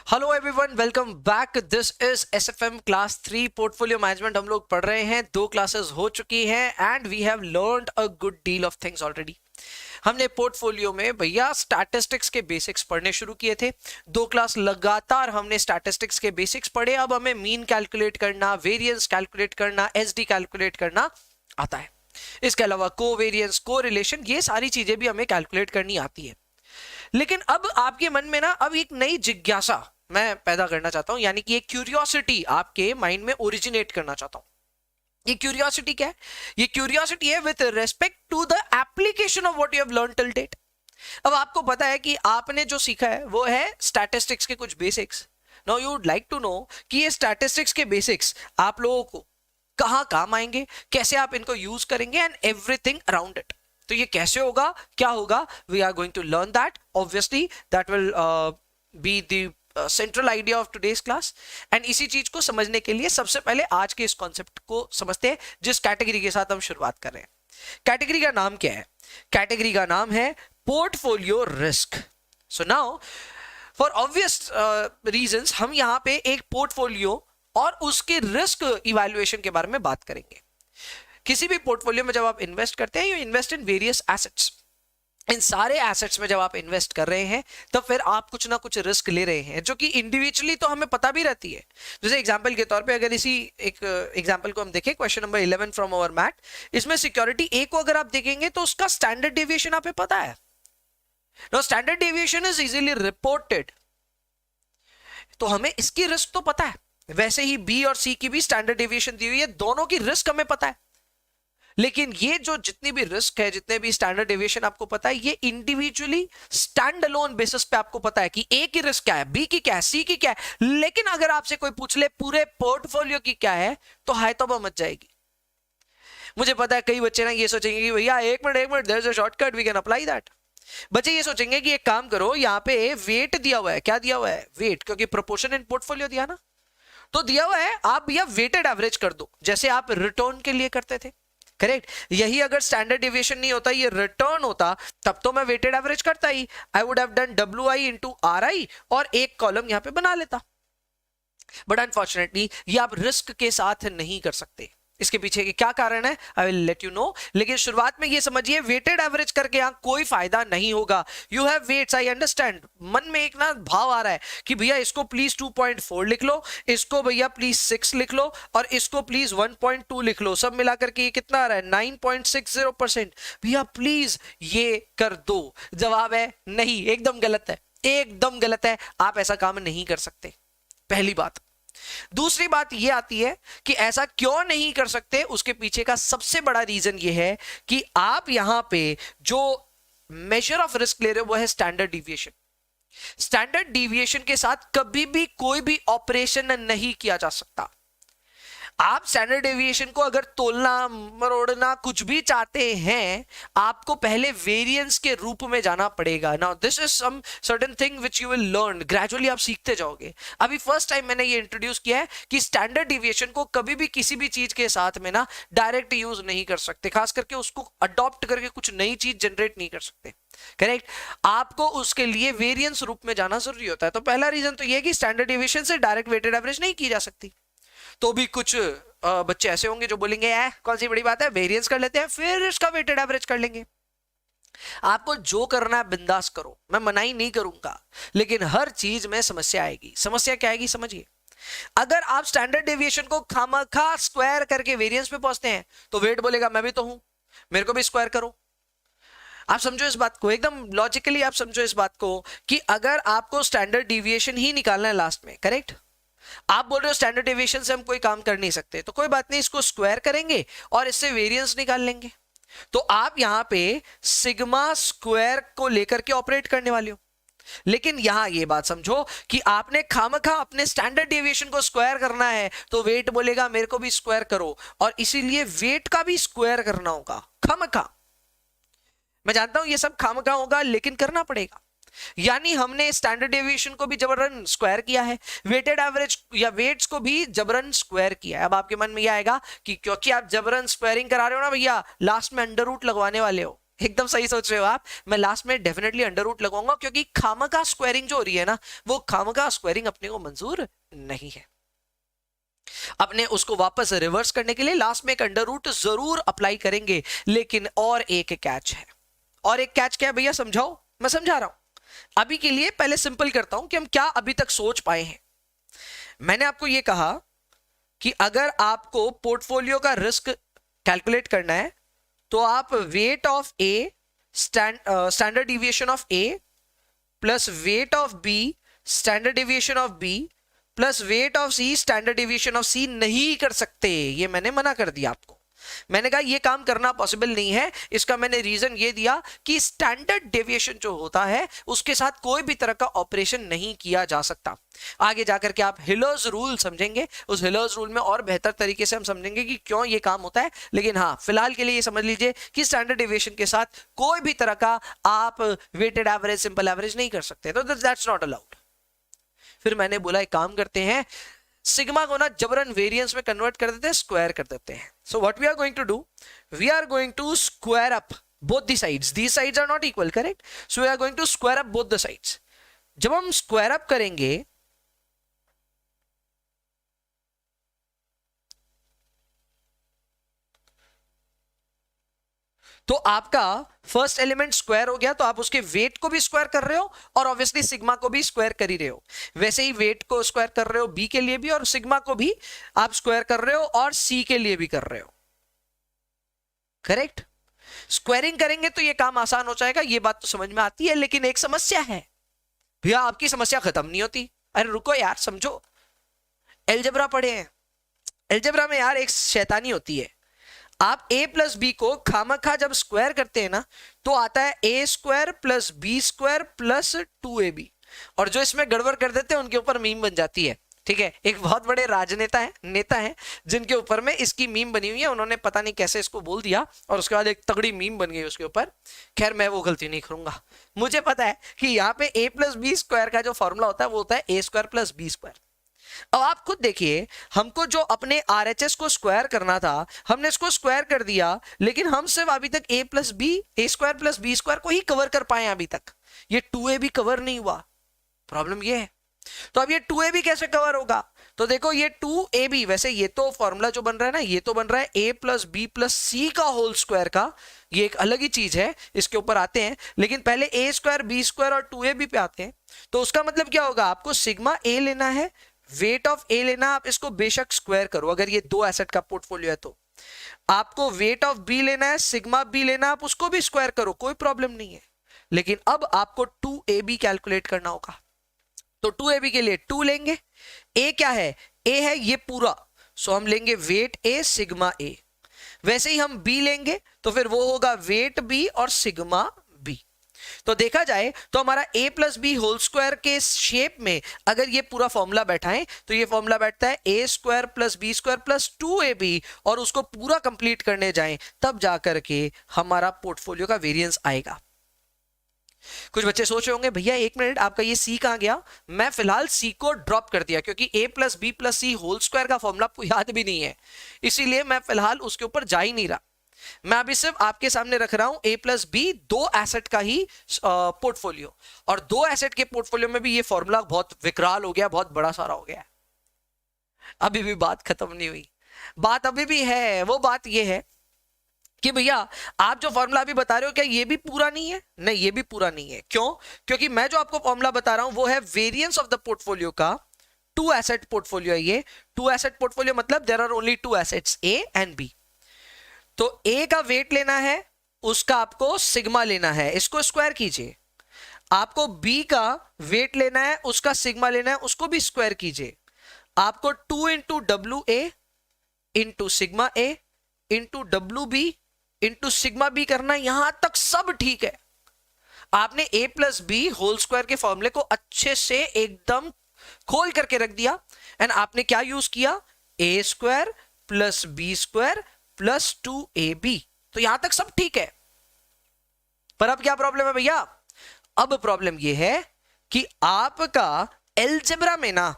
Hello everyone, welcome back. This is SFM class 3 portfolio management. हम लोग पढ़ रहे हैं, 2 क्लासेस हो चुकी हैं and we have learned a good deal of things already. हमने पोर्टफोलियो में भैया स्टैटिस्टिक्स के बेसिक्स पढ़ने शुरू किए थे। 2 क्लास लगातार हमने स्टैटिस्टिक्स के बेसिक्स पढ़े। अब हमें मीन कैलकुलेट करना, वेरिएंस कैलकुलेट करना, एसडी कैलकुलेट करना आता है। इसके अलावा कोवेरिएंस, कोरिलेशन, ये सारी चीजें भी हमें कैलकुलेट करनी आती है। लेकिन अब आपके मन में ना अब एक नई जिज्ञासा मैं पैदा करना चाहता हूं, यानी कि एक क्यूरियोसिटी आपके माइंड में ओरिजिनेट करना चाहता हूं। ये क्यूरियोसिटी क्या है? ये क्यूरियोसिटी है with respect to the application of what you have learn till date. अब आपको पता है कि आपने जो सीखा है वो है स्टैटिस्टिक्स के कुछ basics. Now you would like to know कि ये स्टैटिस्टिक्स के बेसिक्स आप लोगों को कहां काम आएंगे, कैसे आप इनको यूज करेंगे एंड एवरीथिंग अराउंड इट। तो ये कैसे होगा, क्या होगा, we are going to learn that. Obviously that will be the central idea of today's class. And इसी चीज को समझने के लिए सबसे पहले आज के इस कॉन्सेप्ट को समझते हैं जिस कैटेगरी के साथ हम शुरुआत कर रहे हैं। कैटेगरी का नाम क्या है? कैटेगरी का नाम है portfolio risk. So now for obvious reasons हम यहां पे एक पोर्टफोलियो और उसके रिस्क इवैल्यूएशन के बारे में बात करेंगे। किसी भी पोर्टफोलियो में जब आप इन्वेस्ट करते हैं, you invest in various assets. इन सारे एसेट्स में जब आप इन्वेस्ट कर रहे हैं तो फिर आप कुछ ना कुछ रिस्क ले रहे हैं, जो कि इंडिविजुअली तो हमें पता भी रहती है। जैसे एग्जांपल के तौर पे अगर इसी एक एग्जांपल को हम देखें, question number 11 from our math, इसमें सिक्योरिटी ए को अगर आप देखेंगे तो उसका स्टैंडर्ड डेविएशन आपको पता है। No, standard deviation is easily reported, तो हमें इसकी रिस्क तो पता है। वैसे ही बी और सी की भी स्टैंडर्ड डेविएशन दी हुई है, दोनों की रिस्क हमें पता है। लेकिन ये जो जितनी भी रिस्क है, जितने भी स्टैंडर्ड डेविएशन आपको पता है, ये इंडिविजुअली स्टैंड अलोन बेसिस पे आपको पता है कि ए की रिस्क क्या है, बी की क्या है, सी की क्या है। लेकिन अगर आपसे कोई पूछ ले पूरे पोर्टफोलियो की क्या है, तो हाय तौबा मच जाएगी। मुझे पता है कई बच्चे ना ये सोचेंगे कि भैया एक minute, there is a shortcut, we can apply that. बच्चे ये सोचेंगे कि एक काम करो, यहाँ पे वेट दिया हुआ है। क्या दिया हुआ है? वेट, क्योंकि प्रोपोर्शन इन पोर्टफोलियो दिया ना, तो दिया हुआ है। आप भैया वेटेड एवरेज कर दो, जैसे आप रिटर्न के लिए करते थे। करेक्ट। यही अगर स्टैंडर्ड डेविएशन नहीं होता, ये रिटर्न होता, तब तो मैं वेटेड एवरेज करता ही। I would have done WI into RI और एक कॉलम यहां पे बना लेता। बट अनफॉर्चुनेटली ये आप रिस्क के साथ नहीं कर सकते। इसके पीछे के क्या कारण है, I will let you know. लेकिन शुरुआत में ये समझिए, वेटेड एवरेज करके यहां कोई फायदा नहीं होगा। You have weights, I understand. मन में एक ना भाव आ रहा है कि भैया इसको प्लीज 2.4 लिख लो, इसको भैया प्लीज 6 लिख लो और इसको प्लीज 1.2 लिख लो। सब मिलाकर के ये कितना आ रहा है? 9.60%। भैया प्लीज ये कर दो। जवाब है नहीं, एकदम गलत है, एकदम गलत है। आप ऐसा काम नहीं कर सकते, पहली बात। दूसरी बात यह आती है कि ऐसा क्यों नहीं कर सकते, उसके पीछे का सबसे बड़ा रीजन यह है कि आप यहां पे जो मेजर ऑफ रिस्क ले रहे हो वो है स्टैंडर्ड डिविएशन। स्टैंडर्ड डिविएशन के साथ कभी भी कोई भी ऑपरेशन नहीं किया जा सकता। आप स्टैंडर्ड डेविएशन को अगर तोलना मरोड़ना कुछ भी चाहते हैं, आपको पहले वेरिएंस के रूप में जाना पड़ेगा। Now this is some certain thing which you will learn gradually, आप सीखते जाओगे। अभी फर्स्ट टाइम मैंने ये इंट्रोड्यूस किया है कि स्टैंडर्ड डेविएशन को कभी भी किसी भी चीज के साथ में ना डायरेक्ट यूज नहीं कर सकते, खास करके उसको अडॉप्ट करके कुछ नई चीज जनरेट नहीं कर सकते। करेक्ट। आपको उसके लिए वेरिएंस रूप में जाना जरूरी होता है। तो पहला रीजन तो ये कि स्टैंडर्ड डेविएशन से डायरेक्ट वेटेड एवरेज नहीं की जा सकती। तो भी कुछ बच्चे ऐसे होंगे जो बोलेंगे कौन सी बड़ी बात है, वेरिएंस कर लेते हैं फिर इसका वेटेड एवरेज कर लेंगे। आपको जो करना है बिंदास करो, मैं मनाही नहीं करूंगा, लेकिन हर चीज में समस्या आएगी। समस्या क्या आएगी समझिए। अगर आप स्टैंडर्ड डेविएशन को खामखा स्क्वायर करके वेरिएंस पे पहुंचते हैं तो वेट बोलेगा मैं भी तो हूं, मेरे को भी स्क्वायर करो। आप समझो इस बात को, एकदम लॉजिकली आप समझो इस बात को कि अगर आपको स्टैंडर्ड डेविएशन ही निकालना है लास्ट में, करेक्ट, आप बोल रहे हो स्टैंडर्ड डेविएशन से हम कोई काम कर नहीं सकते, तो कोई बात नहीं, इसको स्क्वायर करेंगे और इससे वेरिएंस निकाल लेंगे। तो आप यहां पे सिग्मा स्क्वायर को लेकर के ऑपरेट करने वाले हो। लेकिन यहां ये बात समझो कि आपने खामखा अपने स्टैंडर्ड डेविएशन को स्क्वायर करना है, तो वेट बोलेगा मेरे को भी स्क्वायर करो, और इसीलिए वेट का भी स्क्वायर करना होगा खामखा। मैं जानता हूं ये सब खामखा होगा, लेकिन करना पड़ेगा। यानी हमने स्टैंडर्ड डेविएशन को भी जबरन स्क्वायर किया है, वेटेड एवरेज या वेट्स को भी जबरन स्क्वायर किया है। अब आपके मन में यह आएगा कि क्योंकि आप जबरन स्क्वायरिंग करा रहे हो ना भैया, लास्ट में अंडर रूट लगवाने वाले हो। एकदम सही सोच रहे हो आप। मैं लास्ट में डेफिनेटली अंडर रूट लगाऊंगा, क्योंकि खामखा स्क्वायरिंग जो हो रही है ना, वो खामखा स्क्वायरिंग अपने को मंजूर नहीं है। अपने उसको वापस रिवर्स करने के लिए लास्ट में एक अंडर रूट जरूर अप्लाई करेंगे, लेकिन और एक कैच है। और एक कैच क्या है भैया, समझाओ। मैं समझा रहा हूं। अभी के लिए पहले सिंपल करता हूं कि हम क्या अभी तक सोच पाए हैं। मैंने आपको यह कहा कि अगर आपको पोर्टफोलियो का रिस्क कैलकुलेट करना है तो आप weight of A, standard deviation of A plus weight of B, standard deviation of B plus weight of C, standard deviation of C नहीं कर सकते। ये मैंने मना कर दिया आपको। मैंने कहा ये काम करना पॉसिबल नहीं है। इसका मैंने रीजन ये दिया कि स्टैंडर्ड डेविएशन जो होता है उसके साथ कोई भी तरह का ऑपरेशन नहीं किया जा सकता। आगे जाकर के आप हिलर्स रूल समझेंगे, उस हिलर्स रूल में और बेहतर तरीके से हम समझेंगे कि क्यों ये काम होता है। लेकिन हाँ, फिलहाल के लिए ये समझ लीजिए कि स्टैंडर्ड डेविएशन के साथ कोई भी तरह का आप वेटेड एवरेज, सिंपल एवरेज नहीं कर सकते, तो दैट्स नॉट अलाउड। फिर मैंने बोला एक काम करते हैं, सिग्मा को ना जबरन वेरिएंस में कन्वर्ट कर देते हैं, स्क्वायर कर देते हैं। So what we are going to do, we are going to square up both the sides. These sides are not equal, correct? So we are going to square up both the sides. जब हम square up करेंगे तो आपका first element square हो गया, तो आप उसके वेट को भी स्क्वायर कर रहे हो और ऑब्वियसली सिग्मा को भी स्क्वायर कर ही रहे हो। वैसे ही वेट को स्क्वायर कर रहे हो बी के लिए भी, और सिग्मा को भी आप स्क्वायर कर रहे हो और सी के लिए भी कर रहे हो, करेक्ट? स्क्वायरिंग करेंगे तो ये काम आसान हो जाएगा, ये बात तो समझ में आती है। लेकिन एक समस्या है भैया, आपकी समस्या खत्म नहीं होती। अरे रुको यार, समझो। अलजेब्रा पढ़े हैं, अलजेब्रा में यार एक शैतानी होती है। आप a प्लस बी को खामखा जब स्क्वायर करते हैं ना, तो आता है a square plus B square plus 2ab, और जो इसमें गड़बड़ कर देते हैं उनके ऊपर मीम बन जाती है। ठीक है, एक बहुत बड़े राजनेता है, नेता है, जिनके ऊपर में इसकी मीम बनी हुई है। उन्होंने पता नहीं कैसे इसको बोल दिया और उसके बाद एक तगड़ी मीम बन गई उसके ऊपर। खैर, मैं वो गलती नहीं करूंगा। मुझे पता है कि यहाँ पे a प्लस बी स्क्वायर का जो फॉर्मूला होता है वो होता है a square plus B square. अब आप खुद देखिए, हमको जो अपने RHS को स्क्वायर करना था, हमने इसको स्क्वायर कर दिया, लेकिन हम सिर्फ अभी तक a plus B, A square plus B square को ही कवर कर पाए अभी तक। ये 2a भी कवर नहीं हुआ। प्रॉब्लम ये है। तो अब ये 2a भी कैसे कवर होगा? तो देखो, ये 2ab, वैसे ये तो फॉर्मूला जो बन रहा है ना, ये तो बन रहा है a प्लस बी प्लस सी का होल स्क्वायर का। ये एक अलग ही चीज है, इसके ऊपर आते हैं। लेकिन पहले a स्क्वायर, बी स्क्वायर और 2ab पे आते हैं। तो उसका मतलब क्या होगा? आपको सिग्मा a लेना है, वेट ऑफ ए लेना। आप इसको बेशक स्क्वायर करो, अगर ये दो एसेट का पोर्टफोलियो है तो। आपको वेट ऑफ बी लेना है, सिग्मा बी लेना, आप उसको भी स्क्वायर करो, कोई प्रॉब्लम नहीं है। लेकिन अब आपको 2ab कैलकुलेट करना होगा। तो 2ab के लिए 2 लेंगे। a क्या है? a है ये पूरा, सो हम लेंगे वेट a सिग्मा a। वैसे ही हम b लेंगे तो फिर वो होगा वेट b और सिग्मा b। तो देखा जाए तो हमारा a plus B whole square के शेप में अगर ये पूरा फॉर्मूला बैठाएं तो ये फॉर्मूला बैठता है a square plus B square plus 2ab, और उसको पूरा कंप्लीट करने जाएं तब जाकर के हमारा पोर्टफोलियो का वेरिएंस आएगा। कुछ बच्चे सोच रहे होंगे भैया एक मिनट, आपका ये सी कहां गया? मैं फिलहाल सी को ड्रॉप कर दिया क्योंकि a plus B plus C whole square का फॉर्मूला आपको याद भी नहीं है, इसीलिए मैं फिलहाल उसके ऊपर जा ही नहीं रहा। मैं अभी सिर्फ आपके सामने रख रहा हूं a प्लस बी, दो एसेट का ही पोर्टफोलियो, और दो एसेट के पोर्टफोलियो में भी ये फॉर्मूला बहुत विकराल हो गया, बहुत बड़ा सारा हो गया। अभी भी बात खत्म नहीं हुई, बात अभी भी है। वो बात ये है कि भैया आप जो फॉर्मूला अभी बता रहे हो, क्या ये भी पूरा नहीं है? नहीं, ये भी पूरा नहीं है। क्यों? क्योंकि मैं जो आपको फॉर्मूला बता रहा हूं वो है वेरिएंस ऑफ द पोर्टफोलियो का। 2 एसेट पोर्टफोलियो है ये। 2 एसेट पोर्टफोलियो मतलब there are only 2 assets, A and B। तो A का वेट लेना है, उसका आपको सिग्मा लेना है, इसको स्क्वायर कीजिए। आपको B का वेट लेना है, उसका सिग्मा लेना है, उसको भी स्क्वायर कीजिए। आपको 2 into W A into sigma A into W B into sigma B करना, यहां तक सब ठीक है। आपने a plus B whole square के फॉर्मूले को अच्छे से एकदम खोल करके रख दिया, एंड आपने क्या यूज किया? a square plus B square plus 2ab। तो यहां तक सब ठीक है। पर अब क्या प्रॉब्लम है भैया? अब प्रॉब्लम यह है कि आपका अलजेब्रा में ना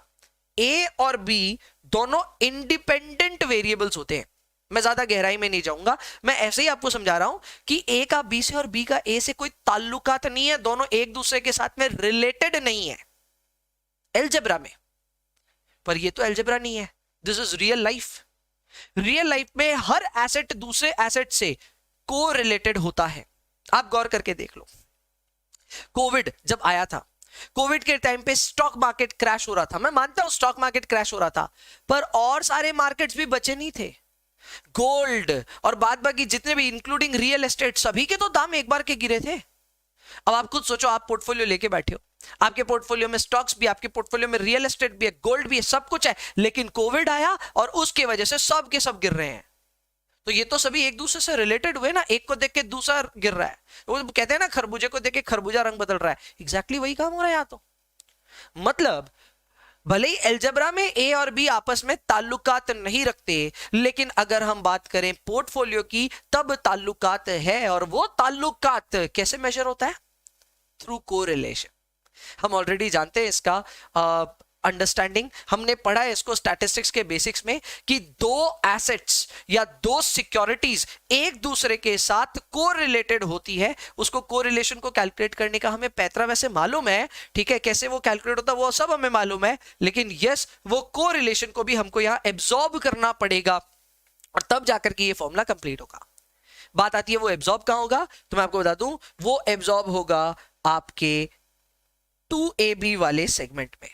a और b दोनों इंडिपेंडेंट वेरिएबल्स होते हैं। मैं ज्यादा गहराई में नहीं जाऊंगा, मैं ऐसे ही आपको समझा रहा हूं कि ए का बी से और बी का ए से कोई ताल्लुकात नहीं है, दोनों एक दूसरे के साथ में रिलेटेड नहीं है अलजेब्रा में। पर ये तो अलजेब्रा नहीं है, this is real life. Real life में हर एसेट दूसरे एसेट से को रिलेटेड होता है। आप गौर करके देख लो, कोविड जब आया था, कोविड के टाइम पे स्टॉक मार्केट क्रैश हो रहा था, मैं मानता हूं स्टॉक मार्केट क्रैश हो रहा था, पर और सारे मार्केट्स भी बचे नहीं थे। गोल्ड और बाद बाकी जितने भी इंक्लूडिंग रियल एस्टेट, सभी के तो दाम एक बार के गिरे थे। अब आप खुद सोचो, आप पोर्टफोलियो लेके बैठे हो, आपके पोर्टफोलियो में स्टॉक्स भी, आपके पोर्टफोलियो में रियल एस्टेट भी है, गोल्ड भी है, सब कुछ है, लेकिन कोविड आया और उसके वजह से सब के सब गिर रहे हैं। तो ये तो सभी एक दूसरे से रिलेटेड हुए ना, एक को देख के दूसरा गिर रहा है। वो कहते हैं ना, खरबूजे को देख के खरबूजा रंग बदल रहा है, एग्जैक्टली वही काम हो रहा है यहाँ तो। मतलब भले ही अलजेब्रा में ए और बी आपस में ताल्लुकात नहीं रखते, लेकिन अगर हम बात करें पोर्टफोलियो की तब ताल्लुकात है। और वो ताल्लुकात कैसे मेजर होता है? Through correlation. हम ऑलरेडी जानते हैं इसका अंडरस्टैंडिंग, हमने पढ़ा है इसको स्टैटिस्टिक्स के बेसिक्स में कि दो एसेट्स या दो सिक्योरिटीज एक दूसरे के साथ कोरिलेटेड होती है, उसको कोरिलेशन को कैलकुलेट करने का हमें पैतरा वैसे मालूम है, ठीक है, कैसे वो कैलकुलेट होता है वो सब हमें मालूम है, लेकिन यस वो कोरिलेशन को भी हमको यहां एब्जॉर्ब करना पड़ेगा और तब जाकर के ये फॉर्मूला कंप्लीट होगा। बात आती है वो एब्जॉर्ब कहां होगा, तो मैं आपको बता दूं वो एब्जॉर्ब होगा आपके 2AB वाले सेगमेंट में,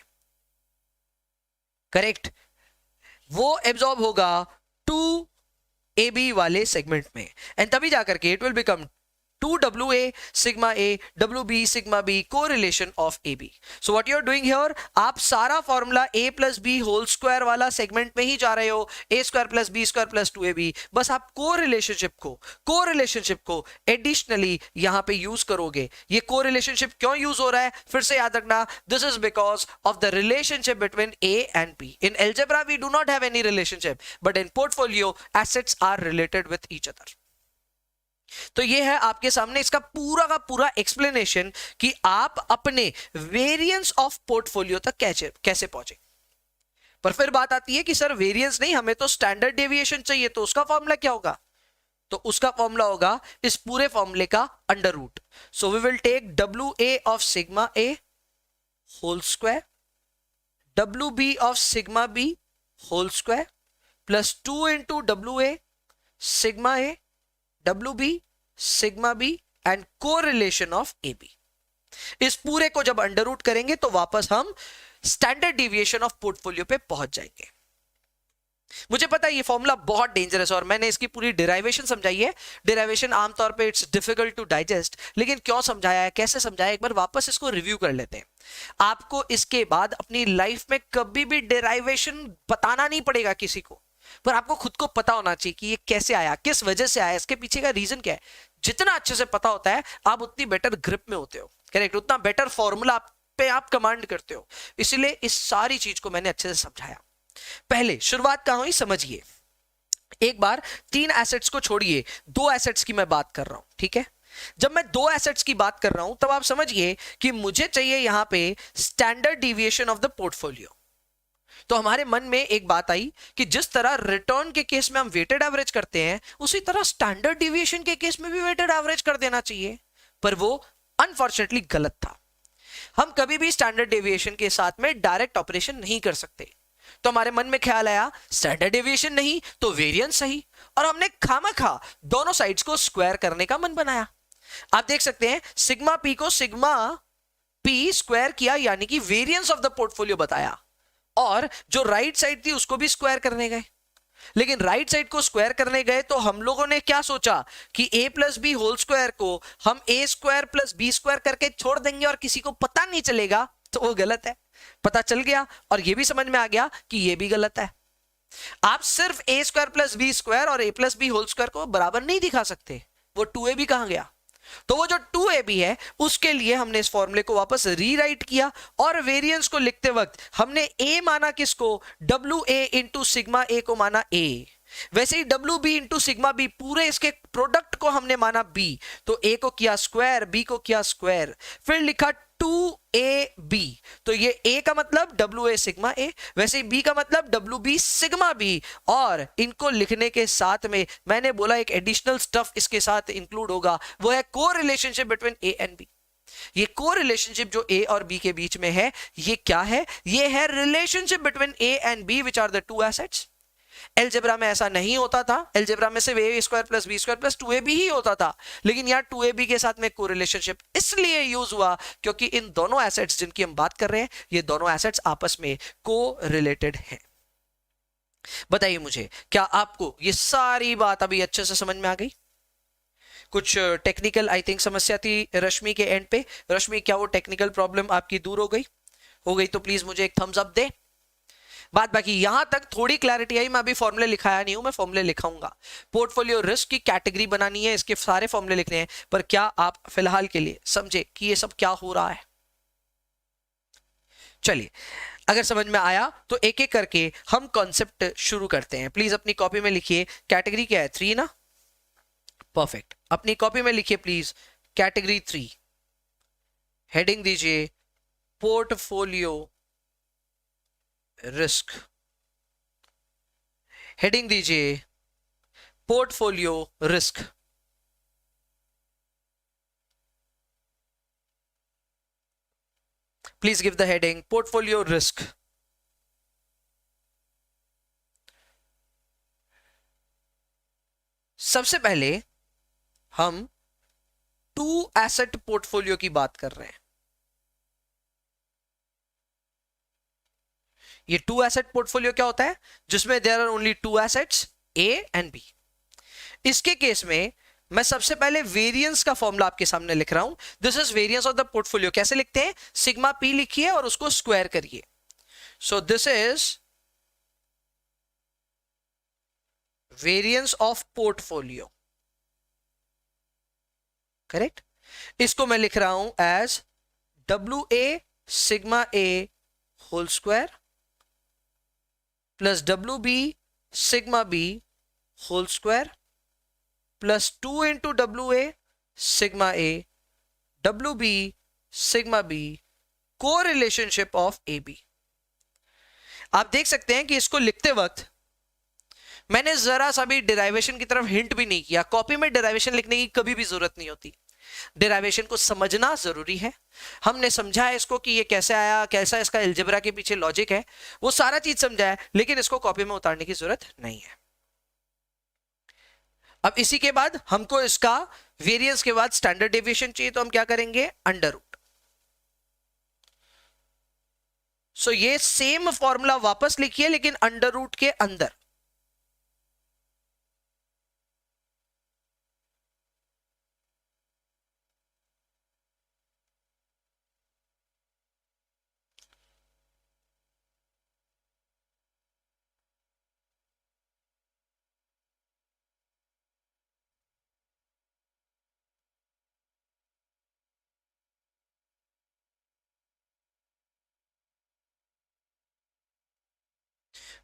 करेक्ट, वो एब्जॉर्ब होगा 2AB वाले सेगमेंट में, एंड तभी जाकर के it will become 2WA sigma A WB sigma B correlation of AB. So what you are doing here, आप सारा formula A plus B whole square वाला सेगमेंट में ही जा रहे हो, A square plus B square plus 2AB, बस आप कोरिलेशनशिप को एडिशनली यहां पे यूज करोगे। ये कोरिलेशनशिप क्यों यूज हो रहा है, फिर से याद रखना, this is because of the relationship between A and B. In algebra we do not have any relationship, but in portfolio assets are related with each other. तो ये है आपके सामने इसका पूरा का पूरा एक्सप्लेनेशन कि आप अपने वेरिएंस ऑफ पोर्टफोलियो तक कैसे पहुंचे। पर फिर बात आती है कि सर वेरिएंस नहीं, हमें तो स्टैंडर्ड डेविएशन चाहिए, तो उसका फॉर्मूला क्या होगा? तो उसका फॉर्मूला होगा इस पूरे फॉर्मूले का under root. So we will take WA of sigma A whole square, WB of sigma B whole square plus 2 into WA sigma A WB sigma B and correlation of AB। इस पूरे को जब under root करेंगे तो वापस हम standard deviation of portfolio पे पहुंच जाएंगे। मुझे पता है ये फॉर्मूला बहुत डेंजरस है और मैंने इसकी पूरी डिराइवेशन समझाई है। डिराइवेशन आमतौर पे इट्स डिफिकल्ट टू डाइजेस्ट, लेकिन क्यों समझाया है, कैसे समझाया, एक बार वापस इसको रिव्यू कर लेते हैं। आपको इसके बाद अपनी लाइफ में कभी भी डिराइवेशन बताना नहीं पड़ेगा किसी को, पर आपको खुद को पता होना चाहिए कि ये कैसे आया, किस वजह से आया, इसके पीछे का रीजन क्या है। जितना अच्छे से पता होता है आप उतनी बेटर ग्रिप में होते हो, करेक्ट, उतना बेटर फॉर्मूला पे आप कमांड करते हो। इसलिए इस सारी चीज को मैंने अच्छे से समझाया। पहले शुरुआत कहां हुई समझिए। एक बार 3 एसेट्स को छोड़िए, 2 एसेट्स की मैं बात कर रहा हूं, ठीक है। जब मैं 2 एसेट्स की बात कर रहा हूं तब आप समझिए कि मुझे चाहिए यहां पे standard deviation of the portfolio. तो हमारे मन में एक बात आई कि जिस तरह रिटर्न के केस में हम वेटेड एवरेज करते हैं, उसी तरह स्टैंडर्ड डिविएशन के केस में भी वेटेड एवरेज कर देना चाहिए, पर वो अनफॉर्चुनेटली गलत था। हम कभी भी स्टैंडर्ड डेविएशन के साथ में डायरेक्ट ऑपरेशन नहीं कर सकते। तो हमारे मन में ख्याल आया स्टैंडर्ड डेविएशन नहीं तो वेरिएंस सही, और हमने खामखा दोनों साइड्स को स्क्वायर करने का मन बनाया। आप देख सकते हैं सिग्मा पी को सिग्मा पी स्क्वायर किया, यानी कि वेरिएंस ऑफ द पोर्टफोलियो बताया, और जो राइट साइड थी उसको भी स्क्वायर करने गए। लेकिन राइट साइड को स्क्वायर करने गए तो हम लोगों ने क्या सोचा कि a plus B whole square को हम a square plus B square करके छोड़ देंगे और किसी को पता नहीं चलेगा, तो वो गलत है। पता चल गया और ये भी समझ में आ गया कि ये भी गलत है। आप सिर्फ a square plus B square और a plus B whole square को बराबर नहीं दिखा सकते। वो 2ab कहां गया? तो वो जो 2ab है उसके लिए हमने इस फॉर्मूले को वापस रीराइट किया, और वेरिएंस को लिखते वक्त हमने a माना किसको? WA इंटू सिग्मा A को माना a। वैसे ही WB इंटू सिग्मा B पूरे इसके प्रोडक्ट को हमने माना B। तो A को किया स्क्वायर, B को किया स्क्वायर, फिर लिखा 2ab, तो ये a का मतलब wa सिग्मा a, वैसे b का मतलब wb सिग्मा b, और इनको लिखने के साथ में मैंने बोला एक एडिशनल स्टफ इसके साथ इंक्लूड होगा, वो है को relationship between a and b। ये को रिलेशनशिप जो a और b के बीच में है, ये क्या है? ये है relationship between a and b which are the two assets. Algebra में ऐसा नहीं होता था, एलजेब्रा में सिर्फ a square plus B square plus 2ab ही होता था, लेकिन यार 2ab के साथ में कोरिलेशनशिप इसलिए यूज हुआ क्योंकि इन दोनों एसेट्स जिनकी हम बात कर रहे हैं, ये दोनों एसेट्स आपस में को रिलेटेड हैं। बताइए मुझे, क्या आपको ये सारी बात अभी अच्छे से समझ में आ गई? कुछ टेक्निकल आई थिंक समस्या थी रश्मि के एंड पे। रश्मि, क्या वो टेक्निकल प्रॉब्लम आपकी दूर हो गई? हो गई तो प्लीज मुझे एक थम्स अप दे। बात बाकी यहां तक थोड़ी क्लैरिटी आई। मैं अभी फॉर्मूले लिखाया नहीं हूं, मैं फॉर्मूले लिखाऊंगा। पोर्टफोलियो रिस्क की कैटेगरी बनानी है, इसके सारे फॉर्मूले लिखने हैं, पर क्या आप फिलहाल के लिए समझे कि ये सब क्या हो रहा है? चलिए, अगर समझ में आया तो एक एक करके हम कॉन्सेप्ट शुरू करते हैं। प्लीज अपनी कॉपी में लिखिए, कैटेगरी क्या है? 3 ना? परफेक्ट। अपनी कॉपी में लिखिए प्लीज कैटेगरी 3, हेडिंग दीजिए पोर्टफोलियो रिस्क, हेडिंग दीजिए portfolio risk. Please give the heading portfolio risk. सबसे पहले हम टू एसेट पोर्टफोलियो की बात कर रहे हैं। ये टू एसेट पोर्टफोलियो क्या होता है? जिसमें there are only two assets A and B. इसके केस में मैं सबसे पहले वेरिएंस का फॉर्मूला आपके सामने लिख रहा हूं। This is variance of the portfolio. कैसे लिखते हैं? सिग्मा पी लिखिए और उसको स्क्वायर करिए। So this is variance of portfolio, correct? इसको मैं लिख रहा हूं as WA sigma A whole square plus WB sigma B whole square plus 2 into WA sigma A WB sigma B को रिलेशनशिप ऑफ AB। आप देख सकते हैं कि इसको लिखते वक्त मैंने जरा सा भी डेरिवेशन की तरफ हिंट भी नहीं किया। कॉपी में डेरिवेशन लिखने की कभी भी जरूरत नहीं होती, डेरिवेशन को समझना जरूरी है। हमने समझा है इसको कि ये कैसे आया, कैसा इसका अलजेब्रा के पीछे लॉजिक है, वो सारा चीज समझा है, लेकिन इसको कॉपी में उतारने की जरूरत नहीं है। अब इसी के बाद हमको इसका वेरिएंस के बाद स्टैंडर्ड डेविएशन चाहिए, तो हम क्या करेंगे? Under root. सो ये सेम फॉर्मूला वापस लिखिए, लेकिन अंडर रूट के अंदर।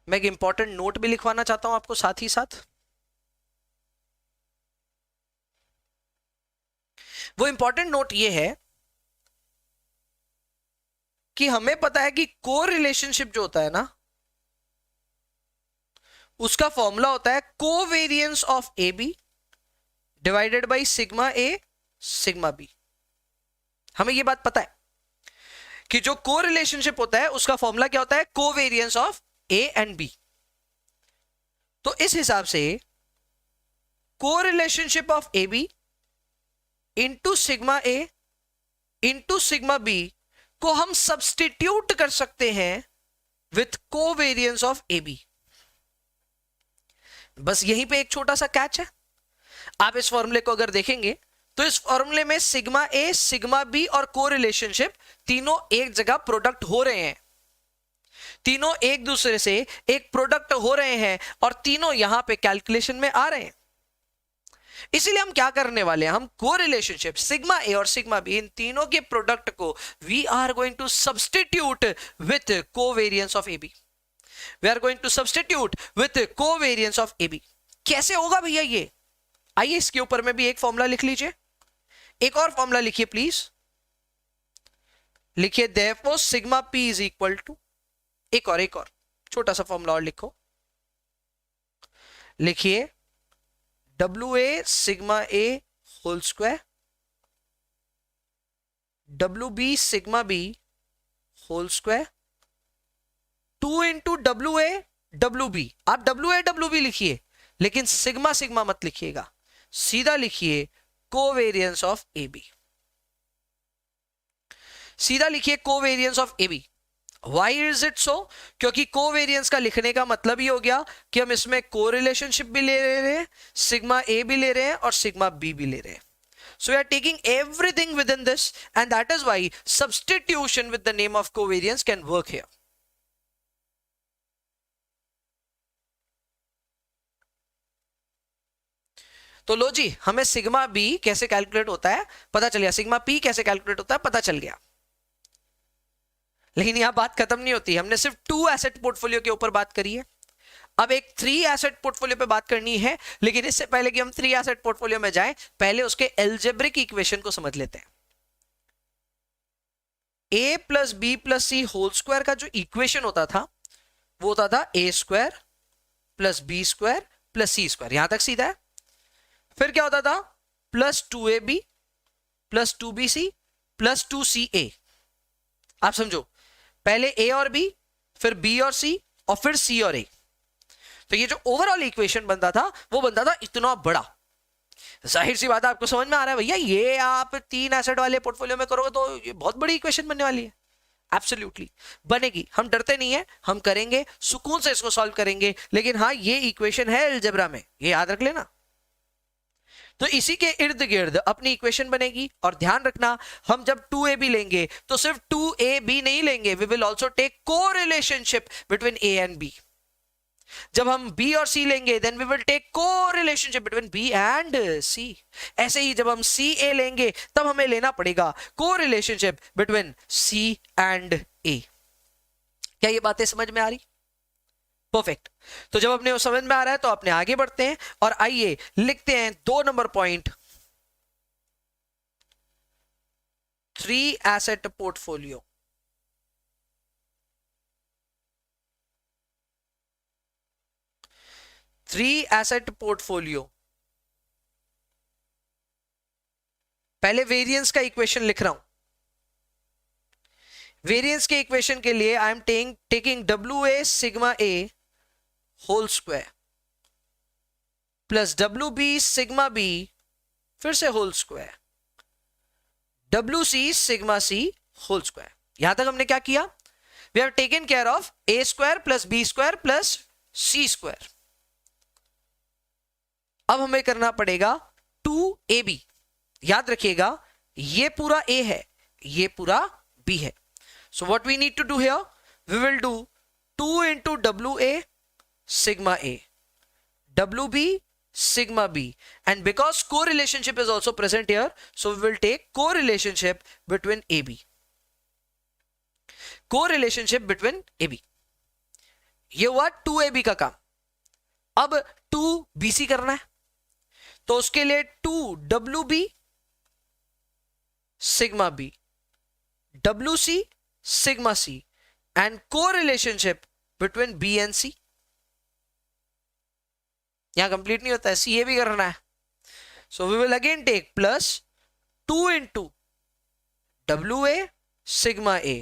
मैं एक इंपॉर्टेंट नोट भी लिखवाना चाहता हूं आपको साथ ही साथ। वो इंपॉर्टेंट नोट ये है कि हमें पता है कि को रिलेशनशिप जो होता है ना, उसका फॉर्मूला होता है covariance of A B divided by sigma A sigma B. हमें यह बात पता है कि जो को रिलेशनशिप होता है उसका फॉर्मूला क्या होता है? Covariance of A and B. तो इस हिसाब से को relationship of A B into sigma A into sigma B को हम सब्सटीट्यूट कर सकते हैं with covariance of A B. बस यहीं पे एक छोटा सा कैच है। आप इस फॉर्मूले को अगर देखेंगे तो इस फॉर्मूले में सिग्मा ए सिग्मा बी और को रिलेशनशिप तीनों एक जगह प्रोडक्ट हो रहे हैं, तीनों एक दूसरे से एक प्रोडक्ट हो रहे हैं और तीनों यहां पे कैलकुलेशन में आ रहे हैं। इसीलिए हम क्या करने वाले हैं? हम को रिलेशनशिप सिग्मा ए और सिग्मा बी इन तीनों के प्रोडक्ट को we are going to substitute with covariance of A B. We are going to substitute with covariance of A B. कैसे होगा भैया ये? आइए इसके ऊपर में भी एक फॉर्मूला लिख लीजिए। एक और फॉर्मूला लिखिए प्लीज। लिखिए therefore sigma P is equal to, एक और छोटा सा फॉर्मूला और लिखो, लिखिए W A sigma A whole square, W B sigma B whole square, 2 into W A W B. आप डब्ल्यू ए डब्ल्यू बी लिखिए, लेकिन सिग्मा सिग्मा मत लिखिएगा, सीधा लिखिए कोवेरियंस ऑफ ए बी, सीधा लिखिए covariance of A B. Why is it so? क्योंकि कोवेरियंस का लिखने का मतलब ही हो गया कि हम इसमें कोरिलेशनशिप भी ले रहे हैं, सिग्मा ए भी ले रहे हैं और सिग्मा बी भी ले रहे हैं. So we are taking everything within this, and that is why substitution with the name of covariance can work here. तो लो जी, हमें सिग्मा बी कैसे कैलकुलेट होता है पता चल गया, सिग्मा पी कैसे कैलकुलेट होता है पता चल गया. लेकिन यहां बात खत्म नहीं होती, हमने सिर्फ 2 एसेट पोर्टफोलियो के ऊपर बात करी है. अब एक 3 एसेट पोर्टफोलियो पे बात करनी है, लेकिन इससे पहले कि हम 3 एसेट पोर्टफोलियो में जाएं, पहले उसके एल्जेब्रिक इक्वेशन को समझ लेते हैं. a plus B plus C whole square का जो इक्वेशन होता था वो होता था a square plus B square plus C square. यहां तक सीधा है. फिर क्या होता था? Plus 2ab plus 2bc plus 2ca. आप समझो, पहले a और b, फिर b और c, और फिर c और a. तो ये जो ओवरऑल इक्वेशन बनता था वो बनता था इतना बड़ा. जाहिर सी बात है, आपको समझ में आ रहा है भैया, ये आप 3 एसेट वाले पोर्टफोलियो में करोगे तो ये बहुत बड़ी इक्वेशन बनने वाली है. एब्सोल्युटली बनेगी, हम डरते नहीं है, हम करेंगे, सुकून से इसको सॉल्व करेंगे. लेकिन हाँ, ये इक्वेशन है अलजेब्रा में, ये याद रख लेना. तो इसी के इर्द गिर्द अपनी इक्वेशन बनेगी. और ध्यान रखना, हम जब 2ab लेंगे तो सिर्फ 2ab नहीं लेंगे, we will also take correlationship between a and b. जब हम B और C लेंगे, then we will take correlationship between B and C. ऐसे ही जब हम CA लेंगे तब हमें लेना पड़ेगा कोरिलेशनशिप बिटवीन C एंड A. क्या ये बातें समझ में आ रही? परफेक्ट. तो जब अपने समझ में आ रहा है तो अपने आगे बढ़ते हैं और आइए लिखते हैं 2 number point. 3 asset portfolio. Asset portfolio. पहले वेरिएंस का इक्वेशन लिख रहा हूं. वेरिएंस के इक्वेशन के लिए I am taking W A sigma A whole square plus W B sigma B फिर से whole square, W C sigma C whole square. यहां तक हमने क्या किया? We have taken care of A square plus B square plus C square. अब हमें करना पड़ेगा 2ab. याद रखिएगा, ये पूरा a है, ये पूरा b है. So what we need to do here, we will do 2 into W A sigma a, wb sigma b, and because correlationship is also present here, so we will take correlationship between ab. Correlationship between ab. ये हुआ 2ab का काम. अब 2bc करना है, तो उसके लिए 2wb sigma b, wc sigma c, and correlationship between b and c. यहां कंप्लीट नहीं होता है, सी ए भी करना है. So we will again take plus 2 into W A sigma A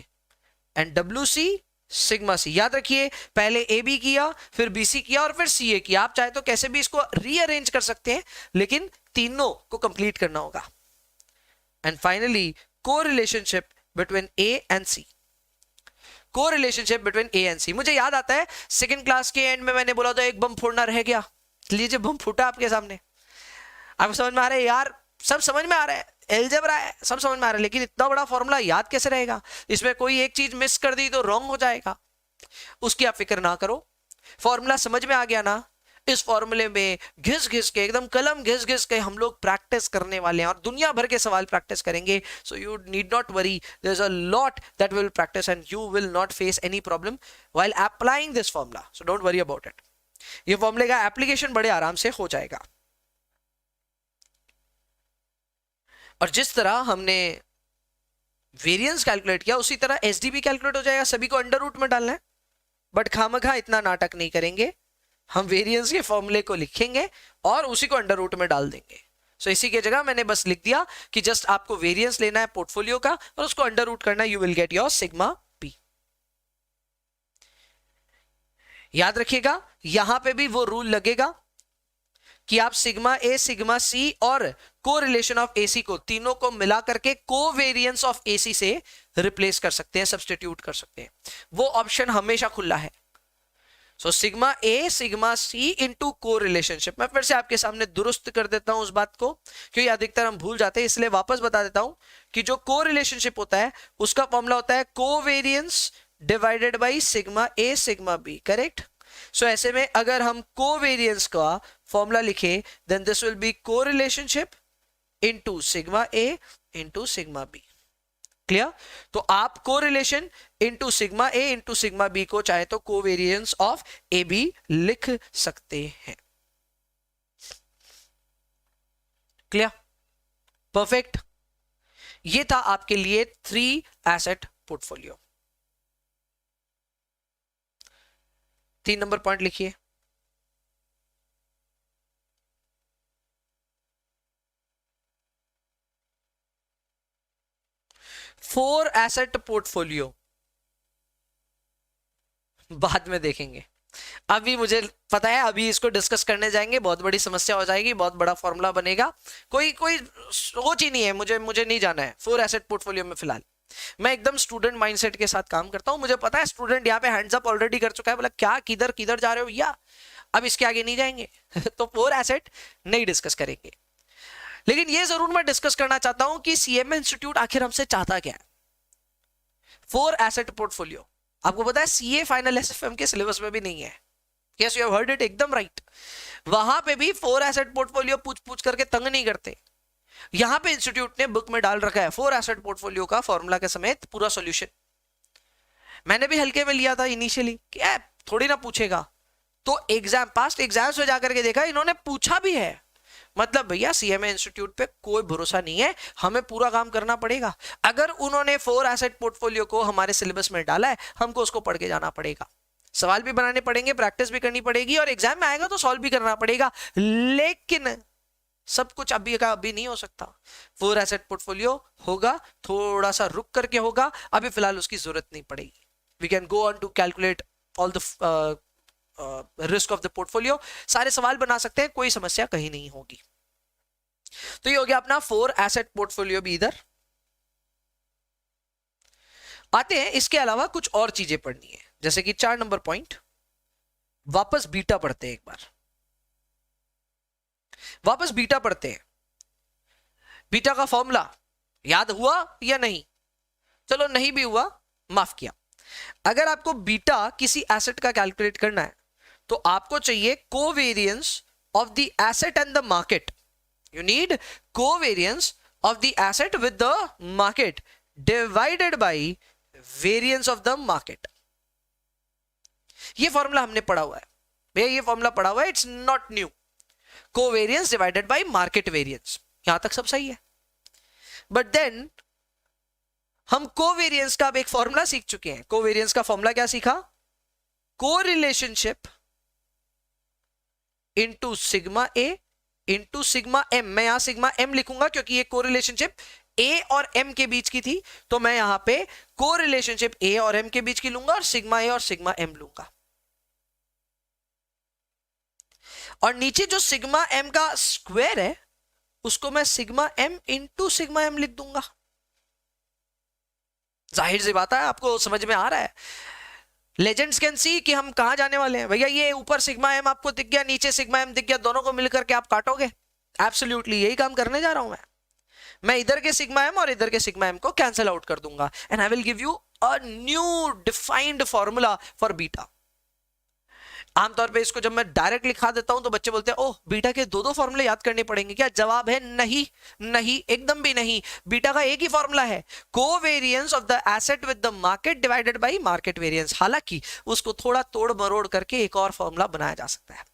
and W C sigma C. याद रखिए, पहले ए बी किया, फिर बी सी किया और फिर सी ए किया. आप चाहे तो कैसे भी इसको रीअरेंज कर सकते हैं, लेकिन तीनों को कंप्लीट करना होगा. And finally correlationship between A and C. Correlationship between A and C. मुझे याद आता है सेकंड क्लास के एंड में मैंने बोला था एक बम फोड़ना रह गया. लीजिए, बम फूटा आपके सामने. आपको समझ में आ रहा है? यार सब समझ में आ रहा है, अलजेब्रा है, सब समझ में आ रहा है, लेकिन इतना बड़ा फॉर्मूला याद कैसे रहेगा? इसमें कोई एक चीज मिस कर दी तो रॉन्ग हो जाएगा. उसकी आप फिक्र ना करो, फॉर्मूला समझ में आ गया ना. इस फॉर्मूले में घिस घिस के, एकदम कलम घिस घिस के हम लोग प्रैक्टिस करने वाले हैं और दुनिया भर के सवाल प्रैक्टिस करेंगे. So you need not worry, there is a lot that will practice and you will not face any problem while applying this formula. So don't worry about it. ये फॉर्मूले का एप्लीकेशन बड़े आराम से हो जाएगा. और जिस तरह हमने वेरिएंस कैलकुलेट किया, उसी तरह एसडी भी कैलकुलेट हो जाएगा, सभी को अंडर रूट में डालना है। बट खामखा इतना नाटक नहीं करेंगे, हम वेरिएंस के फॉर्मूले को लिखेंगे और उसी को अंडर रूट में डाल देंगे। सो इसी की जगह मैंने बस लिख दिया कि जस्ट आपको वेरिएंस लेना है पोर्टफोलियो का और उसको अंडर रूट करना है, you will get your sigma P. याद रखिएगा यहां पे भी वो रूल लगेगा कि आप सिग्मा ए, सिग्मा सी और कोरिलेशन ऑफ एसी को, तीनों को मिला करके कोवेरिएंस ऑफ एसी से रिप्लेस कर सकते हैं, सब्स्टिट्यूट कर सकते हैं। वो ऑप्शन हमेशा खुला है। So sigma A, sigma C into कोरिलेशनशिप। मैं फिर से आपके सामने दुरुस्त कर देता हूं उस बात को, क्योंकि अधिकतर हम भूल जाते हैं, इसलिए वापस बता देता हूं कि जो कोरिलेशनशिप होता है उसका फॉर्मूला होता है covariance divided by sigma A, sigma B. Correct. So ऐसे में अगर हम कोवेरिएंस का फॉर्मूला लिखे, then this will be correlationship into sigma A into sigma B. Clear. तो आप correlation into sigma A into sigma B को चाहे तो कोवेरिएंस ऑफ ए बी लिख सकते हैं। Clear, perfect. ये था आपके लिए 3 एसेट पोर्टफोलियो। 3 नंबर पॉइंट लिखिए। फोर एसेट पोर्टफोलियो बाद में देखेंगे, अभी मुझे पता है अभी इसको डिस्कस करने जाएंगे बहुत बड़ी समस्या हो जाएगी, बहुत बड़ा फॉर्मूला बनेगा, कोई सोच ही नहीं है, मुझे नहीं जाना है 4 एसेट पोर्टफोलियो में। फिलहाल मैं एकदम स्टूडेंट माइंडसेट के साथ काम करता हूं, मुझे पता है स्टूडेंट यहाँ पे हैंड्स अप ऑलरेडी कर चुका है, बोला क्या किधर किधर जा रहे हो भैया, अब इसके आगे नहीं जाएंगे तो 4 एसेट नहीं डिस्कस करेंगे। लेकिन ये जरूर मैं डिस्कस करना चाहता हूं कि सीएमए इंस्टीट्यूट आखिर हमसे चाहता क्या है। 4 एसेट पोर्टफोलियो, आपको पता है सीए फाइनल एसएफएम के सिलेबस में भी नहीं है। Yes, you have heard it, एकदम राइट। वहां पे भी 4 एसेट पोर्टफोलियो पूछ करके तंग नहीं करते। यहां पे इंस्टीट्यूट ने बुक में डाल रखा है 4 एसेट पोर्टफोलियो का फॉर्मूला के समेत पूरा सॉल्यूशन। मैंने भी हल्के में लिया था इनिशियली, क्या थोड़ी ना पूछेगा, तो एग्जाम पास्ट एग्जाम्स में जाकर के देखा इन्होंने पूछा भी है। मतलब भैया सीएमए इंस्टीट्यूट पे कोई भरोसा नहीं है, हमें पूरा काम करना पड़ेगा। अगर उन्होंने 4 एसेट पोर्टफोलियो को हमारे सिलेबस में डाला है, हमको उसको पढ़ के जाना पड़ेगा, सवाल भी बनाने पड़ेंगे, प्रैक्टिस भी करनी पड़ेगी और एग्जाम में आएगा तो सॉल्व भी करना पड़ेगा। लेकिन सब कुछ अभी का अभी नहीं हो सकता। 4 एसेट पोर्टफोलियो होगा, थोड़ा सा रुक करके होगा, अभी फिलहाल उसकी जरूरत नहीं पड़ेगी। We can go on to calculate all the risk of the portfolio, सारे सवाल बना सकते हैं, कोई समस्या कहीं नहीं होगी। तो ये हो गया अपना 4 एसेट पोर्टफोलियो भी इधर। आते हैं इसके अलावा कुछ और चीजें पढ़नी है, जैसे कि 4 नंबर पॉइंट, वापस बीटा पढ़ते हैं एक बार, वापस बीटा पढ़ते हैं। बीटा का फॉर्मूला याद हुआ या नहीं? चलो नहीं भी हुआ माफ किया। अगर आपको बीटा किसी एसेट का कैलकुलेट करना है तो आपको चाहिए covariance of the asset and the market. You need covariance of the asset with the market divided by variance of the market. ये फॉर्मूला हमने पढ़ा हुआ है भैया, ये फॉर्मूला पढ़ा हुआ है, it's not new. Covariance divided by market variance, यहां तक सब सही है। बट देन हम कोवेरिएंस का अब एक फॉर्मूला सीख चुके हैं। कोवेरिएंस का फॉर्मूला क्या सीखा? Correlationship into sigma A into sigma M. मैं यहां सिग्मा एम लिखूंगा क्योंकि ये कोरिलेशनशिप ए और एम के बीच की थी, तो मैं यहां पे कोरिलेशनशिप ए और एम के बीच की लूंगा और सिग्मा ए और सिग्मा एम लूंगा। और नीचे जो सिग्मा एम का स्क्वायर है उसको मैं sigma M into sigma M लिख दूंगा। जाहिर सी बात है, आपको समझ में आ रहा है। लेजेंड्स कैन सी कि हम कहां जाने वाले हैं भैया। ये ऊपर सिग्मा एम आपको दिख गया, नीचे सिग्मा एम दिख गया, दोनों को मिलकर के आप काटोगे। एब्सोल्युटली यही काम करने जा रहा हूं मैं इधर के सिग्मा एम और इधर के सिग्मा एम को कैंसिल आउट कर दूंगा and I will give you a new defined formula for beta. आमतौर पे इसको जब मैं डायरेक्ट लिखा देता हूं तो बच्चे बोलते हैं ओह बीटा के 2 फॉर्मूले याद करने पड़ेंगे क्या? जवाब है नहीं, नहीं, एकदम भी नहीं। बीटा का एक ही फॉर्मूला है, covariance of the asset with the market divided by market variance. हालांकि उसको थोड़ा तोड़ मरोड़ करके एक और फॉर्मूला बनाया जा सकता है।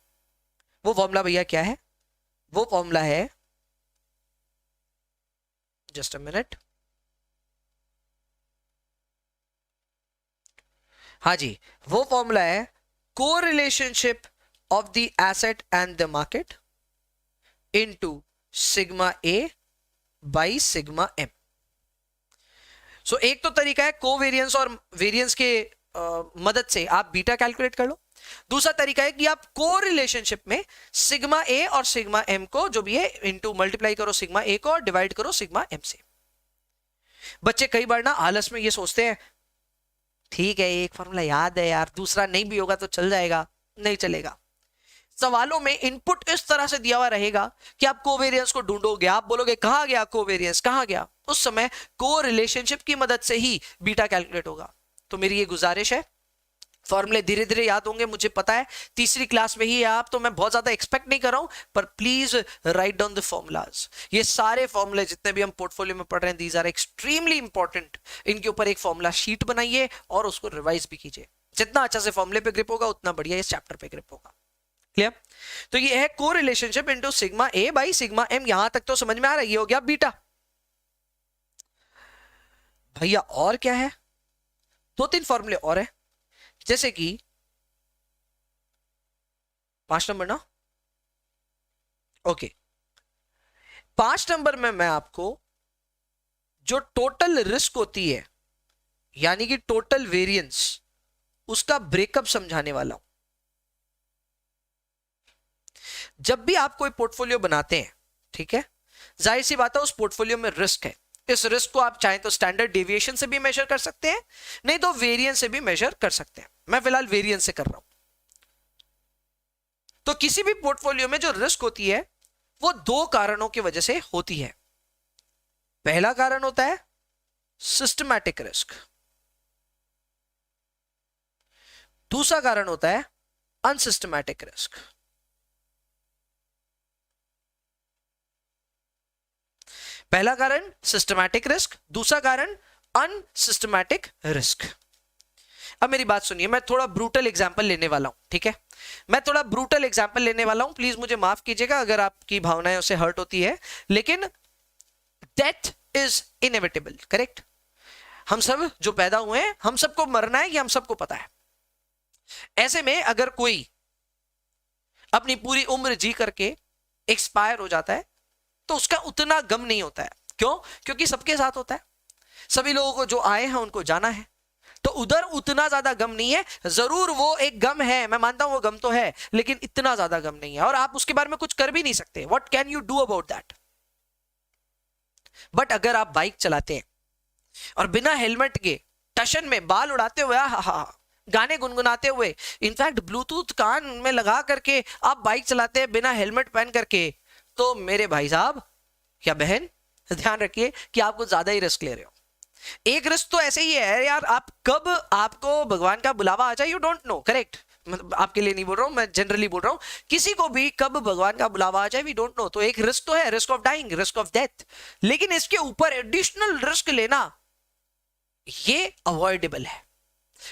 वो फॉर्मूला भैया क्या है? वो फॉर्मूला है, जस्ट अ मिनट, हाँ जी, वो फॉर्मूला है correlationship of the asset and the market into sigma A by sigma M. So एक तो तरीका है कोवेरियंस और वेरियंस के मदद से आप बीटा कैलकुलेट कर लो। दूसरा तरीका है कि आप कोरिलेशनशिप में सिग्मा ए और सिग्मा एम को जो भी है इनटू मल्टीप्लाई करो सिग्मा ए को और डिवाइड करो सिग्मा एम से। बच्चे कई बार ना आलस में ये सोचते हैं ठीक है एक फॉर्मूला याद है यार, दूसरा नहीं भी होगा तो चल जाएगा। नहीं चलेगा। सवालों में इनपुट इस तरह से दिया हुआ रहेगा कि आप कोवेरियंस को ढूंढोगे, आप बोलोगे कहां गया कोवेरियंस, कहां गया, उस समय को रिलेशनशिप की मदद से ही बीटा कैलकुलेट होगा। तो मेरी ये गुजारिश है, फॉर्मूले धीरे धीरे याद होंगे, मुझे पता है तीसरी क्लास में ही आप, तो मैं बहुत ज्यादा एक्सपेक्ट नहीं कर रहा हूं, पर please write down the formulas. ये सारे फॉर्मूले जितने भी हम पोर्टफोलियो में पढ़ रहे हैं, दीज आर एक्सट्रीमली इंपॉर्टेंट। इनके ऊपर एक फॉर्मूला शीट बनाइए और उसको रिवाइज भी कीजिए। जितना अच्छा से फॉर्मूले पे ग्रिप होगा उतना बढ़िया इस चैप्टर पे ग्रिप होगा। क्लियर? तो ये है correlation into sigma A by sigma M. यहां तक तो समझ में आ रहा है, ये हो गया बीटा। भैया और क्या है? दो तीन फॉर्मूले और है, जैसे कि 5 नंबर ना, ओके 5 नंबर में मैं आपको जो टोटल रिस्क होती है यानी कि टोटल वेरिएंस, उसका ब्रेकअप समझाने वाला हूं। जब भी आप कोई पोर्टफोलियो बनाते हैं, ठीक है, जाहिर सी बात है उस पोर्टफोलियो में रिस्क है। इस रिस्क को आप चाहें तो स्टैंडर्ड डेविएशन से भी मेजर कर सकते हैं, नहीं तो वेरिएंस से भी मेजर कर सकते हैं। मैं फिलहाल वेरिएंस से कर रहा हूं। तो किसी भी पोर्टफोलियो में जो रिस्क होती है वो दो कारणों की वजह से होती है। पहला कारण होता है सिस्टमैटिक रिस्क, दूसरा कारण होता है अनसिस्टमैटिक रिस्क। पहला कारण सिस्टमैटिक रिस्क, दूसरा कारण अनसिस्टमैटिक रिस्क। अब मेरी बात सुनिए, मैं थोड़ा ब्रूटल एग्जांपल लेने वाला हूं, ठीक है, मैं थोड़ा ब्रूटल एग्जांपल लेने वाला हूं। प्लीज मुझे माफ कीजिएगा अगर आपकी भावनाएं उससे हर्ट होती है, लेकिन डेथ इज इनएविटेबल, करेक्ट? हम सब जो पैदा हुए हैं, हम सबको मरना है, ये हम सबको पता है। ऐसे में अगर कोई अपनी पूरी उम्र जी करके एक्सपायर हो जाता है तो उसका उतना गम नहीं होता है। क्यों? क्योंकि सबके साथ होता है, सभी लोगों को जो आए हैं उनको जाना है, तो उधर उतना ज्यादा गम नहीं है। जरूर वो एक गम है, मैं मानता हूं वो गम तो है, लेकिन इतना ज्यादा गम नहीं है और आप उसके बारे में कुछ कर भी नहीं सकते। What can you do about that? But अगर आप बाइक चलाते हैं और बिना हेलमेट के टशन में बाल उड़ाते हुए, गाने गुनगुनाते हुए, इनफैक्ट ब्लूटूथ कान में लगा करके आप बाइक चलाते हैं बिना हेलमेट पहन करके, तो मेरे भाई साहब या बहन ध्यान रखिए कि आप कुछ ज्यादा ही रिस्क ले रहे हो। एक रिस्क तो ऐसे ही है यार, आप कब आपको भगवान का बुलावा आ जाए यू डोंट नो, करेक्ट? मतलब आपके लिए नहीं बोल रहा हूं, मैं जनरली बोल रहा हूं, किसी को भी कब भगवान का बुलावा आ जाए वी डोंट नो। तो एक रिस्क तो है, risk of dying, risk of death, लेकिन इसके ऊपर एडिशनल रिस्क लेना ये अवॉइडेबल है।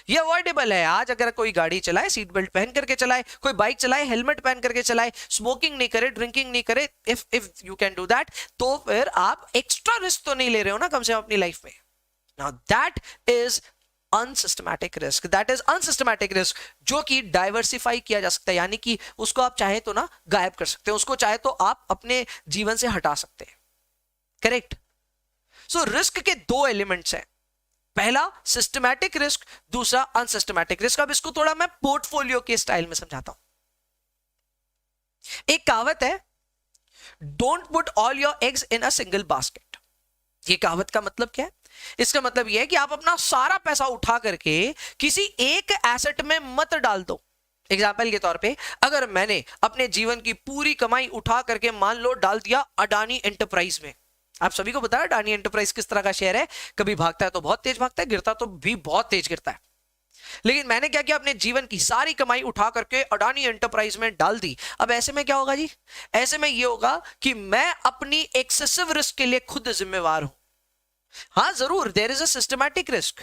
ये अवॉइडेबल है। आज अगर कोई गाड़ी चलाए सीट बेल्ट पहन करके चलाए, कोई बाइक चलाए हेलमेट पहन करके चलाए, स्मोकिंग नहीं करे, ड्रिंकिंग नहीं करे, if you can do that, तो फिर आप एक्स्ट्रा रिस्क तो नहीं ले रहे हो ना कम से कम अपनी लाइफ में। Now that is unsystematic risk, that is unsystematic risk जो कि डाइवर्सिफाई किया जा सकता है, यानी कि उसको आप चाहे तो ना गायब कर सकते हैं, उसको चाहे तो आप अपने जीवन से हटा सकते हैं, करेक्ट? सो रिस्क के दो एलिमेंट्स हैं, पहला सिस्टमैटिक रिस्क, दूसरा अनसिस्टमैटिक रिस्क। अब इसको थोड़ा मैं पोर्टफोलियो के स्टाइल में समझाता हूं। एक कहावत है, don't put all your eggs in a single basket. ये कहावत का मतलब क्या है? इसका मतलब यह है कि आप अपना सारा पैसा उठा करके किसी एक एसेट में मत डाल दो। एग्जाम्पल के तौर पे, अगर मैंने अपने जीवन की पूरी कमाई उठा करके मान लो डाल दिया अडानी एंटरप्राइज में, आप सभी को पता है अडानी एंटरप्राइज किस तरह का शेयर है, कभी भागता है तो बहुत तेज भागता है, गिरता तो भी बहुत तेज गिरता है। लेकिन मैंने क्या किया, अपने जीवन की सारी कमाई उठा करके अडानी एंटरप्राइज में डाल दी। अब ऐसे में क्या होगा जी? ऐसे में यह होगा कि मैं अपनी एक्सेसिव रिस्क के लिए खुद जिम्मेवार हूं। हाँ जरूर, there is a systematic risk.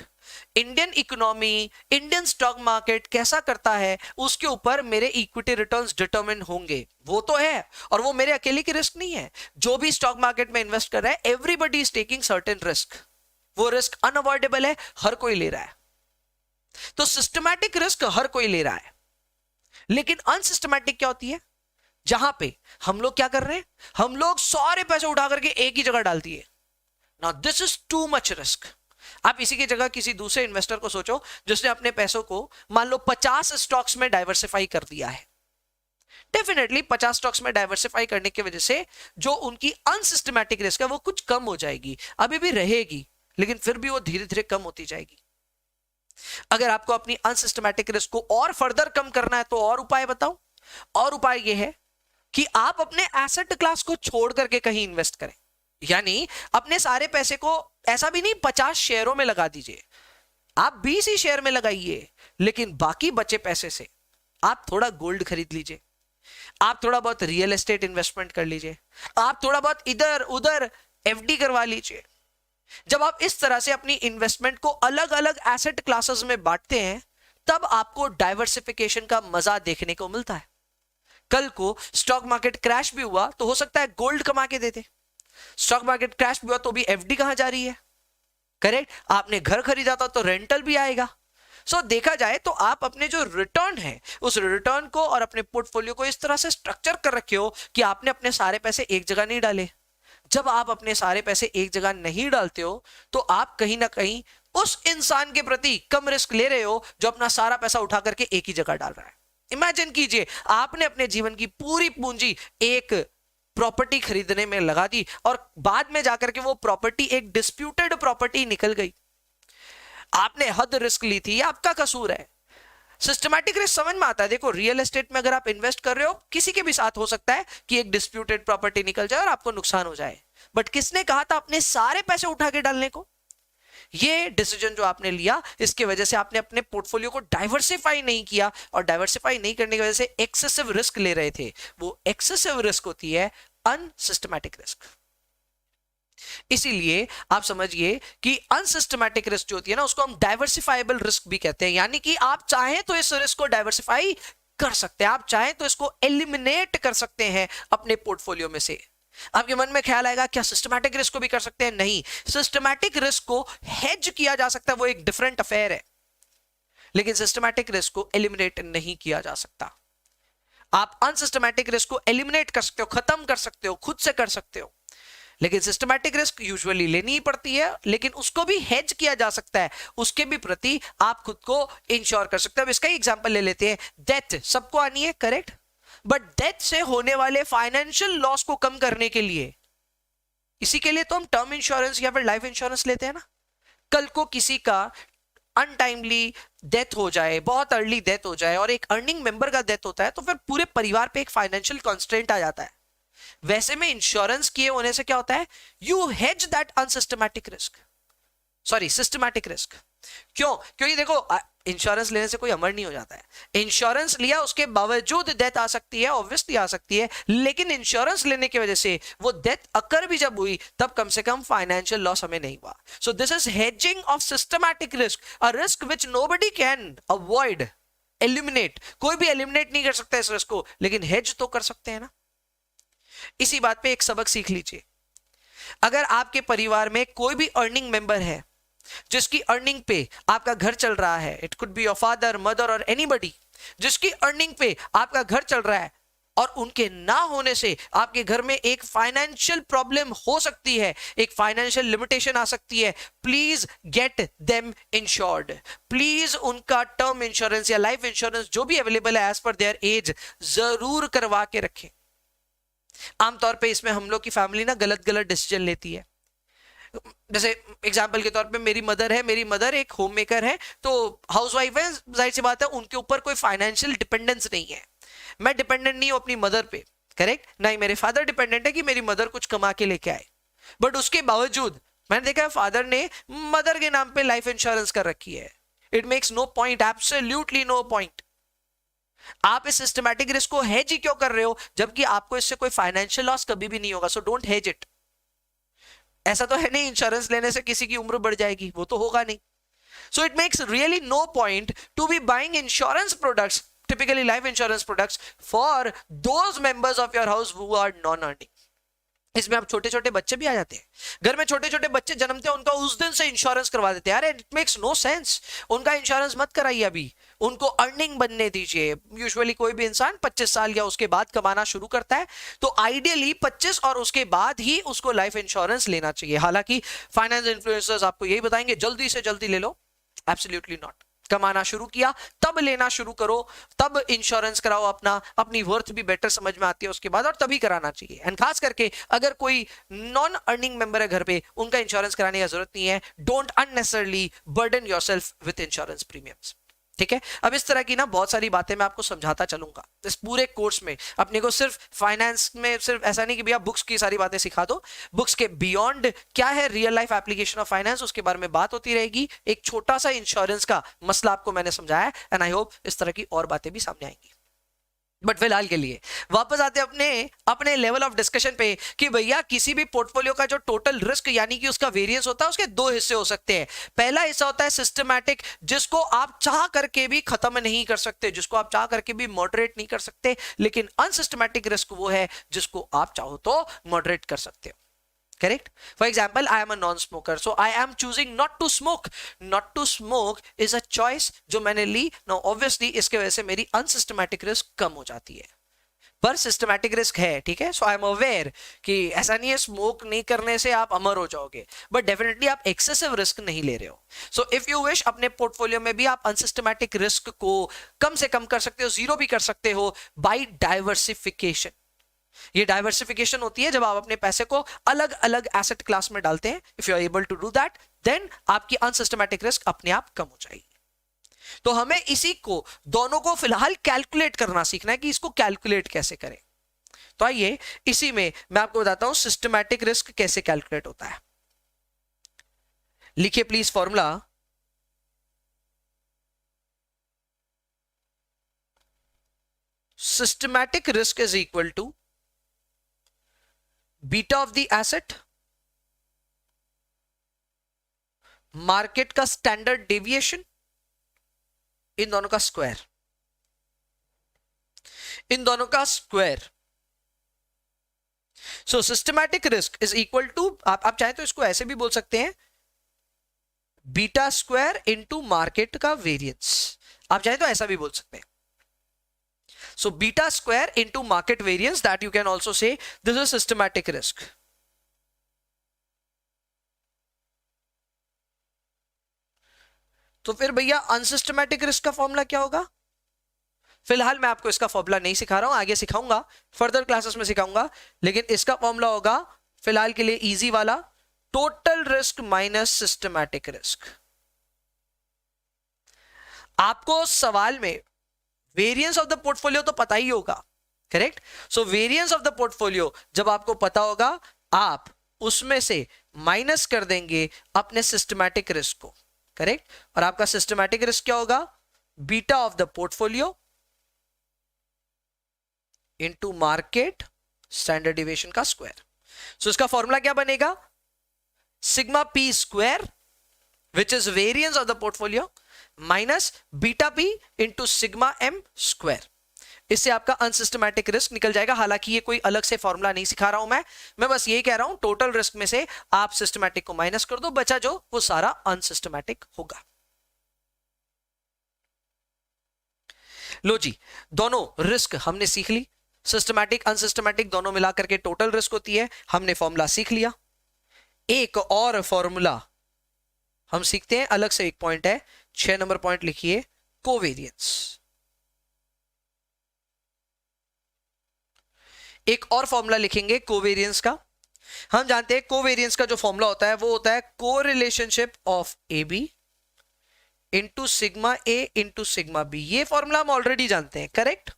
Indian economy, Indian stock market कैसा करता है उसके ऊपर मेरे इक्विटी रिटर्न्स डिटरमिन होंगे, वो तो है, और वो मेरे अकेले की रिस्क नहीं है। जो भी स्टॉक मार्केट में इन्वेस्ट कर रहा है, everybody is taking certain risk. वो रिस्क अनअवॉइडेबल है, हर कोई ले रहा है। तो सिस्टमैटिक रिस्क हर कोई ले रहा है, लेकिन अनसिस्टमैटिक क्या होती है, जहां पे हम लोग क्या कर रहे हैं, हम लोग सारे पैसे उठा करके एक ही जगह डाल दिए। Now this is too much risk. आप इसी की जगह किसी दूसरे इन्वेस्टर को सोचो जिसने अपने पैसों को मान लो 50 स्टॉक्स में डाइवर्सिफाई कर दिया है। डेफिनेटली 50 स्टॉक्स में डाइवर्सिफाई करने की वजह से जो उनकी अनसिस्टमैटिक रिस्क है वो कुछ कम हो जाएगी, अभी भी रहेगी लेकिन फिर भी वो धीरे धीरे कम होती जाएगी। अगर आपको अपनी अनसिस्टमैटिक रिस्क को और फर्दर कम करना है तो और उपाय बताओ। और उपाय यह है कि आप अपने एसेट क्लास को छोड़ करके कहीं इन्वेस्ट करें, यानी अपने सारे पैसे को ऐसा भी नहीं 50 शेयरों में लगा दीजिए, आप 20 ही शेयर में लगाइए, लेकिन बाकी बचे पैसे से आप थोड़ा गोल्ड खरीद लीजिए, आप थोड़ा बहुत रियल एस्टेट इन्वेस्टमेंट कर लीजिए, आप थोड़ा बहुत इधर उधर एफडी करवा लीजिए। जब आप इस तरह से अपनी इन्वेस्टमेंट को अलग अलग एसेट क्लासेस में बांटते हैं तब आपको डाइवर्सिफिकेशन का मजा देखने को मिलता है। कल को स्टॉक मार्केट क्रैश भी हुआ तो हो सकता है गोल्ड कमा के देते, स्टॉक मार्केट क्रैश भी हुआ तो भी एफडी कहां जा रही है, करेक्ट। आपने घर खरीदा था तो रेंटल भी आएगा। सो देखा जाए तो आप अपने जो रिटर्न है उस रिटर्न को और अपने पोर्टफोलियो को इस तरह से स्ट्रक्चर कर रखे हो कि आपने अपने सारे पैसे एक जगह नहीं डाले। जब आप अपने सारे पैसे एक जगह नहीं डालते हो तो आप कहीं ना कहीं उस इंसान के प्रति कम रिस्क ले रहे हो जो अपना सारा पैसा उठा करके एक ही जगह डाल रहा है। इमेजिन कीजिए आपने अपने जीवन की पूरी पूंजी एक प्रॉपर्टी खरीदने में लगा दी और बाद में जाकर के वो प्रॉपर्टी एक डिस्प्यूटेड प्रॉपर्टी निकल गई। आपने हद रिस्क ली थी, आपका कसूर है। सिस्टमैटिक रिस्क समझ में आता है। देखो रियल एस्टेट में अगर आप इन्वेस्ट कर रहे हो किसी के भी साथ हो सकता है कि एक डिस्प्यूटेड प्रॉपर्टी निकल जाए और आपको नुकसान हो जाए, बट किसने कहा था अपने सारे पैसे उठा के डालने को? ये डिसीजन जो आपने लिया इसके वजह से आपने अपने पोर्टफोलियो को डाइवर्सिफाई नहीं किया और डाइवर्सिफाई नहीं करने की वजह से एक्सेसिव रिस्क ले रहे थे। वो एक्सेसिव रिस्क होती है अनसिस्टमैटिक रिस्क। इसीलिए आप समझिए कि अनसिस्टमैटिक रिस्क जो होती है ना उसको हम डाइवर्सिफाइबल रिस्क भी कहते हैं, यानी कि आप चाहें तो इस रिस्क को डाइवर्सिफाई कर सकते हैं, आप चाहें तो इसको एलिमिनेट कर सकते हैं अपने पोर्टफोलियो में से। आपके मन में ख्याल आएगा क्या सिस्टमैटिक रिस्क को भी कर सकते हैं? नहीं, सिस्टमैटिक रिस्क को हेज किया जा सकता है, वो एक डिफरेंट अफेयर है, लेकिन सिस्टमैटिक रिस्क को एलिमिनेट नहीं किया जा सकता। आप अनसिस्टमैटिक रिस्क को एलिमिनेट कर सकते हो, खत्म कर सकते हो, खुद से कर सकते हो, लेकिन सिस्टमैटिक रिस्क यूजुअली लेनी ही पड़ती है, लेकिन उसको भी हेज किया जा सकता है, उसके भी प्रति आप खुद को इंश्योर कर सकते हो। अब इसका ही एग्जांपल ले लेते हैं। डेथ सबको आनी है, करेक्ट, बट डेथ से होने वाले फाइनेंशियल लॉस को कम करने के लिए, इसी के लिए तो हम टर्म इंश्योरेंस या फिर लाइफ इंश्योरेंस लेते हैं ना। कल को किसी का अनटाइमली डेथ हो जाए, बहुत अर्ली डेथ हो जाए और एक अर्निंग मेंबर का डेथ होता है तो फिर पूरे परिवार पे एक फाइनेंशियल कंस्ट्रेंट आ जाता है। वैसे में इंश्योरेंस किए होने से क्या होता है, you hedge that unsystematic risk, sorry systematic risk. क्यों? क्योंकि देखो इंश्योरेंस लेने से कोई अमर नहीं हो जाता है। इंश्योरेंस लिया उसके बावजूद डेथ आ सकती है, ऑब्वियसली आ सकती है, लेकिन इंश्योरेंस लेने की वजह से वो डेथ अकर भी जब हुई तब कम से कम फाइनेंशियल लॉस हमें नहीं हुआ। सो this is hedging of systematic risk, a risk which nobody can avoid, eliminate. कोई भी एलिमिनेट नहीं कर सकता इस रिस्क को, लेकिन हेज तो कर सकते हैं ना। इसी बात पे एक सबक सीख लीजिए। अगर आपके परिवार में कोई भी अर्निंग मेंबर है जिसकी अर्निंग पे आपका घर चल रहा है, it could be your father, mother और एनीबडी, जिसकी अर्निंग पे आपका घर चल रहा है और उनके ना होने से आपके घर में एक फाइनेंशियल प्रॉब्लम हो सकती है, एक फाइनेंशियल लिमिटेशन आ सकती है, please get them insured. Please उनका टर्म इंश्योरेंस या लाइफ इंश्योरेंस जो भी अवेलेबल है एज पर देयर एज जरूर करवा के रखें। आमतौर पे इसमें हम लोग की फैमिली ना गलत गलत डिसीजन लेती है। जैसे एग्जांपल के तौर पे मेरी मदर है, मेरी मदर एक होम मेकर है, तो हाउसवाइफ है, जाहिर सी बात है उनके ऊपर कोई फाइनेंशियल डिपेंडेंस नहीं है। मैं डिपेंडेंट नहीं हूं अपनी मदर पे, करेक्ट, नहीं मेरे फादर डिपेंडेंट है कि मेरी मदर कुछ कमा के लेके आए, बट उसके बावजूद मैंने देखा है फादर ने मदर के नाम पे लाइफ इंश्योरेंस कर रखी है। It makes no point, absolutely no point. आप इस सिस्टमैटिक रिस्क को हेज ही क्यों कर रहे हो जबकि आपको इससे कोई फाइनेंशियल लॉस कभी भी नहीं होगा। So don't hedge it. ऐसा तो है नहीं इंश्योरेंस लेने से किसी की उम्र बढ़ जाएगी, वो तो होगा नहीं। So it makes really no point to be buying insurance products, typically life insurance products for those members of your house who are non-earning. इसमें अब छोटे छोटे बच्चे भी आ जाते हैं। घर में छोटे छोटे बच्चे जन्मते हैं, उनका उस दिन से इंश्योरेंस करवा देते हैं। अरे इट मेक्स नो सेंस, उनका इंश्योरेंस मत कराइए अभी, उनको अर्निंग बनने दीजिए। यूजुअली कोई भी इंसान 25 साल या उसके बाद कमाना शुरू करता है, तो आइडियली 25 और उसके बाद ही उसको लाइफ इंश्योरेंस लेना चाहिए। हालांकि फाइनेंस इन्फ्लुएंसर्स आपको यही बताएंगे जल्दी से जल्दी ले लो, एब्सोल्युटली नॉट। कमाना शुरू किया तब लेना शुरू करो, तब इंश्योरेंस कराओ अपना, अपनी वर्थ भी बेटर समझ में आती है उसके बाद, और तभी कराना चाहिए। एंड खास करके अगर कोई नॉन अर्निंग मेंबर है घर पे, उनका इंश्योरेंस कराने की जरूरत नहीं है। Don't unnecessarily burden yourself with insurance premiums. ठीक है, अब इस तरह की ना बहुत सारी बातें मैं आपको समझाता चलूंगा इस पूरे कोर्स में। अपने को सिर्फ फाइनेंस में सिर्फ ऐसा नहीं कि भैया बुक्स की सारी बातें सिखा दो, बुक्स के बियॉन्ड क्या है real life application of finance, उसके बारे में बात होती रहेगी। एक छोटा सा इंश्योरेंस का मसला आपको मैंने समझाया है, एंड आई होप इस तरह की और बातें भी सामने आएंगी। बट फिलहाल के लिए वापस आते हैं अपने अपने लेवल ऑफ डिस्कशन पे कि भैया किसी भी पोर्टफोलियो का जो टोटल रिस्क यानी कि उसका वेरिएंस होता है, उसके दो हिस्से हो सकते हैं। पहला हिस्सा होता है सिस्टमैटिक, जिसको आप चाह करके भी खत्म नहीं कर सकते, जिसको आप चाह करके भी मॉडरेट नहीं कर सकते। लेकिन अनसिस्टमैटिक रिस्क वो है जिसको आप चाहो तो मॉडरेट कर सकते हो। Correct? For example, I am a non-smoker, so I am choosing not to smoke. Not to smoke is a choice जो मैंने ली। Now, obviously, इसके वजह से मेरी unsystematic risk कम हो जाती है, पर सिस्टमैटिक रिस्क है। ठीक है, सो आई एम अवेयर कि ऐसा नहीं है स्मोक नहीं करने से आप अमर हो जाओगे, बट डेफिनेटली आप एक्सेसिव रिस्क नहीं ले रहे हो। सो इफ यू विश, अपने पोर्टफोलियो में भी आप अनसिस्टमैटिक रिस्क को कम से कम कर सकते हो, जीरो भी कर सकते हो बाय डाइवर्सिफिकेशन। ये डाइवर्सिफिकेशन होती है जब आप अपने पैसे को अलग अलग एसेट क्लास में डालते हैं। If you are able to do that, then आपकी अनसिस्टमैटिक रिस्क अपने आप कम हो जाएगी। तो हमें इसी को दोनों को फिलहाल कैलकुलेट करना सीखना है कि इसको कैलकुलेट कैसे करें। तो आइए इसी में मैं आपको बताता हूं सिस्टमैटिक रिस्क कैसे कैलकुलेट होता है। लिखिए please formula, systematic risk is equal to beta of the asset, market का स्टैंडर्ड डेविएशन, इन दोनों का स्क्वायर, इन दोनों का square. So systematic risk is equal to, आप चाहें तो इसको ऐसे भी बोल सकते हैं, बीटा स्क्वायर इनटू मार्केट का वेरिएंस। आप चाहें तो ऐसा भी बोल सकते हैं। So beta square into market variance, that you can also say this is systematic risk. तो फिर भैया अनसिस्टमैटिक रिस्क का फॉर्मूला क्या होगा? फिलहाल मैं आपको इसका फॉर्मूला नहीं सिखा रहा हूं, आगे सिखाऊंगा, फर्दर क्लासेस में सिखाऊंगा। लेकिन इसका फॉर्मूला होगा फिलहाल के लिए इजी वाला, total risk minus systematic risk. आपको सवाल में वेरिएंस ऑफ द पोर्टफोलियो तो पता ही होगा, correct? So variance of the portfolio जब आपको पता होगा, आप उसमें से माइनस कर देंगे अपने सिस्टमैटिक रिस्क को, करेक्ट? और आपका सिस्टमैटिक रिस्क क्या होगा? Beta of the portfolio into market standard deviation का स्क्वायर। सो इसका फॉर्मूला क्या बनेगा? Sigma P square which is variance of the portfolio minus beta P into sigma M square. इससे आपका अनसिस्टमैटिक रिस्क निकल जाएगा। हालांकि ये कोई अलग से फॉर्मूला नहीं सिखा रहा हूं मैं बस ये कह रहा हूं टोटल रिस्क में से आप सिस्टमैटिक को माइनस कर दो, बचा जो वो सारा अनसिस्टमैटिक होगा। लो जी, दोनों रिस्क हमने सीख ली, सिस्टमैटिक अनसिस्टमैटिक दोनों मिलाकर के टोटल रिस्क होती है, हमने फॉर्मूला सीख लिया। एक और फॉर्मूला हम सीखते हैं, अलग से एक पॉइंट है, 6 नंबर पॉइंट लिखिए, कोवेरियंस। एक और फॉर्मूला लिखेंगे कोवेरियंस का। हम जानते हैं कोवेरियंस का जो फॉर्मूला होता है वो होता है correlationship of A B into sigma A into sigma B. ये फॉर्मूला हम ऑलरेडी जानते हैं, करेक्ट?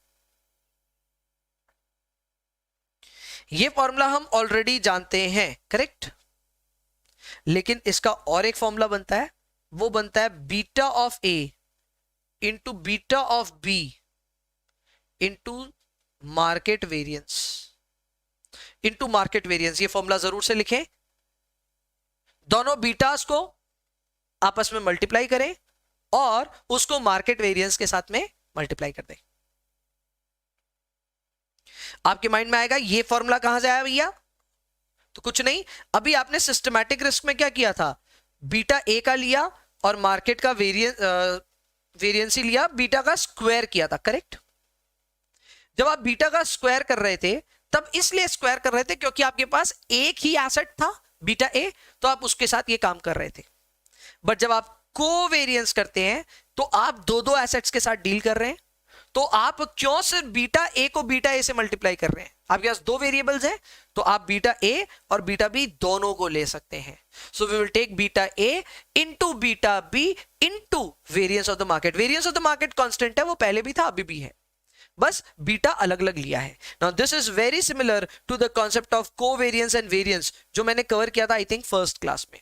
ये फॉर्मूला हम ऑलरेडी जानते हैं, करेक्ट? लेकिन इसका और एक फॉर्मूला बनता है, वो बनता है beta of A into beta of B into market variance, into market variance. ये फॉर्मूला जरूर से लिखें। दोनों बीटास को आपस में मल्टीप्लाई करें और उसको मार्केट वेरिएंस के साथ में मल्टीप्लाई कर दें। आपके माइंड में आएगा ये फॉर्मूला कहां से आया भैया? तो कुछ नहीं, अभी आपने सिस्टमैटिक रिस्क में क्या किया था, बीटा ए का लिया और मार्केट का वेरिएंसी लिया, बीटा का स्क्वायर किया था, करेक्ट। जब आप बीटा का स्क्वायर कर रहे थे तब इसलिए स्क्वायर कर रहे थे क्योंकि आपके पास एक ही एसेट था बीटा ए, तो आप उसके साथ ये काम कर रहे थे। बट जब आप कोवेरियंस करते हैं तो आप दो दो एसेट्स के साथ डील कर रहे हैं, तो आप क्यों सिर्फ बीटा ए को बीटा ए से मल्टीप्लाई कर रहे हैं, आपके पास दो वेरिएबल्स हैं तो आप बीटा ए और बीटा बी दोनों को ले सकते हैं। So we will take beta A into beta B into variance of the market. Variance of the market constant है, वो पहले भी था अभी भी है, बस बीटा अलग अलग लिया है। Now this is very similar to the concept of covariance and variance जो मैंने कवर किया था आई थिंक फर्स्ट क्लास में।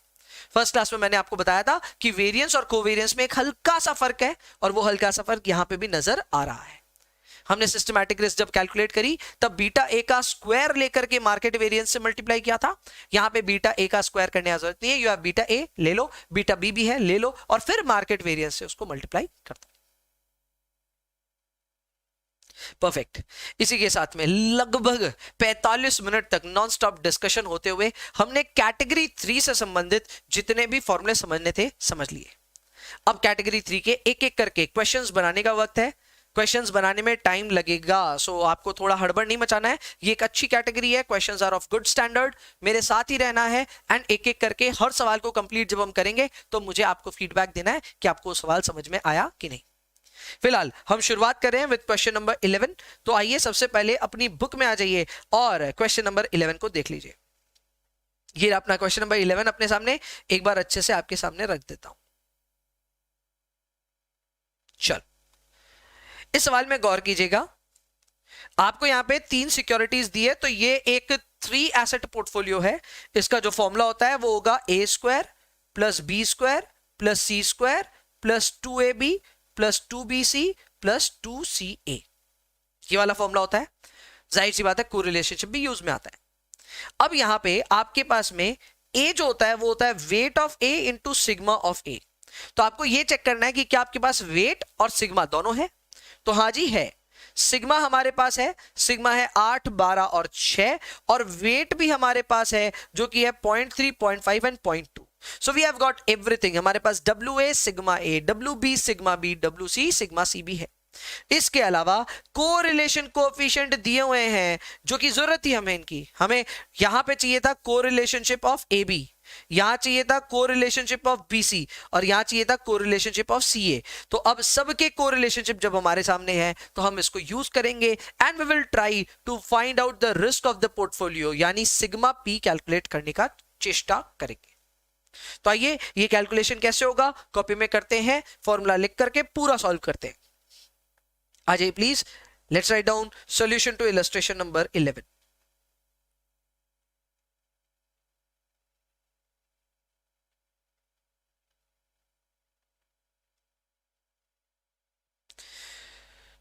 फर्स्ट क्लास में मैंने आपको बताया था कि वेरिएंस और कोवेरियंस में एक हल्का सा फर्क है और वो हल्का सा फर्क यहां पे भी नजर आ रहा है। हमने सिस्टमैटिक रिस्क जब कैलकुलेट करी तब बीटा ए का स्क्वायर लेकर के मार्केट वेरिएंस से मल्टीप्लाई किया था। यहां पे बीटा ए का स्क्वायर करने की जरूरत नहीं है, यू हैव बीटा ए ले लो, बीटा बी भी है ले लो, और फिर मार्केट वेरिएंस से उसको मल्टीप्लाई करता। परफेक्ट। इसी के साथ में लगभग 45 मिनट तक नॉन स्टॉप डिस्कशन होते हुए हमने कैटेगरी 3 से संबंधित जितने भी फॉर्मूले समझने थे समझ लिए। अब कैटेगरी 3 के एक एक करके क्वेश्चंस बनाने का वक्त है। क्वेश्चंस बनाने में टाइम लगेगा, सो आपको थोड़ा हड़बड़ नहीं मचाना है। ये एक अच्छी कैटेगरी है, questions are of good standard, मेरे साथ ही रहना है एंड एक एक करके हर सवाल को कंप्लीट जब हम करेंगे तो मुझे आपको फीडबैक देना है कि आपको सवाल समझ में आया कि नहीं। फिलहाल हम शुरुआत कर रहे हैं विद क्वेश्चन नंबर 11। तो आइए सबसे पहले अपनी बुक में आ जाइए और क्वेश्चन नंबर 11 को देख लीजिए। ये अपना क्वेश्चन नंबर 11 अपने सामने एक बार अच्छे से आपके सामने रख देता हूं। चल, इस सवाल में गौर कीजिएगा। आपको यहां पे 3 सिक्योरिटीज दी है, तो ये एक 3 एसेट पोर्टफोलियो है। इसका जो फॉर्मूला होता है वो होगा A square plus B square plus C square plus 2ab plus 2bc plus 2ca। ये वाला फॉर्मूला होता है। जाहिर सी बात है कोरिलेशनशिप भी यूज में आता है। अब यहां पे आपके पास में ए जो होता है वो होता है weight of A into sigma of A. तो आपको ये चेक करना है कि क्या आपके पास वेट और सिग्मा दोनों है। तो हाँ जी है, सिग्मा हमारे पास है, सिग्मा है 8, 12 और 6, और वेट भी हमारे पास है जो कि है 0.3, 0.5 and 0.2। So we have got everything. हमारे पास WA sigma A, WB sigma B, WC sigma C भी है। इसके अलावा कोरिलेशन कोएफिशिएंट दिए हुए हैं जो कि जरूरत थी हमें इनकी। हमें यहां पे चाहिए था कोरिलेशनशिप ऑफ AB, यहां चाहिए था कोरिलेशनशिप ऑफ BC और यहां चाहिए था कोरिलेशनशिप ऑफ CA। तो अब सबके कोरिलेशनशिप जब हमारे सामने है तो हम इसको यूज करेंगे and we will try to find out the risk of the portfolio, यानी सिग्मा P कैलकुलेट करने का चेष्टा करेंगे। तो आइए ये कैलकुलेशन कैसे होगा कॉपी में करते हैं, फॉर्मूला लिख करके पूरा सॉल्व करते हैं। आ जाइए please, let's write down solution to illustration number 11।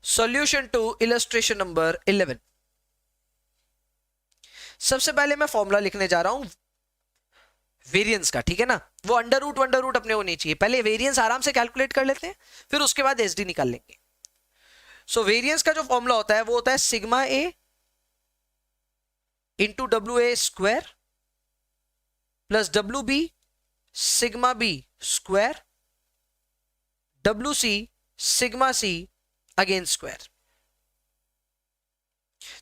Solution to illustration number 11। सबसे पहले मैं फॉर्मूला लिखने जा रहा हूं वेरिएंस का, ठीक है ना। वो अंडर रूट अपने को नहीं चाहिए, पहले वेरिएंस आराम से कैलकुलेट कर लेते हैं, फिर उसके बाद एसडी निकाल लेंगे। सो वेरिएंस का जो फॉर्मूला होता है वो होता है sigma A into WA square plus WB sigma B square WC sigma C again square.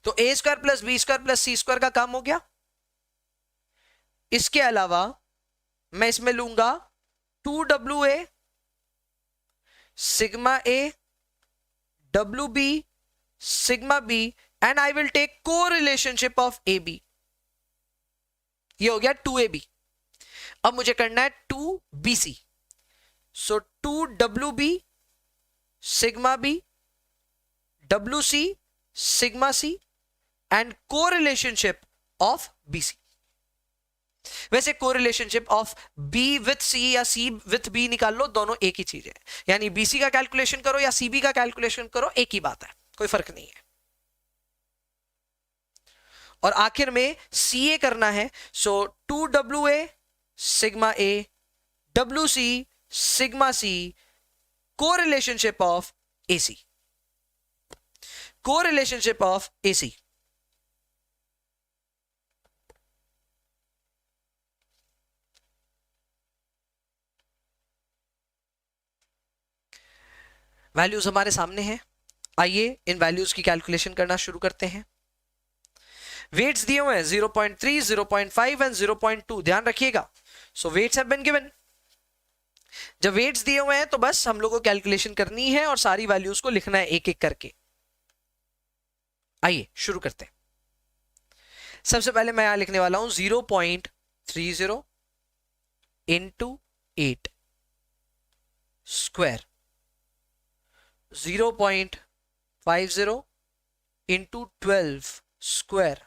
तो A square plus B square plus C square का काम हो गया। इसके अलावा मैं इसमें लूंगा 2WA sigma A WB sigma B and I will take correlationship of AB। ये हो गया 2AB। अब मुझे करना है 2BC। So 2WB sigma B WC sigma C and correlationship of BC। वैसे correlationship of B with C या C with B निकाल लो, दोनों एक ही चीज है। यानी BC का कैलकुलेशन करो या CB का कैलकुलेशन करो, एक ही बात है, कोई फर्क नहीं है। और आखिर में CA करना है। So 2WA sigma A WC sigma C correlationship of AC, correlationship of AC। Values हमारे सामने हैं, आइए इन वैल्यूज की कैलकुलेशन करना शुरू करते हैं। वेट्स दिए हुए हैं 0.3, 0.5 एंड 0.2, ध्यान रखिएगा। सो वेट्स हैव बीन गिवन। जब वेट्स दिए हुए हैं तो बस हम लोग को कैलकुलेशन करनी है और सारी वैल्यूज को लिखना है एक एक करके। आइए शुरू करते हैं। सबसे पहले मैं यहां लिखने वाला हूं 0.30 into 8 square, 0.50 into 12 square,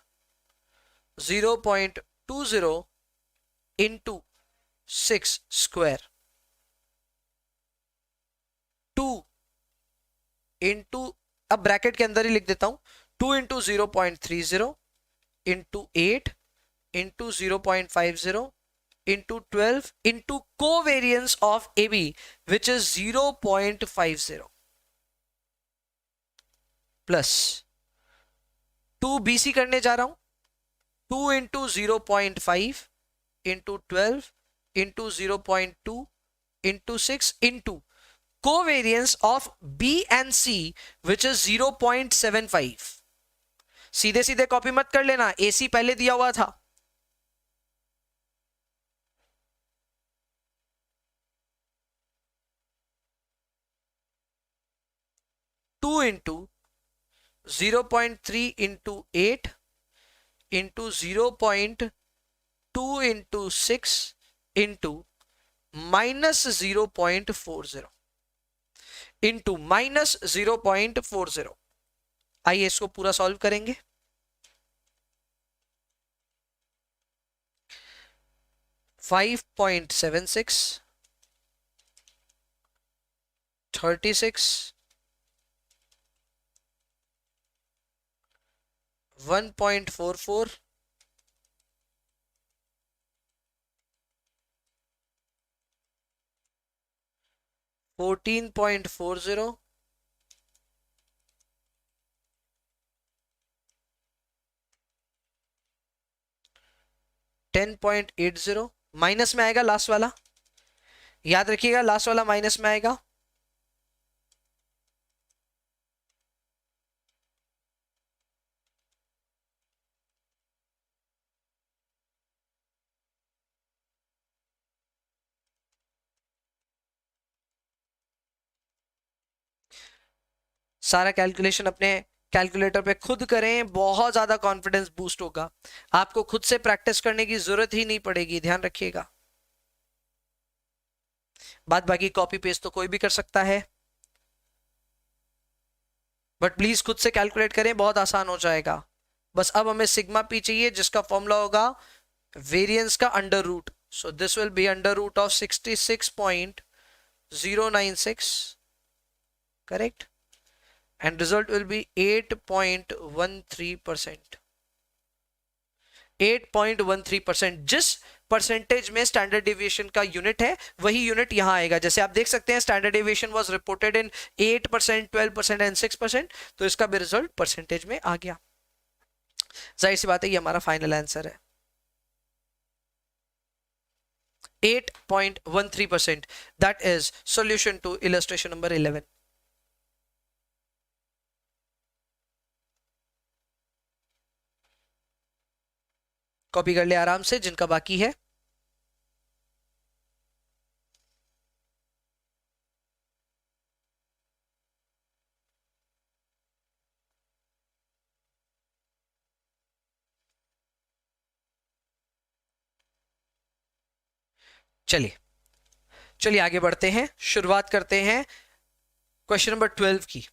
0.20 into 6 square, 2 into, अब ब्रैकेट के अंदर ही लिख देता हूं, 2 into 0.30 into 8 into 0.50 into 12 into covariance of AB which is 0.50 plus 2 BC करने जा रहा हूं, 2 into 0.5 into 12 into 0.2 into 6 into covariance of B and C which is 0.75। सीधे सीधे कॉपी मत कर लेना, AC पहले दिया हुआ था। 2 into 0.3 into 8 into 0.2 into 6 into minus 0.40 into minus 0.40। आइए इसको पूरा सॉल्व करेंगे। 5.76, 36, 1.44, 14.40, 10.80, माइनस में आएगा लास्ट वाला, याद रखिएगा लास्ट वाला माइनस में आएगा। सारा कैलकुलेशन अपने कैलकुलेटर पे खुद करें, बहुत ज्यादा कॉन्फिडेंस बूस्ट होगा। आपको खुद से प्रैक्टिस करने की जरूरत ही नहीं पड़ेगी, ध्यान रखिएगा। बात बाकी कॉपी पेस्ट तो कोई भी कर सकता है, बट प्लीज खुद से कैलकुलेट करें, बहुत आसान हो जाएगा। बस अब हमें सिग्मा पी चाहिए जिसका फॉर्मूला होगा वेरिएंस का under root. So this will be under root of 66.096, correct, and result will be 8.13%। 8.13%। जिस परसेंटेज में स्टैंडर्ड डेविएशन का यूनिट है वही यूनिट यहां आएगा। जैसे आप देख सकते हैं standard deviation was reported in 8%, 12% and 6%, तो इसका भी रिजल्ट परसेंटेज में आ गया। जाहिर सी बात है ये हमारा फाइनल आंसर है 8.13%। That is solution to illustration number 11। Copy कर ले आराम से जिनका बाकी है। चलिए चलिए आगे बढ़ते हैं, शुरुआत करते हैं क्वेश्चन नंबर 12 की।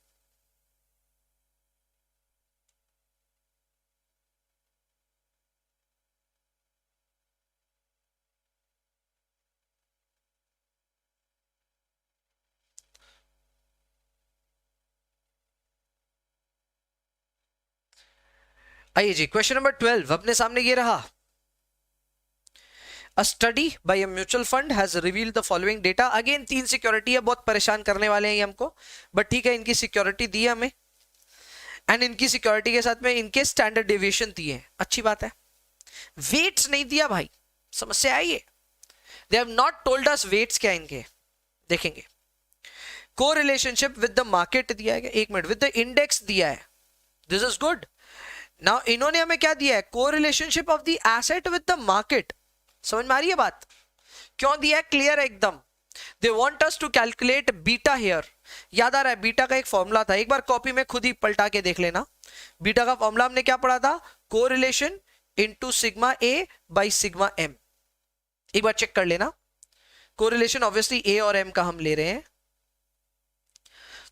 आइए जी, क्वेश्चन नंबर 12 अपने सामने ये रहा। A study by a mutual fund has revealed the following data। Again 3 security है, बहुत परेशान करने वाले हैं ये हमको, बट ठीक है, इनकी सिक्योरिटी दी है हमें एंड इनकी सिक्योरिटी के साथ में इनके स्टैंडर्ड डेविएशन दिए हैं, अच्छी बात है। वेट्स नहीं दिया भाई, समस्या आई है। They have not told us weights क्या इनके, देखेंगे। को रिलेशनशिप विद द मार्केट दिया है, एक मिनट, विद द इंडेक्स दिया है, दिस इज गुड। नाउ इन्होंने हमें क्या दिया है, को relationship of the asset with the market. समझ में आ रही है बात, क्यों दिया है, क्लियर है एकदम। They want us to calculate beta here. याद आ रहा है बीटा का एक फॉर्मूला था, एक बार कॉपी में खुद ही पलटा के देख लेना। बीटा का फॉर्मूला हमने क्या पढ़ा था, correlation into sigma A by sigma M. एक बार चेक कर लेना, कोरिलेशन ऑब्वियसली ए और एम का हम ले रहे हैं,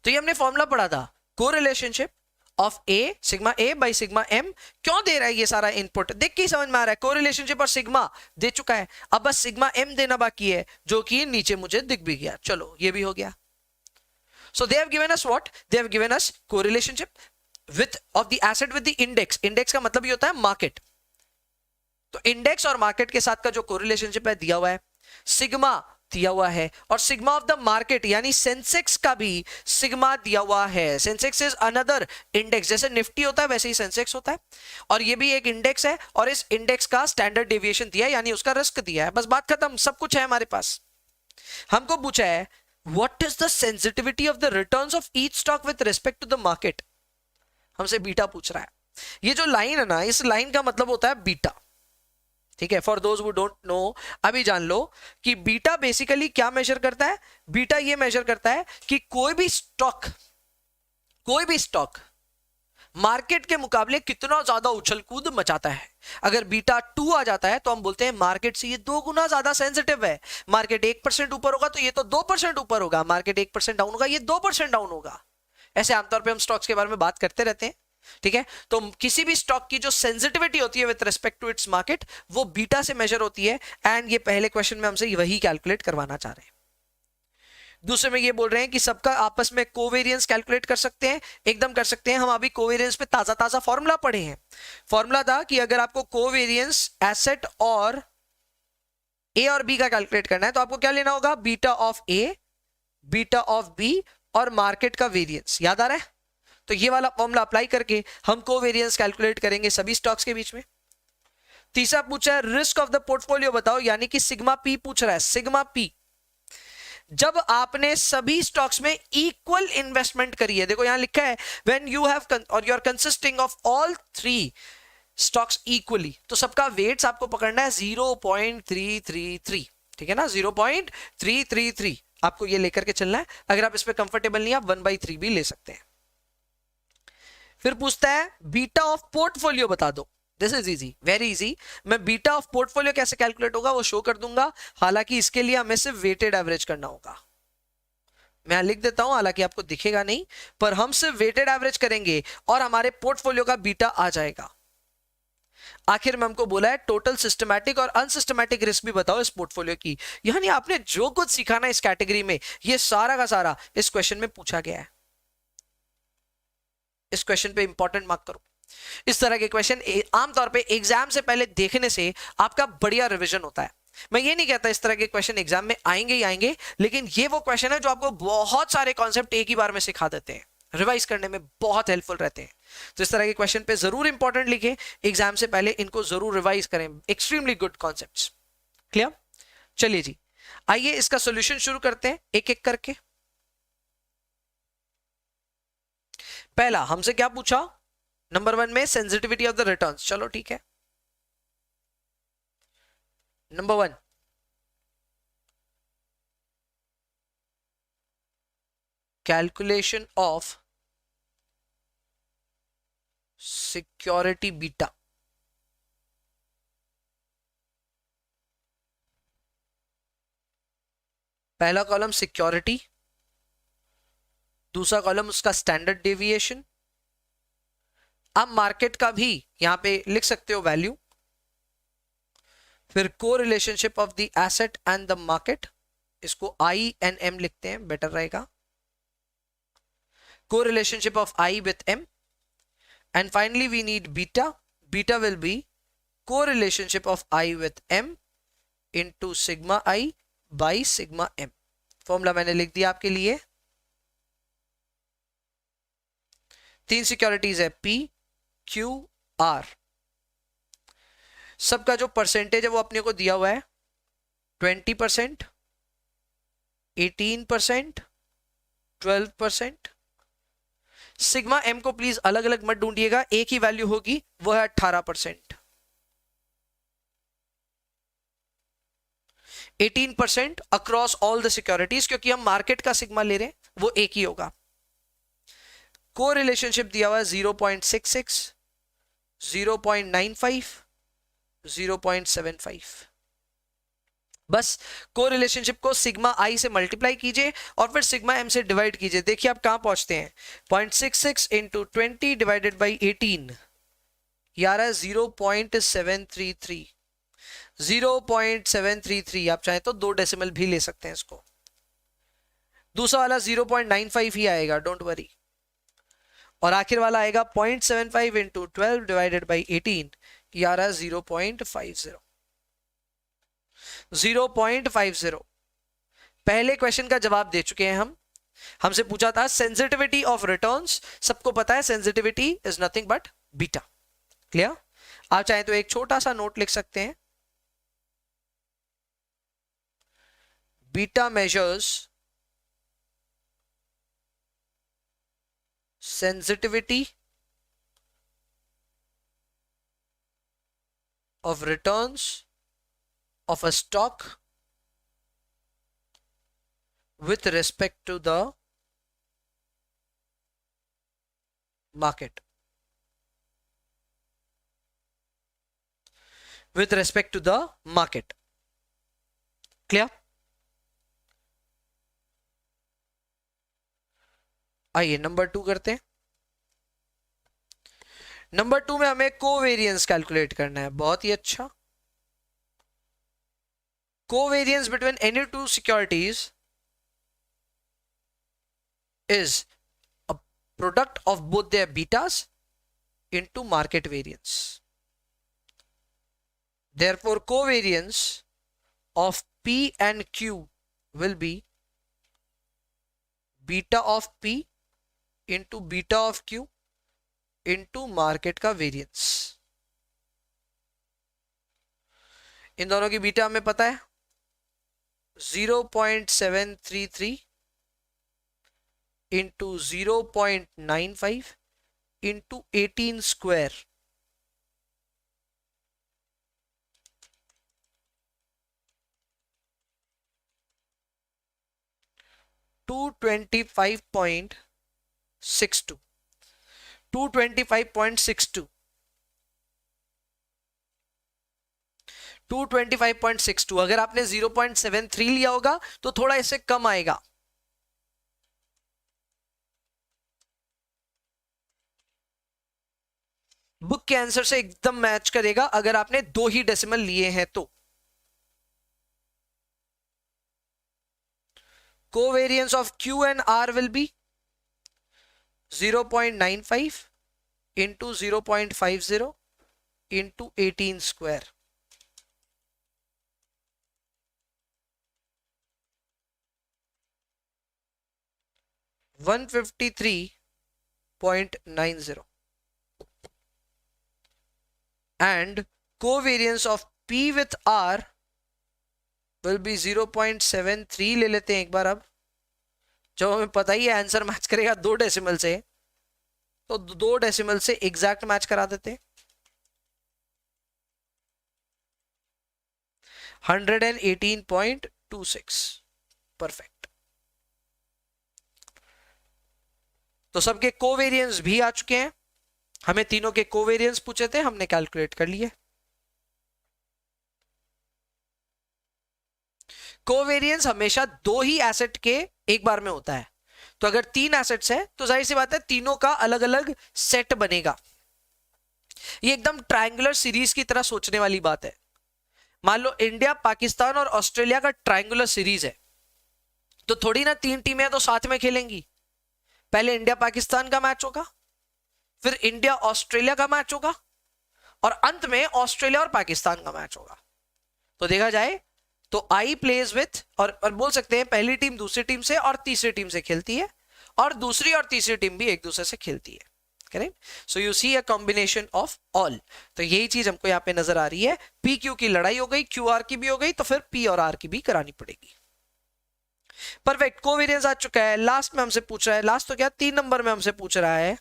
तो ये हमने फॉर्मूला पढ़ा था, correlationship of A sigma A by sigma M. क्यों दे रहा है ये सारा इनपुट, देख के ही समझ में आ रहा है, कोरिलेशनशिप और सिग्मा दे चुका है, अब बस सिग्मा एम देना बाकी है, जो कि नीचे मुझे दिख भी गया। चलो ये भी हो गया। So they have given us what, they have given us correlationship with of the asset with the index. Index का मतलब ये होता है मार्केट, तो इंडेक्स और मार्केट के साथ का जो कोरिलेशनशिप है दिया हुआ है, सिग्मा दिया हुआ है, और सिग्मा ऑफ द मार्केट यानी सेंसेक्स का भी सिग्मा दिया हुआ है। सेंसेक्स इज अनदर इंडेक्स, जैसे निफ्टी होता है वैसे ही सेंसेक्स होता है, और ये भी एक इंडेक्स है, और इस इंडेक्स का स्टैंडर्ड डेविएशन दिया है, यानी उसका रिस्क दिया है। बस बात खत्म, सब कुछ है हमारे पास। हमको पूछा है what is the sensitivity of the returns of each stock with respect to the market. हमसे बीटा पूछ रहा है। ये जो लाइन है ना, इस लाइन का मतलब होता है बीटा, ठीक है। For those who don't know, अभी जान लो कि बीटा बेसिकली क्या मेजर करता है, बीटा ये मेजर करता है कि कोई भी स्टॉक मार्केट के मुकाबले कितना ज्यादा उछल कूद मचाता है। अगर बीटा 2 आ जाता है तो हम बोलते हैं मार्केट से ये 2 गुना ज्यादा सेंसिटिव है। मार्केट 1% ऊपर होगा तो ये तो 2% ऊपर होगा, मार्केट 1% डाउन होगा ये 2% डाउन होगा। ऐसे आमतौर पे हम स्टॉक्स के बारे में बात करते रहते हैं, ठीक है। तो किसी भी स्टॉक की जो सेंसिटिविटी होती है with respect to its market, वो बीटा से मेजर होती है, एंड ये पहले क्वेश्चन में हमसे वही कैलकुलेट करवाना चाह रहे हैं। दूसरे में ये बोल रहे हैं कि सबका आपस में कोवेरियंस कैलकुलेट कर सकते हैं, एकदम कर सकते हैं। हम अभी कोवेरियंस पे ताजा फॉर्मूला पढ़े हैं। फॉर्मूला था कि अगर आपको कोवेरियंस एसेट और ए और बी का कैलकुलेट करना है तो आपको क्या लेना होगा, beta of A, beta of B और मार्केट का वेरियंस। याद आ रहा है, तो ये वाला फॉर्मूला अप्लाई करके हम कोवेरियंस कैलकुलेट करेंगे सभी स्टॉक्स के बीच में। तीसरा पूछा है रिस्क ऑफ द पोर्टफोलियो बताओ, यानी कि सिग्मा पी पूछ रहा है। सिग्मा पी, जब आपने सभी स्टॉक्स में इक्वल इन्वेस्टमेंट करी है, देखो यहां लिखा है व्हेन यू हैव और you are consisting of all 3 stocks equally, तो सबका वेट्स आपको पकड़ना है 0.333, ठीक है ना, 0.333 आपको ये लेकर के चलना है। अगर आप इस पे कंफर्टेबल नहीं, आप 1/3 भी ले सकते हैं। फिर पूछता है बीटा ऑफ पोर्टफोलियो बता दो। This is easy, very easy. मैं बीटा ऑफ पोर्टफोलियो कैसे कैलकुलेट होगा वो शो कर दूंगा, हालांकि इसके लिए हमें सिर्फ वेटेड एवरेज करना होगा। मैं लिख देता हूं, हालांकि आपको दिखेगा नहीं, पर हम सिर्फ वेटेड एवरेज करेंगे और हमारे पोर्टफोलियो का बीटा आ जाएगा। आखिर में हमको बोला है टोटल सिस्टमैटिक और अनसिस्टमैटिक रिस्क भी बताओ इस पोर्टफोलियो की। यानी आपने जो कुछ सीखा ना इस कैटेगरी में, ये सारा का सारा इस क्वेश्चन में पूछा गया है। इस क्वेश्चन पे इंपॉर्टेंट मार्क करो। इस तरह के क्वेश्चन आमतौर पे एग्जाम से पहले देखने से आपका बढ़िया रिवीजन होता है। मैं ये नहीं कहता इस तरह के क्वेश्चन एग्जाम में आएंगे ही आएंगे, लेकिन ये वो क्वेश्चन है जो आपको बहुत सारे कॉन्सेप्ट एक ही बार में सिखा देते हैं, रिवाइज करने में बहुत हेल्पफुल रहते हैं। तो इस तरह के क्वेश्चन पे जरूर इंपॉर्टेंट लिखें, एग्जाम से पहले इनको जरूर रिवाइज करें। Extremely good concepts. क्लियर? चलिए जी, आइए इसका सॉल्यूशन शुरू करते हैं एक एक करके। पहला हमसे क्या पूछा, नंबर 1 में सेंसिटिविटी ऑफ द रिटर्न्स। चलो ठीक है, number 1 calculation of security beta. पहला कॉलम सिक्योरिटी, दूसरा कॉलम उसका स्टैंडर्ड डेविएशन। आप मार्केट का भी यहां पे लिख सकते हो वैल्यू, फिर co relationship of the asset and the market, इसको आई एंड एम लिखते हैं, बेटर रहेगा। Co relationship of I with M, and finally we need beta. Beta will be co relationship of I with M into sigma I by sigma M. Formula मैंने लिख दिया आपके लिए। 3 securities है, P Q R. सबका जो percentage है वो अपने को दिया हुआ है 20%, 18%, 12%। सिग्मा एम को प्लीज अलग अलग मत ढूंढिएगा, एक ही वैल्यू होगी, वो है 18%। 18% अक्रॉस ऑल द सिक्योरिटीज, क्योंकि हम मार्केट का सिग्मा ले रहे हैं, वो एक ही होगा। को रिलेशनशिप दिया हुआ है 0.66, 0.95, 0.75। बस को रिलेशनशिप को सिग्मा आई से मल्टीप्लाई कीजिए और फिर सिग्मा एम से डिवाइड कीजिए। देखिए आप कहां पहुंचते हैं, 0.66 इंटू 20 डिवाइडेड बाई 18, यार है 0.733। 0.733, आप चाहें तो 2 डेसिमल भी ले सकते हैं इसको। दूसरा वाला 0.95 ही आएगा, डोंट वरी। और आखिर वाला आएगा 0.75 इंटू 12 डिवाइडेड बाई 18, यार है 0.50। 0.50। पहले क्वेश्चन का जवाब दे चुके हैं हम। हमसे पूछा था सेंसिटिविटी ऑफ रिटर्न्स, सबको पता है sensitivity is nothing but beta. Clear? आप चाहे तो एक छोटा सा नोट लिख सकते हैं, beta measures sensitivity of returns of a stock with respect to the market. With respect to the market. Clear? आइए नंबर 2 करते हैं। नंबर 2 में हमें कोवेरियंस कैलकुलेट करना है। बहुत ही अच्छा। Covariance between any two securities is a product of both their betas into market variance. Therefore, covariance of P and Q will be beta of P into beta of Q into market का variance. इन दोनों की beta हमें पता है 0.733 into 0.95 into 18 square. $225.62. 225.62. 225.62। अगर आपने 0.73 लिया होगा तो थोड़ा इससे कम आएगा। बुक के आंसर से एकदम मैच करेगा अगर आपने 2 ही डेसिमल लिए हैं तो। Covariance of Q and R will be 0.95 into 0.50 into 18 square. $153.90 and covariance of P with R will be 0.73 ले लेते हैं एक बार। अब जब हमें पता ही है आंसर मैच करेगा 2 डेसिमल से, तो 2 डेसिमल से एग्जैक्ट मैच करा देते हैं। 118.26 परफेक्ट। तो सबके कोवेरियंस भी आ चुके हैं। हमें तीनों के कोवेरियंस पूछे थे, हमने कैलकुलेट कर लिए। कोवेरियंस हमेशा 2 ही एसेट के एक बार में होता है। तो अगर 3 एसेट्स है तो जाहिर सी बात है तीनों का अलग अलग सेट बनेगा। ये एकदम ट्रायंगुलर सीरीज की तरह सोचने वाली बात है। मान लो इंडिया, पाकिस्तान और ऑस्ट्रेलिया का ट्रायंगुलर सीरीज है, तो थोड़ी ना 3 टीमें तो साथ में खेलेंगी। पहले इंडिया पाकिस्तान का मैच होगा, फिर इंडिया ऑस्ट्रेलिया का मैच होगा, और अंत में ऑस्ट्रेलिया और पाकिस्तान का मैच होगा। तो देखा जाए तो आई प्लेज विथ, और बोल सकते हैं पहली टीम दूसरी टीम से और तीसरी टीम से खेलती है, और दूसरी और तीसरी टीम भी एक दूसरे से खेलती है। Correct? So you see a combination of all. तो यही चीज हमको यहाँ पे नजर आ रही है। पी क्यू की लड़ाई हो गई, क्यू आर की भी हो गई, तो फिर पी और आर की भी करानी पड़ेगी। परफेक्ट, कोवेरियंस आ चुका है। लास्ट में हमसे पूछ रहा है, लास्ट तो क्या 3 नंबर में हमसे पूछ रहा है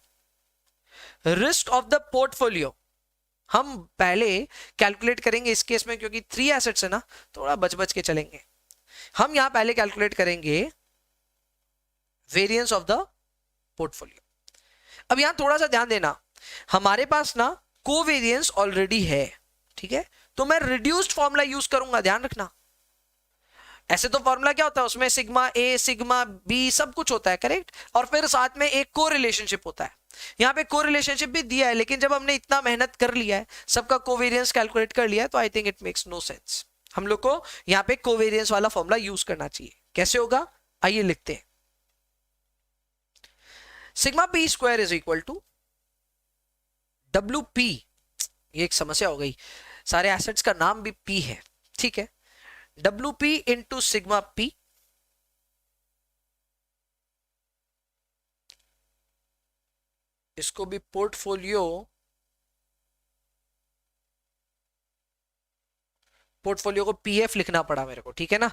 रिस्क ऑफ द पोर्टफोलियो। हम पहले कैलकुलेट करेंगे इस केस में, क्योंकि 3 एसेट्स है ना, थोड़ा बच बच के चलेंगे। हम यहां पहले कैलकुलेट करेंगे वेरिएंस ऑफ द पोर्टफोलियो। अब यहां थोड़ा सा ध्यान देना, हमारे पास ना कोवेरियंस ऑलरेडी है, ठीक है, तो मैं रिड्यूस्ड फॉर्मूला यूज करूंगा, ध्यान रखना। ऐसे तो फॉर्मूला क्या होता है, उसमें सिग्मा ए सिग्मा बी सब कुछ होता है, करेक्ट, और फिर साथ में एक को रिलेशनशिप होता है। यहाँ पे को रिलेशनशिप भी दिया है, लेकिन जब हमने इतना मेहनत कर लिया है, सबका कोवेरियंस कैलकुलेट कर लिया है, तो I think it makes no sense. हम लोग को यहाँ पे कोवेरियंस वाला फॉर्मूला यूज करना चाहिए। कैसे होगा, आइए लिखते हैं। Sigma P square is equal to W P, ये एक समस्या हो गई, सारे एसेट्स का नाम भी पी है, ठीक है, W P into sigma P इसको भी पोर्टफोलियो को पीएफ लिखना पड़ा मेरे को, ठीक है ना,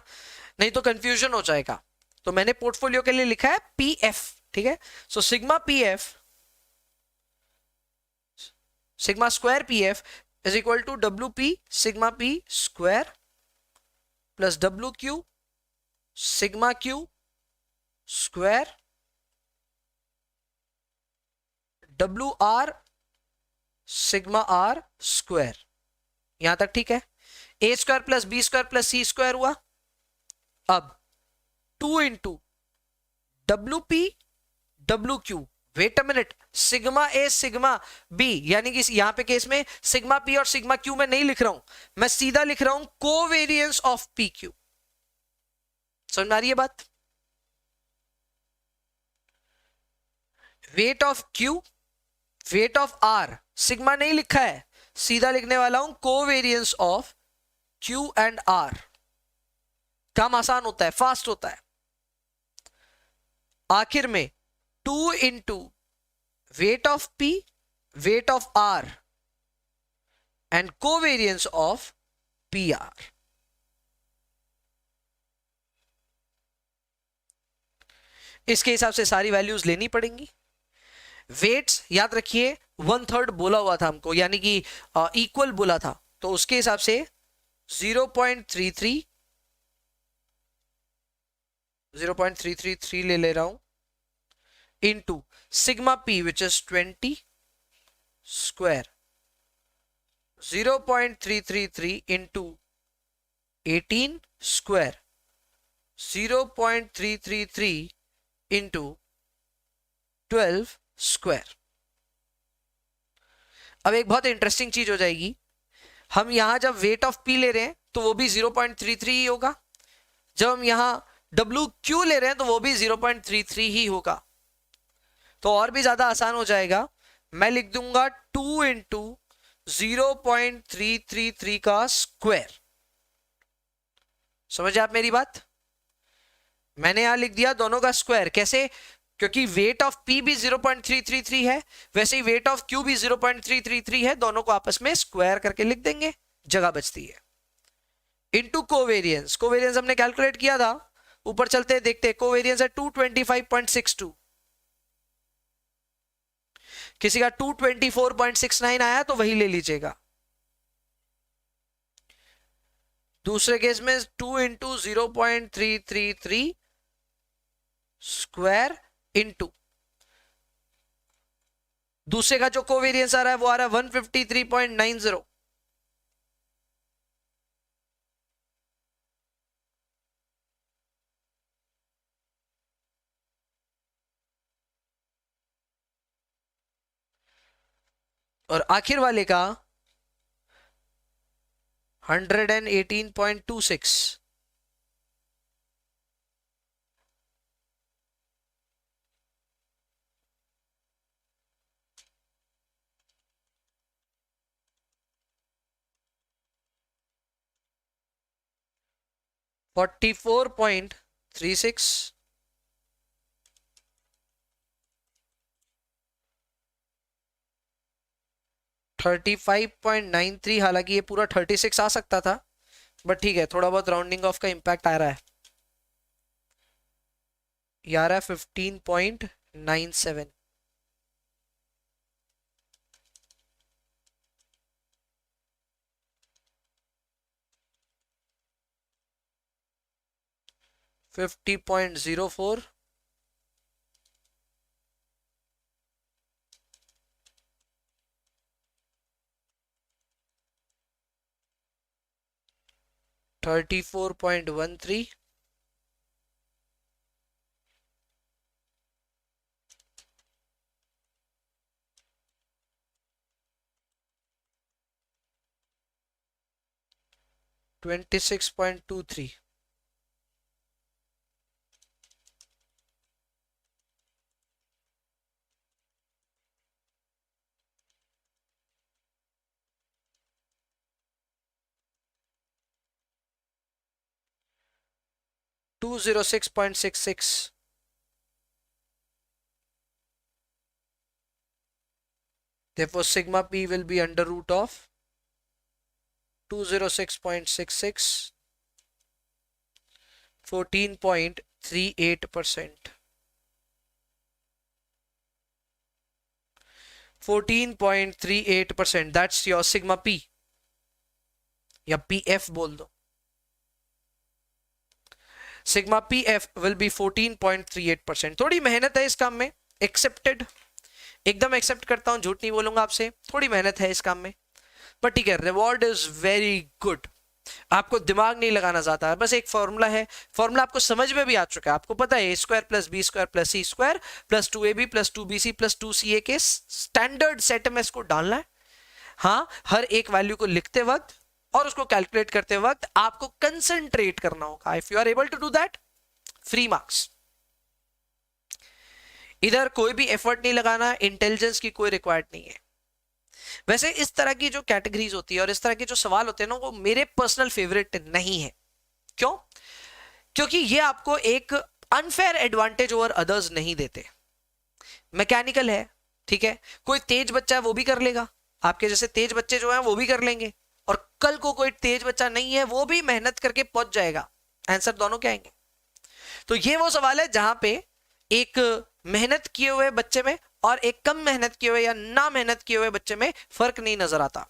नहीं तो कंफ्यूजन हो जाएगा। तो मैंने पोर्टफोलियो के लिए लिखा है पीएफ, ठीक है। So sigma PF, sigma square PF is equal to W P sigma P square plus W Q sigma Q square W R sigma R square. यहां तक ठीक है। A square plus B square plus C square हुआ। अब 2 into W P W Q, wait a minute, sigma A sigma B, यानी कि यहां पे केस में सिग्मा पी और सिग्मा क्यू मैं नहीं लिख रहा हूं, मैं सीधा लिख रहा हूं कोवेरियंस ऑफ पी क्यू। समझ में आ रही है बात? Weight of Q weight of R, sigma नहीं लिखा है, सीधा लिखने वाला हूं covariance of Q and R. काम आसान होता है, फास्ट होता है। आखिर में 2 into weight of P weight of R and covariance of P R. इसके हिसाब से सारी वैल्यूज लेनी पड़ेंगी। वेट्स याद रखिए 1/3 बोला हुआ था हमको, यानी कि इक्वल बोला था, तो उसके हिसाब से 0.333 ले रहा हूं into sigma P which is 20 square 0.333 into 18 square 0.333 into 12 square. अब एक बहुत इंटरेस्टिंग चीज हो जाएगी, हम यहां जब वेट ऑफ पी ले रहे हैं तो वो भी 0.33 ही होगा, जब हम यहां डब्ल्यू क्यू ले रहे हैं तो वो भी 0.33 ही होगा। तो और भी ज्यादा आसान हो जाएगा, मैं लिख दूंगा 2 इंटू 0.333 का स्क्वायर। समझे आप मेरी बात? मैंने यहां लिख दिया दोनों का स्क्वायर। कैसे? क्योंकि वेट ऑफ पी भी 0.333 है, वैसे ही वेट ऑफ क्यू भी 0.333 है, दोनों को आपस में स्क्वायर करके लिख देंगे, जगह बचती है। इनटू कोवेरियंस, कोवेरियंस हमने कैलकुलेट किया था, ऊपर चलते देखते हैं, कोवेरियंस है 225.62, किसी का 224.69 आया तो वही ले लीजिएगा। दूसरे केस में 2 इंटू 0.333 स्क्वायर इंटू दूसरे का जो कोवेरियंस आ रहा है वो आ रहा है 153.90, और आखिर वाले का 118.26। $44.36 35.93, हालांकि ये पूरा 36 आ सकता था, बट ठीक है, थोड़ा बहुत राउंडिंग ऑफ का इंपैक्ट आ रहा है। ये आ रहा है 15.97। $50.04। 34.13। 26.23। 206.66। Therefore, sigma p will be under root of 206.66, 14.38%। 14.38%, that's your sigma p, या पी एफ बोल दो। Sigma P F will be 14.38%। थोड़ी मेहनत है इस काम में, एक्सेप्टेड, एकदम एक्सेप्ट करता हूं, झूठ नहीं बोलूंगा आपसे, थोड़ी मेहनत है इस काम में, पर ठीक है, रिवॉर्ड इज वेरी गुड। आपको दिमाग नहीं लगाना चाहता है, बस एक फॉर्मूला है, फॉर्मूला आपको समझ में भी आ चुका है, आपको पता है A square plus B square plus C square plus 2ab plus 2bc plus 2ca के स्टैंडर्ड सेट में इसको डालना है। हाँ, हर एक वैल्यू को लिखते वक्त और उसको कैलकुलेट करते वक्त आपको कंसंट्रेट करना होगा। If you are able to do that, free marks. इधर कोई भी एफर्ट नहीं लगाना, इंटेलिजेंस की कोई रिक्वायर्ड नहीं है। वैसे इस तरह की जो कैटेगरीज होती है और इस तरह के जो सवाल होते हैं ना, वो मेरे पर्सनल फेवरेट नहीं है। क्यों? क्योंकि ये आपको एक अनफेयर एडवांटेज ओवर अदर्स नहीं देते। मैकेनिकल है, ठीक है, कोई तेज बच्चा है वो भी कर लेगा, आपके जैसे तेज बच्चे जो हैं वो भी कर लेंगे, और कल को कोई तेज बच्चा नहीं है वो भी मेहनत करके पहुंच जाएगा, आंसर दोनों के आएंगे। तो ये वो सवाल है जहां पे एक मेहनत किए हुए बच्चे में और एक कम मेहनत किए हुए या ना मेहनत किए हुए बच्चे में फर्क नहीं नजर आता।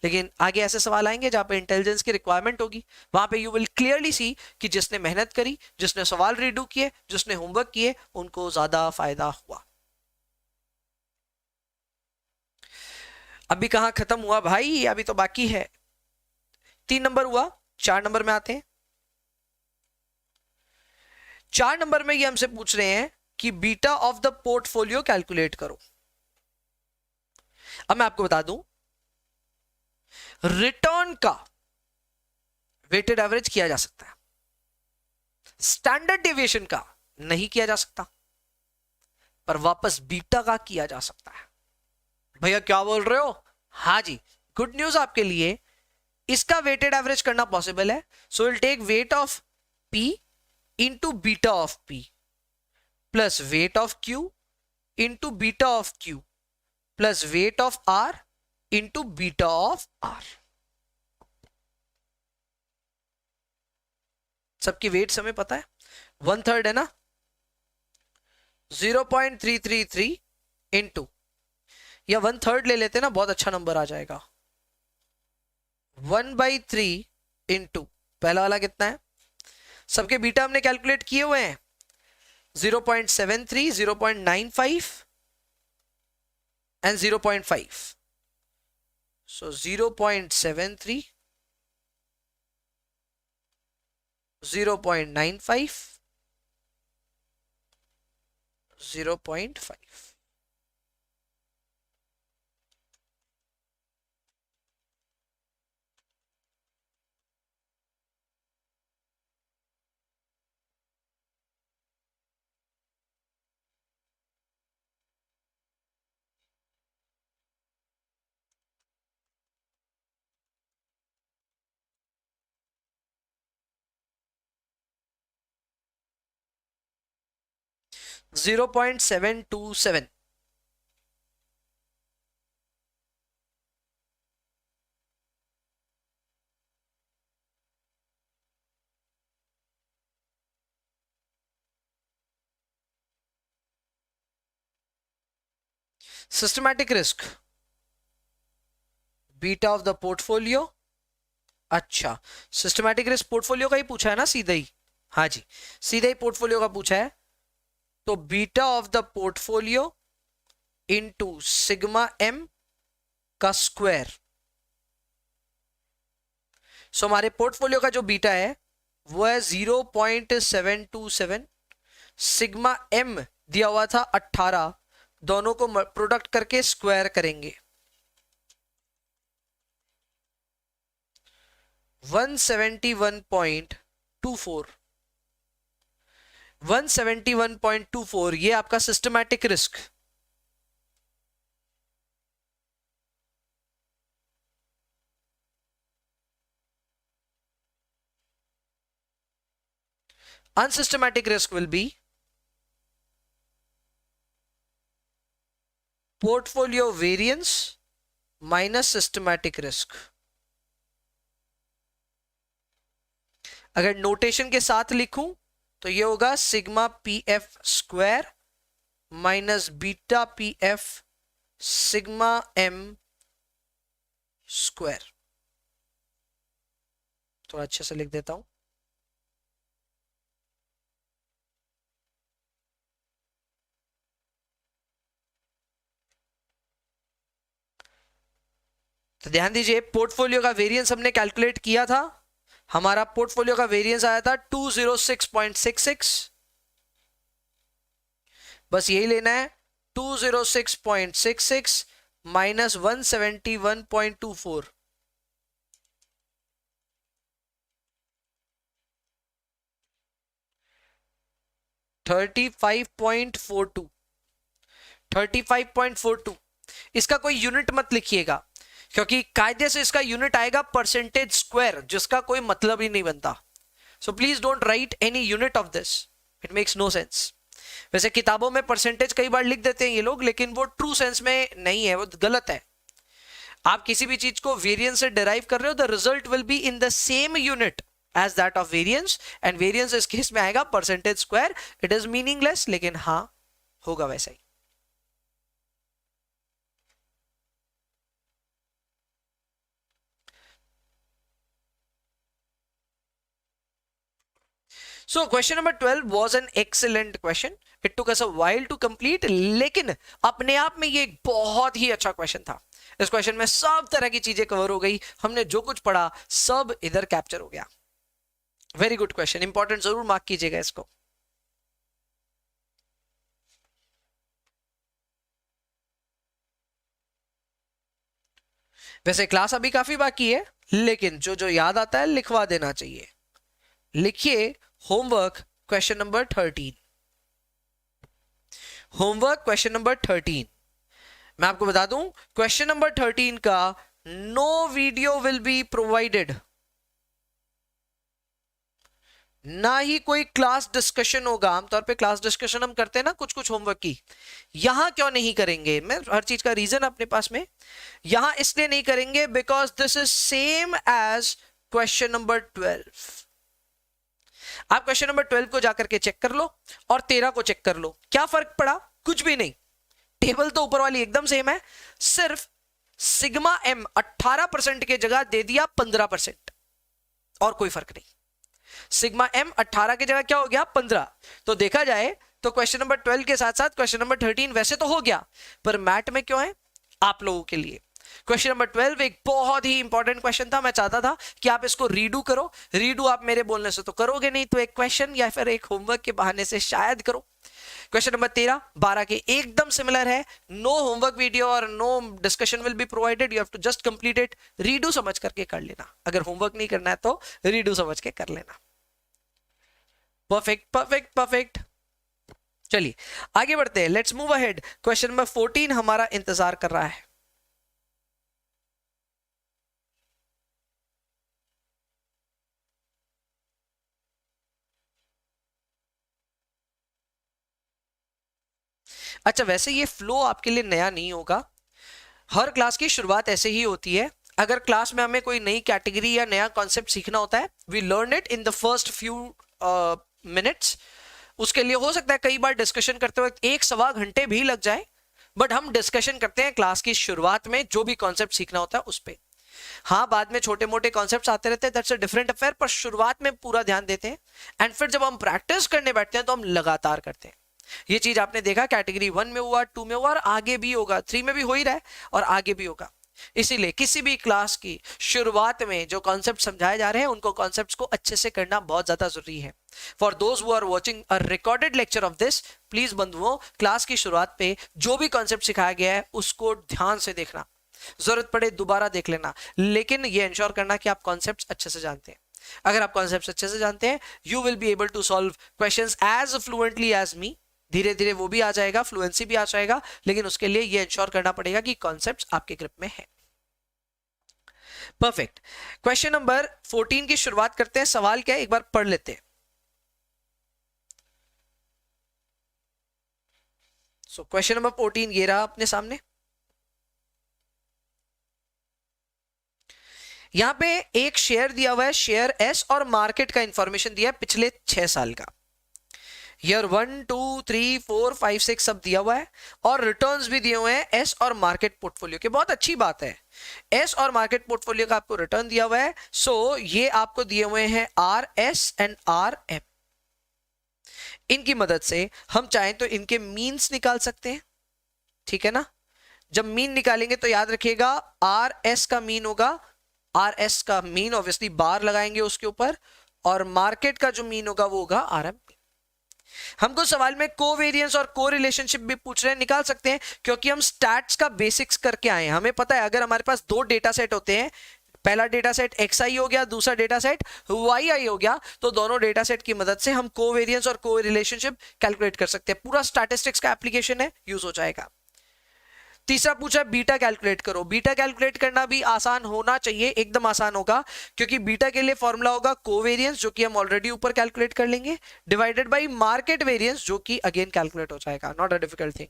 लेकिन आगे ऐसे सवाल आएंगे जहां पे इंटेलिजेंस की रिक्वायरमेंट होगी, वहां पे यू विल क्लियरली सी कि जिसने मेहनत करी, जिसने सवाल रीडू किए, जिसने होमवर्क किए, उनको ज्यादा फायदा हुआ। अभी कहां खत्म हुआ भाई, अभी तो बाकी है। 3 नंबर हुआ, 4 नंबर में आते हैं। 4 नंबर में ये हमसे पूछ रहे हैं कि beta of the portfolio calculate करो। अब मैं आपको बता दूं, रिटर्न का वेटेड एवरेज किया जा सकता है, स्टैंडर्ड डेविएशन का नहीं किया जा सकता, पर वापस बीटा का किया जा सकता है। भैया क्या बोल रहे हो? हाँ जी, गुड न्यूज आपके लिए, इसका वेटेड एवरेज करना पॉसिबल है। So will take weight of P into beta of P plus weight of Q into beta of Q plus weight of R into beta of R. सबकी weight हमें पता है, 1/3 है ना, 0.333 इंटू, या 1/3 ले लेते ना, बहुत अच्छा नंबर आ जाएगा, 1/3 इंटू पहला वाला कितना है, सबके बीटा हमने कैलकुलेट किए हुए हैं, 0.73, 0.95 and 0.5. So 0.73, 0.95, 0.5. $0.727. Systematic risk, beta of the portfolio. अच्छा, सिस्टमैटिक रिस्क पोर्टफोलियो का ही पूछा है ना सीधे ही? हाँ जी, सीधे ही पोर्टफोलियो का पूछा है। तो beta of the portfolio into sigma M का स्क्वायर। सो हमारे पोर्टफोलियो का जो बीटा है वो है 0.727, सिग्मा एम दिया हुआ था 18, दोनों को प्रोडक्ट करके स्क्वायर करेंगे 171.24। 171.24 ये आपका systematic risk. Unsystematic risk will be portfolio variance minus systematic risk। अगर नोटेशन के साथ लिखूं तो ये होगा sigma P F square minus beta P F sigma M square. थोड़ा अच्छे से लिख देता हूं। तो ध्यान दीजिए, पोर्टफोलियो का वेरिएंस हमने कैलकुलेट किया था। हमारा पोर्टफोलियो का वेरिएंस आया था 206.66। बस यही लेना है, 206.66 माइनस 171.24। 35.42। 35.42। इसका कोई यूनिट मत लिखिएगा, क्योंकि कायदे से इसका यूनिट आएगा परसेंटेज स्क्वायर, जिसका कोई मतलब ही नहीं बनता। So please don't write any unit of this, it makes no sense. वैसे किताबों में परसेंटेज कई बार लिख देते हैं ये लोग, लेकिन वो ट्रू सेंस में नहीं है, वो गलत है। आप किसी भी चीज को वेरिएंस से डिराइव कर रहे हो, the result will be in the same unit as that of variance, and variance इस केस में आएगा percentage square. It is meaningless, लेकिन हाँ होगा वैसा ही। So question number 12 was an excellent question. It took us a while to complete, लेकिन अपने आप में ये एक बहुत ही अच्छा क्वेश्चन था। इस क्वेश्चन में सब तरह की चीजें कवर हो गई, हमने जो कुछ पढ़ा सब इधर कैप्चर हो गया। वेरी गुड क्वेश्चन, इंपॉर्टेंट जरूर मार्क कीजिएगा इसको। वैसे क्लास अभी काफी बाकी है, लेकिन जो जो याद आता है लिखवा देना चाहिए। लिखिए homework question number 13। Homework question number 13। मैं आपको बता दूं, क्वेश्चन नंबर 13 का no video will be provided, ना ही कोई क्लास डिस्कशन होगा। आमतौर पे क्लास डिस्कशन हम करते हैं ना कुछ कुछ होमवर्क की, यहां क्यों नहीं करेंगे? मैं हर चीज का रीजन अपने पास में, यहां इसलिए नहीं करेंगे because this is same as question number 12। आप क्वेश्चन नंबर 12 को जाकर के चेक कर लो और 13 को चेक कर लो, क्या फर्क पड़ा? कुछ भी नहीं, टेबल तो ऊपर वाली एकदम सेम है, सिर्फ सिग्मा एम 18% की जगह दे दिया 15%, और कोई फर्क नहीं। सिग्मा एम 18 की जगह क्या हो गया? 15। तो देखा जाए तो क्वेश्चन नंबर 12 के साथ साथ क्वेश्चन नंबर 13 वैसे तो हो गया, पर मैथ में क्यों है? आप लोगों के लिए। क्वेश्चन नंबर 12 एक बहुत ही इंपॉर्टेंट क्वेश्चन था। मैं चाहता था कि आप इसको रीडू करो। रीडू आप मेरे बोलने से तो करोगे नहीं, तो एक क्वेश्चन या फिर एक होमवर्क के बहाने से शायद करो। क्वेश्चन नंबर 13 12 के एकदम सिमिलर है। नो होमवर्क वीडियो और no discussion will be provided, you have to just complete it. Redo समझ करके कर लेना, अगर होमवर्क नहीं करना है तो रीडू समझ के कर लेना। Perfect perfect perfect. चलिए आगे बढ़ते हैं, let's move ahead. Question number 14 हमारा इंतजार कर रहा है। अच्छा, वैसे ये फ्लो आपके लिए नया नहीं होगा, हर क्लास की शुरुआत ऐसे ही होती है। अगर क्लास में हमें कोई नई कैटेगरी या नया कॉन्सेप्ट सीखना होता है, we learn it in the first few minutes. उसके लिए हो सकता है कई बार डिस्कशन करते वक्त 1 सवा घंटे भी लग जाए, बट हम डिस्कशन करते हैं क्लास की शुरुआत में जो भी कॉन्सेप्ट सीखना होता है उस पे। हाँ, बाद में छोटे मोटे कॉन्सेप्ट्स आते रहते हैं, दैट्स अ डिफरेंट अफेयर, पर शुरुआत में पूरा ध्यान देते हैं। एंड फिर जब हम प्रैक्टिस करने बैठते हैं तो हम लगातार करते हैं। ये चीज आपने देखा कैटेगरी 1 में हुआ, 2 में हुआ, और आगे भी होगा, 3 में भी हो ही रहा है और आगे भी होगा। इसीलिए किसी भी क्लास की शुरुआत में जो कॉन्सेप्ट समझाए जा रहे हैं उनको कॉन्सेप्ट्स को अच्छे से करना बहुत ज्यादा जरूरी है। For those who are watching a recorded lecture of this, please बंधुओं, क्लास की शुरुआत पे जो भी कॉन्सेप्ट सिखाया गया है उसको ध्यान से देखना, जरूरत पड़े दोबारा देख लेना, लेकिन ये इंश्योर करना कि आप कॉन्सेप्ट्स अच्छे से जानते हैं। अगर आप कॉन्सेप्ट्स अच्छे से जानते हैं, you will be able to solve questions as fluently as me. धीरे धीरे वो भी आ जाएगा, फ्लुएंसी भी आ जाएगा, लेकिन उसके लिए ये इंश्योर करना पड़ेगा कि कॉन्सेप्ट्स आपके ग्रिप में है। परफेक्ट। क्वेश्चन नंबर 14 की शुरुआत करते हैं। सवाल क्या है एक बार पढ़ लेते हैं। सो क्वेश्चन नंबर 14 ये रहा अपने सामने। यहां पे एक शेयर दिया हुआ है, शेयर एस, और मार्केट का इंफॉर्मेशन दिया है पिछले 6 साल का। ईयर 1 2 3 4 5 6 सब दिया हुआ है, और रिटर्न्स भी दिए हुए हैं एस और मार्केट पोर्टफोलियो के। बहुत अच्छी बात है, एस और मार्केट पोर्टफोलियो का आपको रिटर्न दिया हुआ है। सो ये आपको दिए हुए हैं R S and R M. इनकी मदद से हम चाहें तो इनके मीन्स निकाल सकते हैं, ठीक है ना। जब मीन निकालेंगे तो याद रखिएगा आर एस का मीन होगा, आर एस का मीन ऑब्वियसली बार लगाएंगे उसके ऊपर, और मार्केट का जो मीन होगा वो होगा आर एम। हमको सवाल में कोवेरियंस और को रिलेशनशिप भी पूछ रहे हैं, निकाल सकते हैं, क्योंकि हम स्टैट्स का बेसिक्स करके आए हैं। हमें पता है अगर हमारे पास 2 डेटा सेट होते हैं, पहला डेटा सेट एक्स आई हो गया, दूसरा डेटा सेट वाई आई हो गया, तो दोनों डेटा सेट की मदद से हम कोवेरियंस और को रिलेशनशिप कैलकुलेट कर सकते हैं। पूरा स्टैटिस्टिक्स का एप्लीकेशन है, यूज हो जाएगा। तीसरा पूछा बीटा कैलकुलेट करो। बीटा कैलकुलेट करना भी आसान होना चाहिए, एकदम आसान होगा, क्योंकि बीटा के लिए फॉर्मूला होगा कोवेरियंस, जो कि हम ऑलरेडी ऊपर कैलकुलेट कर लेंगे, डिवाइडेड बाय मार्केट वेरियंस, जो कि अगेन कैलकुलेट हो जाएगा, not a difficult thing.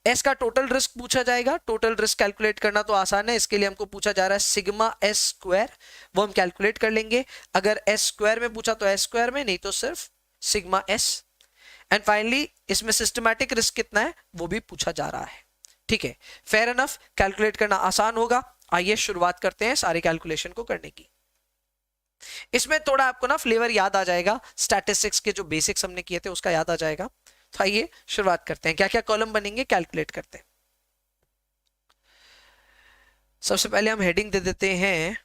S का टोटल रिस्क पूछा जाएगा। टोटल रिस्क कैलकुलेट करना तो आसान है, इसके लिए हमको पूछा जा रहा है सिग्मा एस स्क्वायर, वो हम कैलकुलेट कर लेंगे। अगर एस स्क्वायर में पूछा तो एस स्क्वायर में, नहीं तो सिर्फ सिग्मा एस। एंड फाइनली इसमें सिस्टमैटिक रिस्क कितना है वो भी पूछा जा रहा है, ठीक है। फेयर एनफ, कैलकुलेट करना आसान होगा। आइए शुरुआत करते हैं सारे कैलकुलेशन को करने की। इसमें थोड़ा आपको ना फ्लेवर याद आ जाएगा, स्टैटिस्टिक्स के जो बेसिक्स हमने किए थे उसका याद आ जाएगा। तो आइए शुरुआत करते हैं। क्या क्या कॉलम बनेंगे कैलकुलेट करते हैं। सबसे पहले हम हेडिंग दे देते हैं,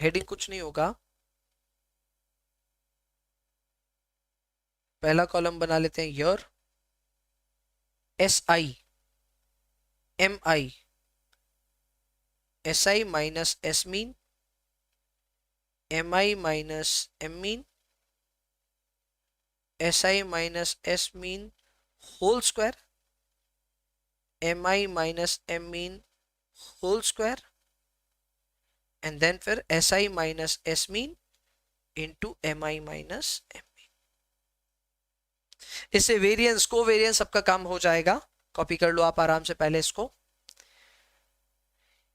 हेडिंग कुछ नहीं होगा, पहला कॉलम बना लेते हैं year, S I M I, S I minus S mean, M I minus M mean, S I minus S mean whole square, M I minus M mean whole square, and then फिर S I minus S mean into M I minus M mean. इससे variance को variance सबका काम हो जाएगा। Copy कर लो आप आराम से पहले इसको।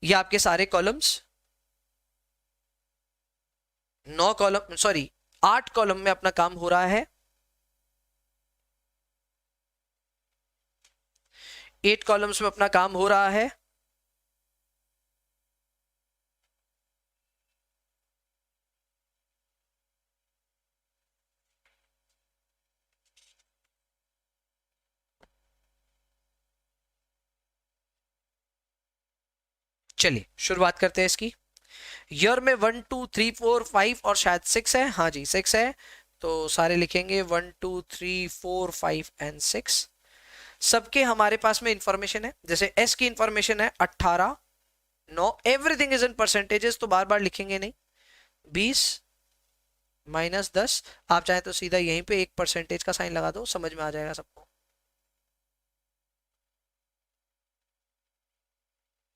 ये आपके सारे कॉलम्स 9 कॉलम, सॉरी 8 कॉलम में अपना काम हो रहा है। 8 कॉलम्स में अपना काम हो रहा है। चलिए शुरुआत करते हैं इसकी। ईयर में 1 2 3 4 5 और शायद 6 है। हाँ जी 6 है, तो सारे लिखेंगे 1 2 3 4 5 एंड 6। सबके हमारे पास में इंफॉर्मेशन है। जैसे एस की इंफॉर्मेशन है 18 9, एवरीथिंग इज इन परसेंटेजेस, तो बार बार लिखेंगे नहीं। 20 माइनस 10, आप चाहे तो सीधा यहीं पे एक परसेंटेज का साइन लगा दो, समझ में आ जाएगा सबको।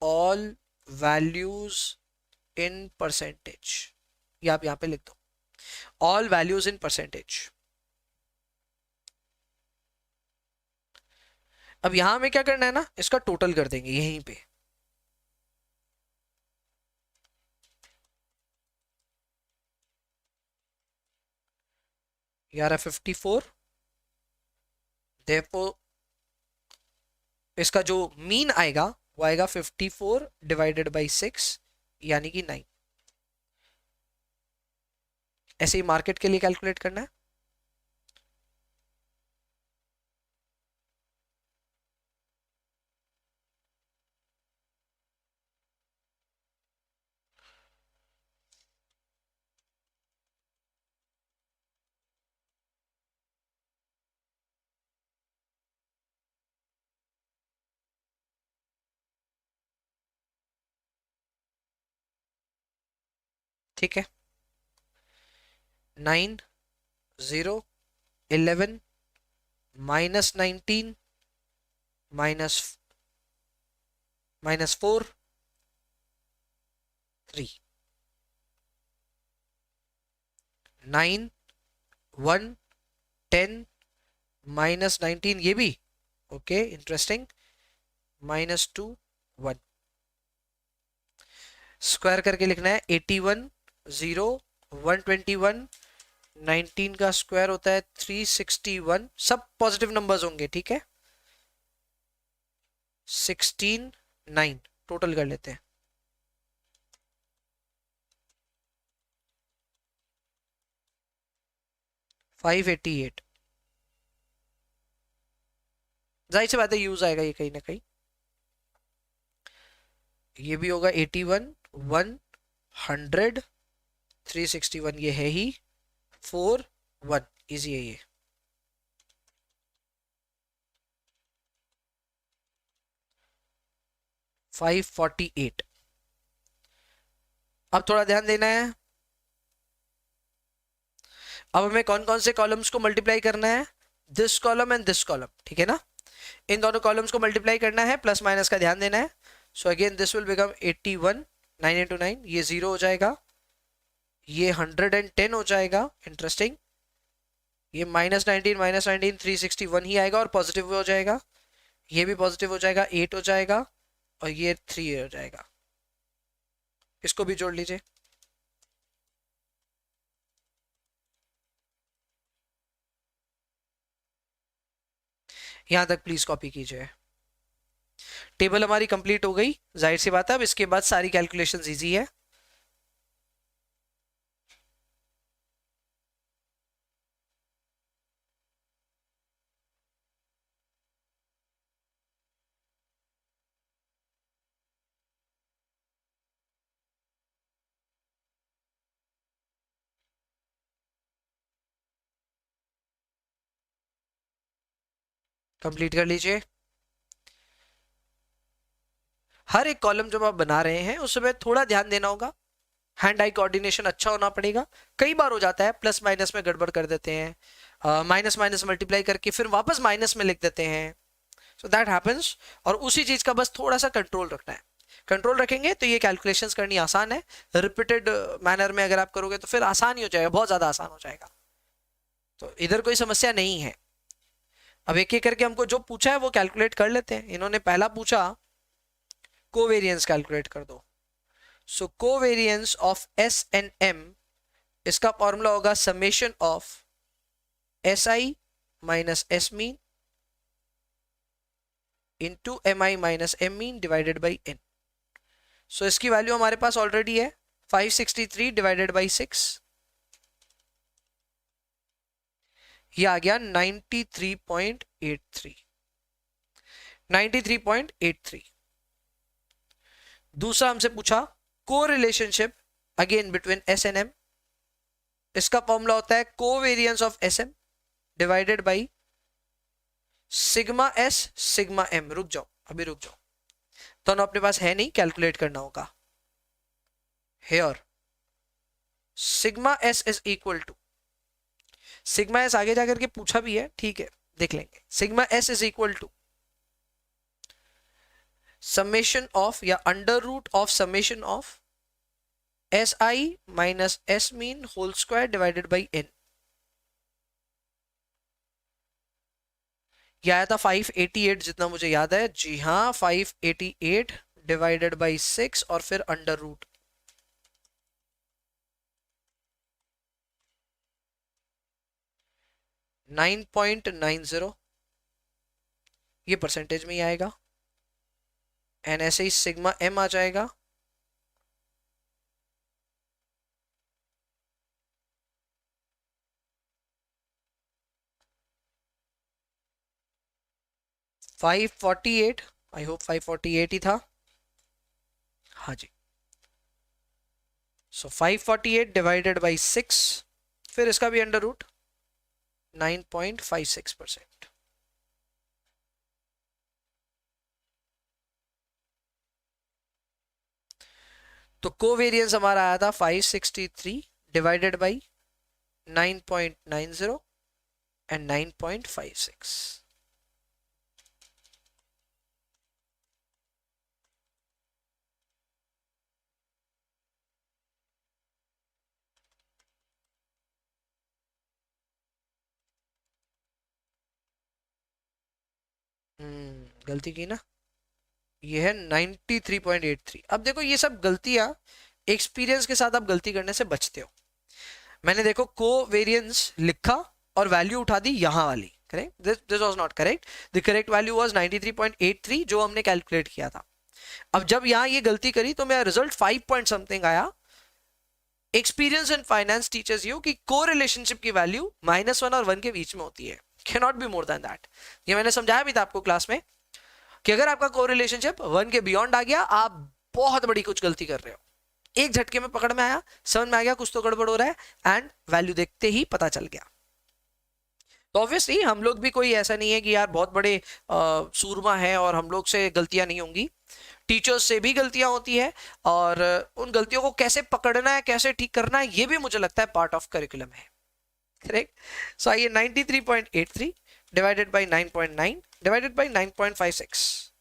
ऑल वैल्यूज इन परसेंटेज, ये आप यहां पे लिख दो, ऑल वैल्यूज इन परसेंटेज। अब यहां हमें क्या करना है ना, इसका टोटल कर देंगे यहीं पे। यार 54 therefore इसका जो मीन आएगा वो आएगा 54 डिवाइडेड बाई 6 यानी कि 9। ऐसे ही मार्केट के लिए कैलकुलेट करना है। ठीक है, 9 0 11 -19 -4 3 9 1 10 -19 ये भी ओके, इंटरेस्टिंग, -2 1 स्क्वायर करके लिखना है 81 0 121 19 का स्क्वायर होता है 361, सब पॉजिटिव नंबर्स होंगे, ठीक है। 16 9 टोटल कर लेते हैं। 588, जाहिर सी बात है यूज आएगा ये कहीं ना कहीं। ये भी होगा 81 100 361, ये है ही 4 1, इजी है ये। $548। अब थोड़ा ध्यान देना है, अब हमें कौन कौन से कॉलम्स को मल्टीप्लाई करना है, this column and this column, ठीक है ना। इन दोनों कॉलम्स को मल्टीप्लाई करना है, प्लस माइनस का ध्यान देना है। So again this will become 81 9 into 9, ये 0 हो जाएगा, ये 110 हो जाएगा, इंटरेस्टिंग, ये -19 -19 361 ही आएगा और पॉजिटिव हो जाएगा, ये भी पॉजिटिव हो जाएगा 8 हो जाएगा और ये 3 हो जाएगा। इसको भी जोड़ लीजिए। यहां तक प्लीज कॉपी कीजिए। टेबल हमारी कंप्लीट हो गई, जाहिर सी बात है अब इसके बाद सारी कैलकुलेशंस इजी है। कंप्लीट कर लीजिए। हर एक कॉलम जब आप बना रहे हैं उसमें थोड़ा ध्यान देना होगा, हैंड आई कोऑर्डिनेशन अच्छा होना पड़ेगा। कई बार हो जाता है प्लस माइनस में गड़बड़ कर देते हैं, माइनस माइनस मल्टीप्लाई करके फिर वापस माइनस में लिख देते हैं, सो दैट हैपेंस। और उसी चीज का बस थोड़ा सा कंट्रोल रखना है, कंट्रोल रखेंगे तो ये कैलकुलेशंस करनी आसान है। रिपीटेड मैनर में अगर आप करोगे तो फिर आसान ही हो जाएगा, बहुत ज्यादा आसान हो जाएगा, तो इधर कोई समस्या नहीं है। अब एक एक करके हमको जो पूछा है वो कैलकुलेट कर लेते हैं। इन्होंने पहला पूछा कोवेरियंस कैलकुलेट कर दो। So covariance of S and M, इसका फॉर्मूला होगा summation of S I minus S mean into M I minus M mean divided by N. So इसकी वैल्यू हमारे पास ऑलरेडी है 563 डिवाइडेड बाई 6, ये आ गया 93.83। 93.83। दूसरा हमसे पूछा correlation again between S and M, इसका फॉर्मूला होता है covariance of S M divided by sigma S sigma M. रुक जाओ, अभी रुक जाओ, दोनों अपने पास है नहीं, कैलकुलेट करना होगा। Here sigma S is equal to, sigma S आगे जाकर के पूछा भी है, ठीक है देख लेंगे। Sigma S is equal to summation of या under root of summation of S I minus S mean whole square divided by N. यह आया था 588 जितना मुझे याद है, जी हाँ 588 डिवाइडेड बाई 6 और फिर अंडर रूट। $9.90 ये परसेंटेज में ही आएगा, एंड ऐसे ही सिग्मा एम आ जाएगा, five forty eight, I hope 548 ही था, हाँ जी। सो 548 डिवाइडेड बाई 6, फिर इसका भी अंडर रूट 9.56%। तो कोवेरियंस हमारा आया था 563 डिवाइडेड बाई 9.90 एंड 9.56। गलती की ना, ये है 93.83। अब देखो ये सब गलतियां एक्सपीरियंस के साथ आप गलती करने से बचते हो। मैंने देखो कोवेरियंस लिखा और वैल्यू उठा दी यहां वाली, correct, this was not correct, the correct value was 93.83 जो हमने कैलकुलेट किया था। अब जब यहां ये गलती करी तो मेरा रिजल्ट 5 पॉइंट समथिंग आया। Experience in finance teachers you कि को रिलेशनशिप की वैल्यू -1 और 1 के बीच में होती है, can not be more than that. ये मैंने समझाया भी था आपको क्लास में कि अगर आपका को रिलेशनशिप 1 के बियॉन्ड आ गया, आप बहुत बड़ी कुछ गलती कर रहे हो। एक झटके में पकड़ में आया, समझ में आ गया कुछ तो गड़बड़ हो रहा है, एंड वैल्यू देखते ही पता चल गया। तो ऑब्वियसली हम लोग भी कोई ऐसा नहीं है कि यार बहुत बड़े सूरमा है और हम लोग से गलतियां नहीं होंगी, टीचर्स से भी गलतियां होती है, और उन गलतियों को कैसे पकड़ना है, कैसे ठीक करना है, ये भी मुझे लगता है पार्ट ऑफ करिकुलम है, करेक्ट। सो आइए 93.83 डिवाइडेड बाई 9.9 डिवाइडेड बाई 9.56,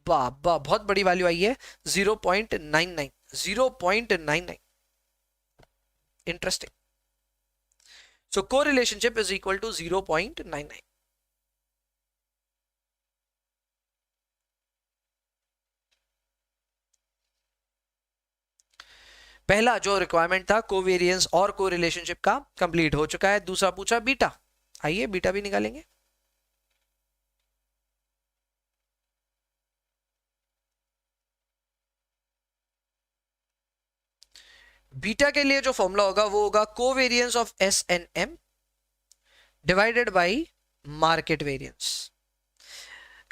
वाह वाह बहुत बड़ी वैल्यू आई है, 0.99, 0.99, interesting. So corelationship is equal to 0.99। पहला जो रिक्वायरमेंट था कोवेरियंस और कोरिलेशनशिप का कंप्लीट हो चुका है। दूसरा पूछा बीटा, आइए बीटा भी निकालेंगे। बीटा के लिए जो फॉर्मूला होगा वो होगा covariance of S and M divided by market variance,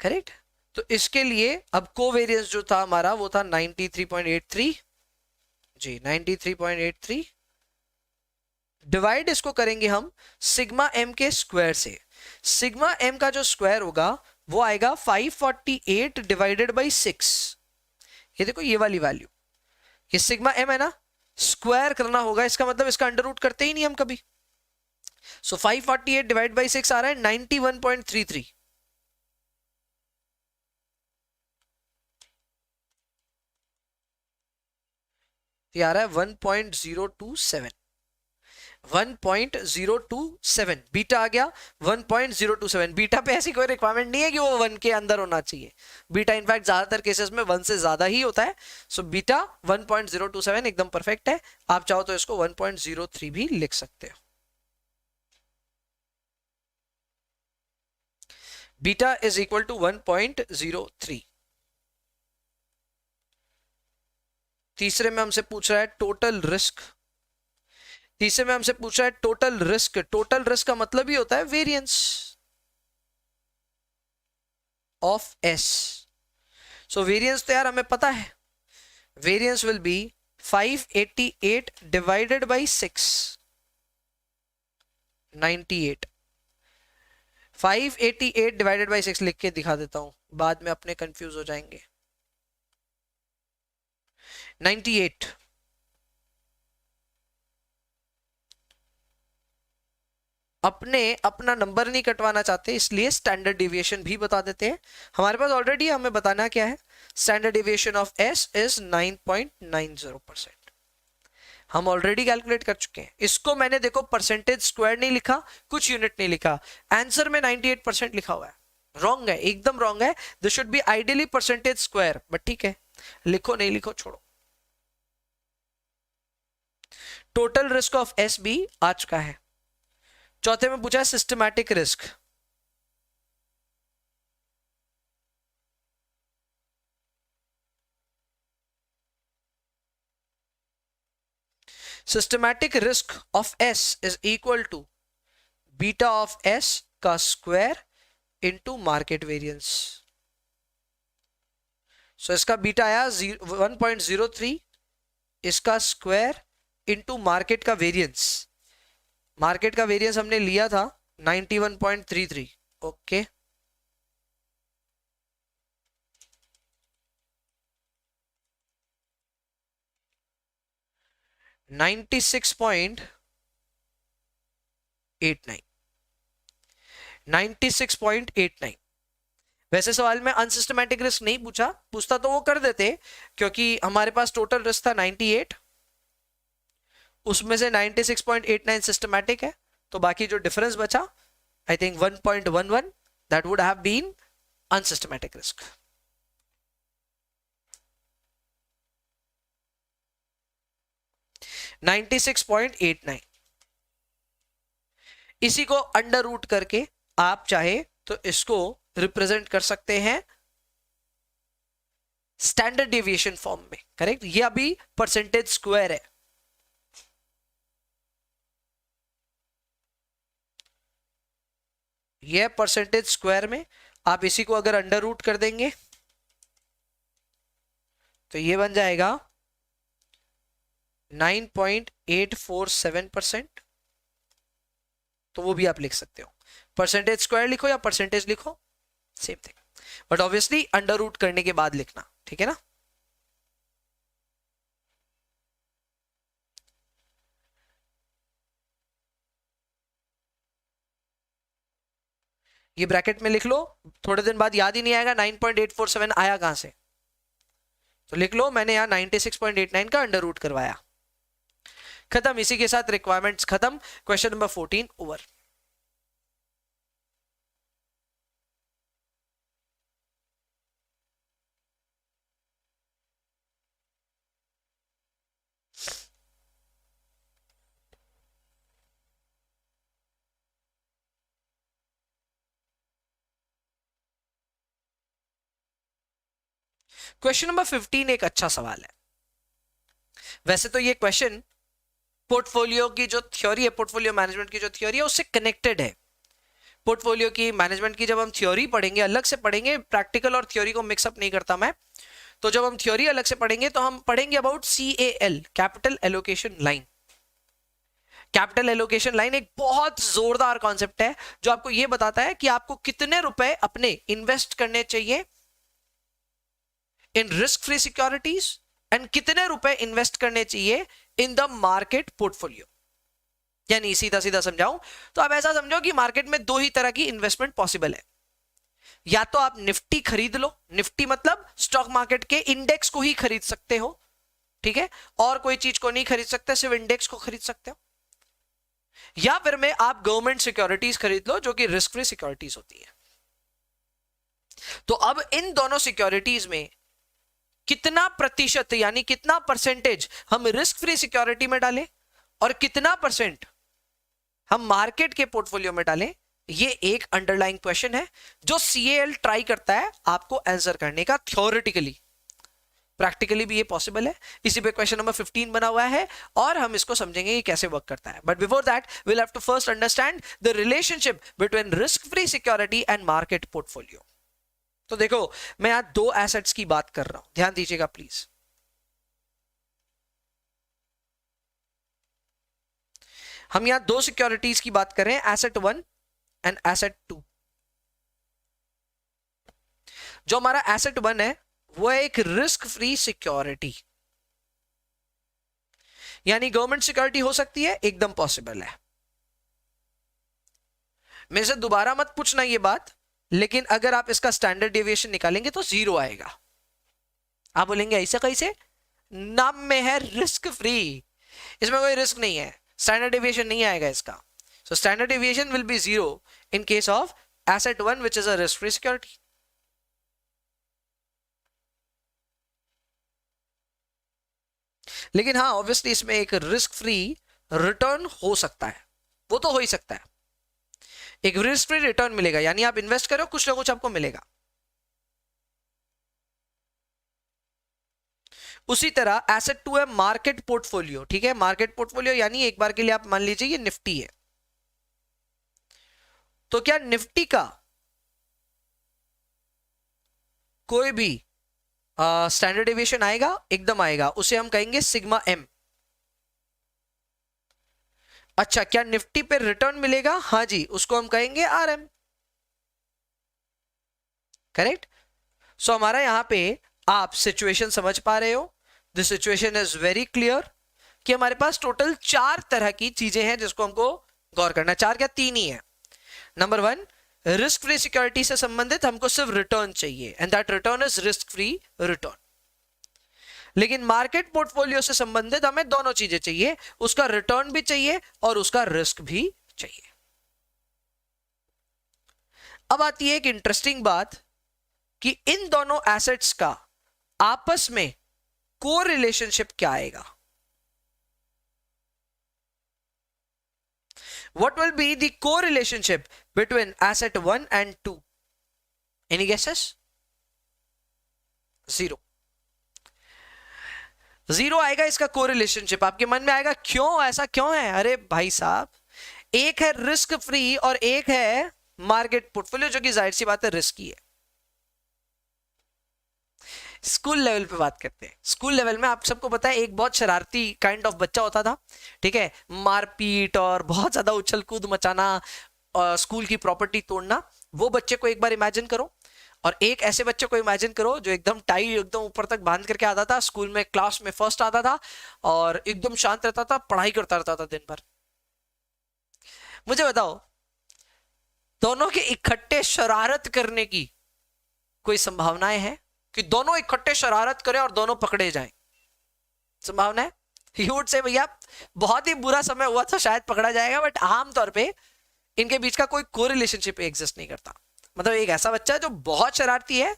correct. तो इसके लिए अब कोवेरियंस जो था हमारा वो था 93.83 जी, 93.83 डिवाइड इसको करेंगे हम सिग्मा एम के स्क्वायर से। सिग्मा एम का जो स्क्वायर होगा वो आएगा 548 डिवाइडेड बाई 6। ये देखो ये वाली वैल्यू, ये सिग्मा एम है ना, स्क्वायर करना होगा, इसका मतलब इसका अंडर रूट करते ही नहीं हम कभी। सो 548 डिवाइड बाई 6 आ रहा है 91.33, ये आ रहा है 1.027, 1.027 बीटा आ गया 1.027। बीटा पे ऐसी कोई रिक्वायरमेंट नहीं है कि वो 1 के अंदर होना चाहिए, बीटा इनफैक्ट ज्यादातर केसेस में 1 से ज्यादा ही होता है। सो बीटा 1.027 एकदम परफेक्ट है। आप चाहो तो इसको 1.03 भी लिख सकते हो। Beta is equal to 1.03। तीसरे में हमसे पूछ रहा है टोटल रिस्क, तीसरे में हमसे पूछ रहा है टोटल रिस्क। टोटल रिस्क का मतलब ही होता है variance of S. So variance तो यार हमें पता है, variance will be 588 divided by 6, 98। 588 divided by 6 लिख के दिखा देता हूं, बाद में अपने कंफ्यूज हो जाएंगे। 98 अपने अपना नंबर नहीं कटवाना चाहते, इसलिए स्टैंडर्ड डिविएशन भी बता देते हैं। हमारे पास ऑलरेडी हमें बताना क्या है, standard deviation of S is 9.90%। हम ऑलरेडी कैलकुलेट कर चुके हैं इसको। मैंने देखो परसेंटेज स्क्वायर नहीं लिखा, कुछ यूनिट नहीं लिखा, आंसर में 98% लिखा हुआ है, रॉन्ग है, एकदम रॉन्ग है। This should be ideally percentage square, but ठीक है, लिखो नहीं लिखो छोड़ो। Total risk of S B आ चुका है। चौथे में पूछा है systematic risk. Systematic risk of S is equal to beta of S का square into market variance. So इसका बीटा आया 1.03, इसका स्क्वायर इनटू मार्केट का वेरिएंस। मार्केट का वेरिएंस हमने लिया था 91.33। Okay, ninety six point 96.89। वैसे सवाल में अनसिस्टमैटिक रिस्क नहीं पूछता तो वो कर देते, क्योंकि हमारे पास टोटल रिस्क था 98, उसमें से 96.89 सिस्टमैटिक है, तो बाकी जो डिफरेंस बचा I think 1.11 that would have been unsystematic risk. Ninety six point eight nine. इसी को अंडर रूट करके आप चाहे तो इसको रिप्रेजेंट कर सकते हैं स्टैंडर्ड डेविएशन फॉर्म में। करेक्ट, ये अभी परसेंटेज स्क्वायर है। ये परसेंटेज स्क्वायर में आप इसी को अगर अंडर रूट कर देंगे तो ये बन जाएगा 9.847%। तो वो भी आप लिख सकते हो, परसेंटेज स्क्वायर लिखो या परसेंटेज लिखो, same thing, but obviously under root करने के बाद लिखना, ठीक है ना। ये ब्रैकेट में लिख लो, थोड़े दिन बाद याद ही नहीं आएगा 9.847 आया कहां से, तो लिख लो मैंने यहां 96.89 का अंडर रूट करवाया। खत्म, इसी के साथ रिक्वायरमेंट्स खत्म। Question number 14 over. Question number 15 एक अच्छा सवाल है। वैसे तो ये क्वेश्चन पोर्टफोलियो की जो थ्योरी है, पोर्टफोलियो मैनेजमेंट की जो थ्योरी है उससे कनेक्टेड है। पोर्टफोलियो की मैनेजमेंट की जब हम थ्योरी पढ़ेंगे, अलग से पढ़ेंगे, प्रैक्टिकल और थ्योरी को मिक्सअप नहीं करता मैं, तो जब हम थ्योरी अलग से पढ़ेंगे तो हम पढ़ेंगे about CAL, capital allocation line. Capital allocation line एक बहुत जोरदार कॉन्सेप्ट है जो आपको यह बताता है कि आपको कितने रुपए अपने इन्वेस्ट करने चाहिए in risk free securities and कितने रुपए इन्वेस्ट करने चाहिए इन द मार्केट पोर्टफोलियो। यानी सीधा सीधा समझाऊं तो आप ऐसा समझो कि मार्केट में दो ही तरह की इन्वेस्टमेंट पॉसिबल है। या तो आप निफ्टी खरीद लो, निफ्टी मतलब स्टॉक मार्केट के इंडेक्स को ही खरीद सकते हो, ठीक है, और कोई चीज को नहीं खरीद सकते, सिर्फ इंडेक्स को खरीद सकते हो। या फिर में आप गवर्नमेंट सिक्योरिटीज खरीद लो जो कि रिस्क फ्री सिक्योरिटीज होती है। तो अब इन दोनों सिक्योरिटीज में कितना प्रतिशत यानी कितना परसेंटेज हम रिस्क फ्री सिक्योरिटी में डालें और कितना परसेंट हम मार्केट के पोर्टफोलियो में डालें, ये एक अंडरलाइंग क्वेश्चन है जो CAL ट्राई करता है आपको आंसर करने का थ्योरेटिकली। प्रैक्टिकली भी ये पॉसिबल है। इसी पे क्वेश्चन नंबर 15 बना हुआ है और हम इसको समझेंगे कि कैसे वर्क करता है। But before that we will have to first understand the relationship between risk free security and market portfolio. तो देखो, मैं यहां दो एसेट्स की बात कर रहा हूं, ध्यान दीजिएगा प्लीज। हम यहां दो सिक्योरिटीज की बात कर रहे हैं, एसेट 1 एंड एसेट 2। जो हमारा एसेट 1 है वो है एक रिस्क फ्री सिक्योरिटी, यानी गवर्नमेंट सिक्योरिटी हो सकती है, एकदम पॉसिबल है। मेरे से दोबारा मत पूछना ये बात, लेकिन अगर आप इसका स्टैंडर्ड डेविएशन निकालेंगे तो 0 आएगा। आप बोलेंगे ऐसा कैसे, नाम में है रिस्क फ्री, इसमें कोई रिस्क नहीं है, स्टैंडर्ड डेविएशन नहीं आएगा इसका। So standard deviation will be 0 in case of asset 1 which is a risk free security. लेकिन हाँ, ऑब्वियसली इसमें एक रिस्क फ्री रिटर्न हो सकता है, वो तो हो ही सकता है। एक रिस्क फ्री रिटर्न मिलेगा, यानी आप इन्वेस्ट करो, कुछ ना कुछ आपको मिलेगा। उसी तरह एसेट 2 है मार्केट पोर्टफोलियो, ठीक है। मार्केट पोर्टफोलियो यानी एक बार के लिए आप मान लीजिए ये निफ्टी है, तो क्या निफ्टी का कोई भी स्टैंडर्ड डेविएशन आएगा? एकदम आएगा, उसे हम कहेंगे सिग्मा एम। अच्छा, क्या निफ्टी पे रिटर्न मिलेगा? हाँ जी, उसको हम कहेंगे आर एम। करेक्ट। सो हमारा यहां पे आप सिचुएशन समझ पा रहे हो, the situation is very clear कि हमारे पास टोटल 4 तरह की चीजें हैं जिसको हमको गौर करना है। 4 क्या, 3 ही है। नंबर 1, रिस्क फ्री सिक्योरिटी से संबंधित हमको सिर्फ रिटर्न चाहिए, and that return is risk free return. लेकिन मार्केट पोर्टफोलियो से संबंधित हमें दोनों चीजें चाहिए, उसका रिटर्न भी चाहिए और उसका रिस्क भी चाहिए। अब आती है एक इंटरेस्टिंग बात कि इन दोनों एसेट्स का आपस में को रिलेशनशिप क्या आएगा? What will be the correlationship between asset 1 and 2? Any guesses? 0 आएगा इसका कोरिलेशनशिप। आपके मन में आएगा क्यों, ऐसा क्यों है? अरे भाई साहब, एक है रिस्क फ्री और एक है मार्केट पोर्टफोलियो, जो कि जाहिर सी बात है रिस्की है। स्कूल लेवल पे बात करते हैं। स्कूल लेवल में आप सबको पता है एक बहुत शरारती काइंड ऑफ बच्चा होता था, ठीक है, मारपीट और बहुत ज्यादा उछल कूद मचाना, स्कूल की प्रॉपर्टी तोड़ना। वो बच्चे को एक बार इमेजिन करो, और एक ऐसे बच्चे को इमेजिन करो जो एकदम टाई एकदम ऊपर तक बांध करके आता था, स्कूल में क्लास में फर्स्ट आता था और एकदम शांत रहता था, पढ़ाई करता रहता था दिन भर। मुझे बताओ, दोनों के इकट्ठे शरारत करने की कोई संभावनाएं हैं कि दोनों इकट्ठे शरारत करें और दोनों पकड़े जाएं? संभावना है? यू वुड से भैया बहुत ही बुरा समय हुआ तो शायद पकड़ा जाएगा, बट आमतौर पे इनके बीच का कोई कोरिलेशनशिप एग्जिस्ट नहीं करता। मतलब एक ऐसा बच्चा जो बहुत शरारती है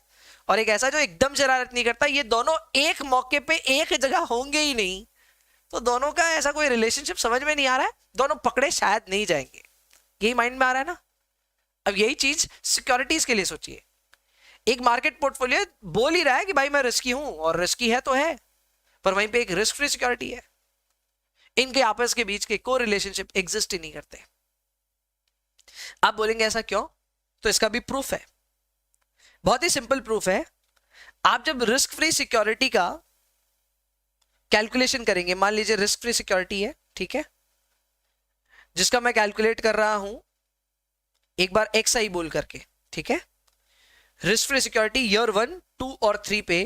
और एक ऐसा जो एकदम शरारत नहीं करता, ये दोनों एक मौके पे एक जगह होंगे ही नहीं, तो दोनों का ऐसा कोई रिलेशनशिप समझ में नहीं आ रहा है, दोनों पकड़े शायद नहीं जाएंगे। यही माइंड में आ रहा है ना? अब यही चीज सिक्योरिटीज के लिए सोचिए। एक मार्केट पोर्टफोलियो बोल ही रहा है कि भाई मैं रिस्की हूं, और रिस्की है तो है, पर वहीं पे एक रिस्क फ्री सिक्योरिटी है। इनके आपस के बीच के को रिलेशनशिप एग्जिस्ट ही नहीं करते। आप बोलेंगे ऐसा क्यों? तो इसका भी प्रूफ है, बहुत ही सिंपल प्रूफ है। आप जब रिस्क फ्री सिक्योरिटी का कैलकुलेशन करेंगे, मान लीजिए रिस्क फ्री सिक्योरिटी है, ठीक है, जिसका मैं कैलकुलेट कर रहा हूं एक बार XI बोल करके, ठीक है। रिस्क फ्री सिक्योरिटी ईयर 1, 2 और 3 पे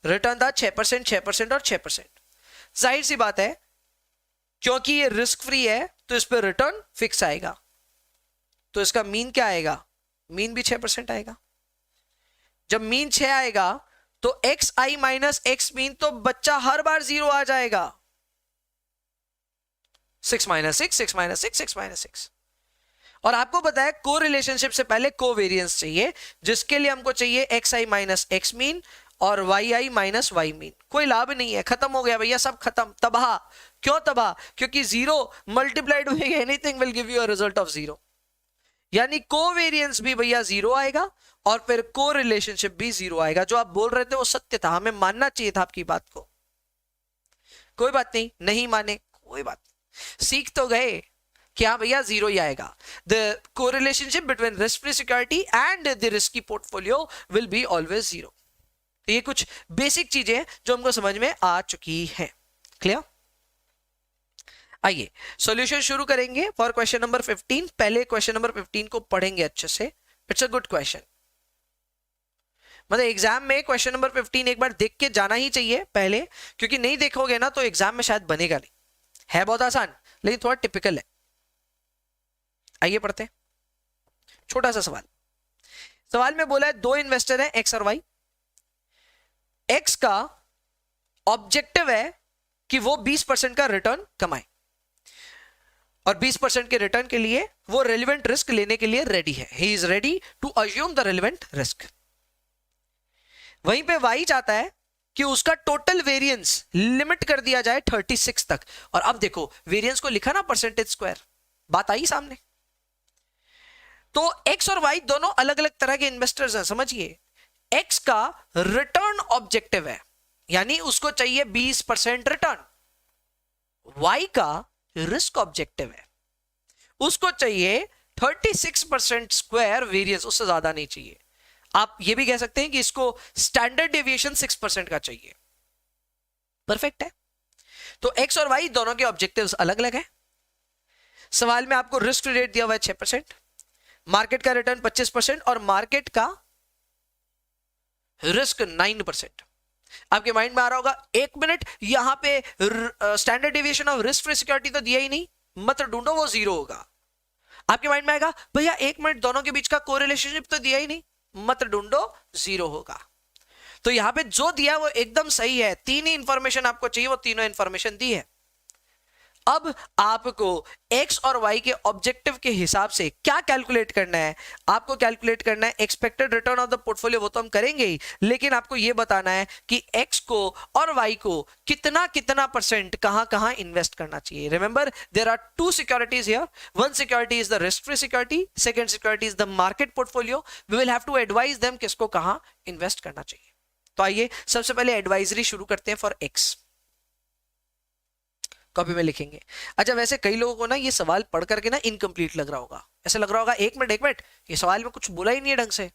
रिटर्न था 6%, 6% और 6%। जाहिर सी बात है, क्योंकि ये रिस्क फ्री है तो इस पे रिटर्न फिक्स आएगा, तो इसका मीन क्या आएगा? मीन भी 6% आएगा। जब मीन 6 आएगा तो XI माइनस X मीन तो बच्चा हर बार 0 आ जाएगा। 6 माइनस 6, 6 माइनस 6, 6 माइनस 6। और आपको पता है को रिलेशनशिप से पहले कोवेरियंस चाहिए, जिसके लिए हमको चाहिए XI माइनस X मीन और YI माइनस Y मीन। कोई लाभ नहीं है, खत्म हो गया भैया, सब खत्म, तबाह। क्यों तबाह? क्योंकि 0 multiplied with anything will give you a result of 0। यानी कोवेरियंस भी भैया 0 आएगा और फिर को रिलेशनशिप भी 0 आएगा। जो आप बोल रहे थे वो सत्य था, हमें मानना चाहिए था आपकी बात को। कोई बात नहीं, नहीं माने कोई बात नहीं, सीख तो गए क्या भैया, 0 ही आएगा। The corelationship between risk free security and the risky portfolio will be always 0। तो ये कुछ बेसिक चीजें जो हमको समझ में आ चुकी हैं। क्लियर? आइए सॉल्यूशन शुरू करेंगे फॉर क्वेश्चन नंबर 15। पहले क्वेश्चन नंबर 15 को पढ़ेंगे अच्छे से। इट्स अ गुड क्वेश्चन, मतलब एग्जाम में क्वेश्चन नंबर 15 एक बार देख के जाना ही चाहिए पहले, क्योंकि नहीं देखोगे ना तो एग्जाम में शायद बनेगा नहीं। है बहुत आसान लेकिन थोड़ा टिपिकल है। आइए पढ़ते हैं। छोटा सा सवाल में बोला है 2 इन्वेस्टर हैं X और Y। X का ऑब्जेक्टिव है कि वो 20% का रिटर्न कमाए, और 20% के रिटर्न के लिए वो रेलिवेंट रिस्क लेने के लिए रेडी है। He is ready to assume the relevant risk. वहीं पे Y चाहता है कि उसका टोटल वेरिएंस लिमिट कर दिया जाए 36 तक। और अब देखो वेरिएंस को लिखा ना परसेंटेज स्क्वायर, बात आई सामने। तो X और Y दोनों अलग अलग तरह के इन्वेस्टर्स हैं, समझिए। X का रिटर्न ऑब्जेक्टिव है यानी उसको चाहिए 20% रिटर्न। वाई का रिस्क ऑब्जेक्टिव है, उसको चाहिए 36% स्क्वायर वेरिएंस, उससे ज्यादा नहीं चाहिए। आप ये भी कह सकते हैं कि इसको स्टैंडर्ड डेविएशन 6% का चाहिए। परफेक्ट है। तो एक्स और वाई दोनों के ऑब्जेक्टिव्स अलग अलग हैं। सवाल में आपको रिस्क रेट दिया हुआ है 6%, मार्केट का रिटर्न 25% और मार्केट का रिस्क 9%। आपके माइंड में आ रहा होगा, एक मिनट, यहां पे standard deviation of risk free security तो दिया ही नहीं, मत ढूंढो, वो जीरो होगा। आपके माइंड में आएगा, भैया एक मिनट, दोनों के बीच का कोरिलेशनशिप तो दिया ही नहीं, मत ढूंढो, जीरो होगा। तो यहां पे जो दिया वो एकदम सही है, तीन ही इंफॉर्मेशन आपको चाहिए, वो तीनों इंफॉर्मेशन दी है। अब आपको x और y के ऑब्जेक्टिव के हिसाब से क्या कैलकुलेट करना है? आपको कैलकुलेट करना है expected return of the portfolio, वो तो हम करेंगे ही, लेकिन आपको यह बताना है कि x को और y को कितना कितना परसेंट कहां कहां इन्वेस्ट करना चाहिए। Remember, there are two securities here, one security is the risk free security, second security is the market portfolio. We will have to advise them किसको कहां इन्वेस्ट करना चाहिए। तो आइए सबसे पहले एडवाइजरी शुरू करते हैं फॉर x। कॉपी में लिखेंगे। अच्छा, वैसे कई लोगों को ना ये सवाल पढ़ करके ना इनकम्प्लीट लग रहा होगा, ऐसे लग रहा होगा एक मिनट ये सवाल में कुछ बोला ही नहीं है ढंग से।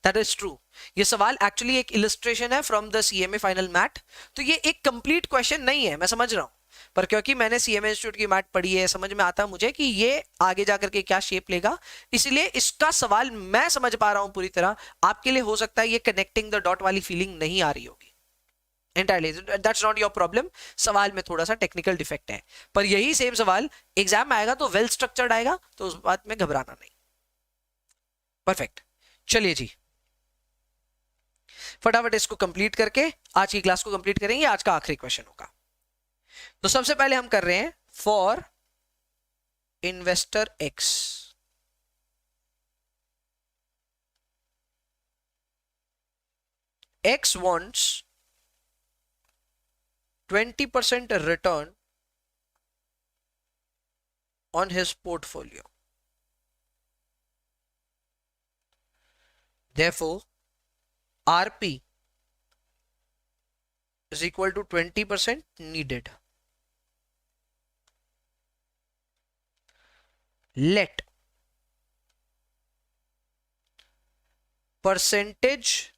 That is true. ये सवाल एक्चुअली एक इलस्ट्रेशन है from the CMA final math, तो ये एक कंप्लीट क्वेश्चन नहीं है, मैं समझ रहा हूं, पर क्योंकि मैंने सीएमए इंस्टीट्यूट की मैथ पढ़ी है, समझ में आता मुझे कि ये आगे जाकर के क्या शेप लेगा, इसलिए इसका सवाल मैं समझ पा रहा हूं पूरी तरह। आपके लिए हो सकता है ये कनेक्टिंग द डॉट वाली फीलिंग नहीं आ रही होगी। Entirely, that's not your problem। सवाल में थोड़ा सा टेक्निकल डिफेक्ट है, पर यही सेम सवाल एग्जाम में आएगा तो वेल स्ट्रक्चर्ड आएगा, तो उस बात में घबराना नहीं। परफेक्ट, चलिए जी, फटाफट इसको कंप्लीट करके आज की क्लास को कंप्लीट करेंगे। आज का आखिरी क्वेश्चन होगा। तो सबसे पहले हम कर रहे हैं for investor x, x wants 20% return on his portfolio. Therefore, RP is equal to 20% needed. Let percentage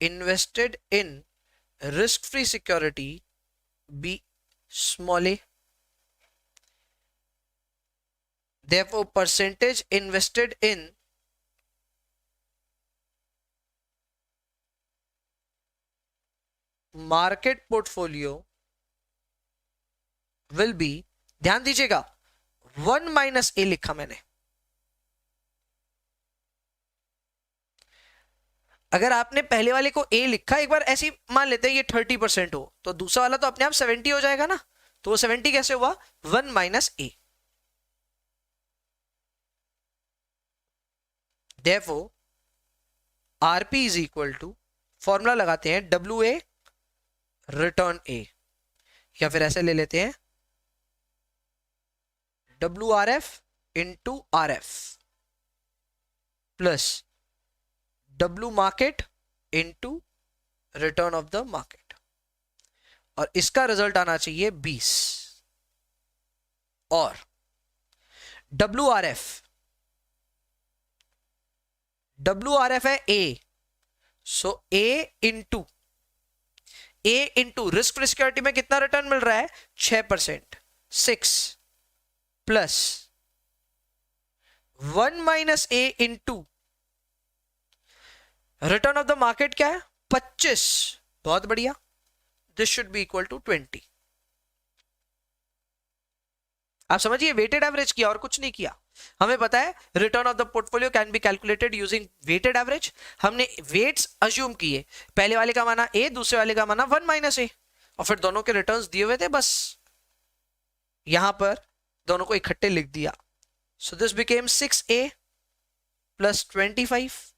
invested in risk-free security be small a. Therefore, percentage invested in market portfolio will be, ध्यान दीजिएगा, 1 minus ए लिखा मैंने। अगर आपने पहले वाले को ए लिखा, एक बार ऐसे मान लेते हैं ये 30% हो, तो दूसरा वाला तो अपने आप 70 हो जाएगा ना। तो वो 70 कैसे हुआ? 1 minus A. Therefore, RP is equal to, formula लगाते हैं, WA रिटर्न ए, या फिर ऐसे ले लेते हैं WRF into RF plus W market into return of the market, और इसका रिजल्ट आना चाहिए 20। और WRF है A, so A into risk free security में कितना रिटर्न मिल रहा है? 6%, 6 plus 1 minus A into return of the market क्या है? 25। बहुत बढ़िया, this should be equal to 20। आप समझिए, वेटेड एवरेज किया और कुछ नहीं किया। हमें पता है return of the portfolio can be calculated using weighted average. हमने वेट्स अज्यूम किए, पहले वाले का माना ए, दूसरे वाले का माना 1 माइनस ए, और फिर दोनों के रिटर्न्स दिए हुए थे, बस यहां पर दोनों को इकट्ठे लिख दिया। So this became 6a plus 25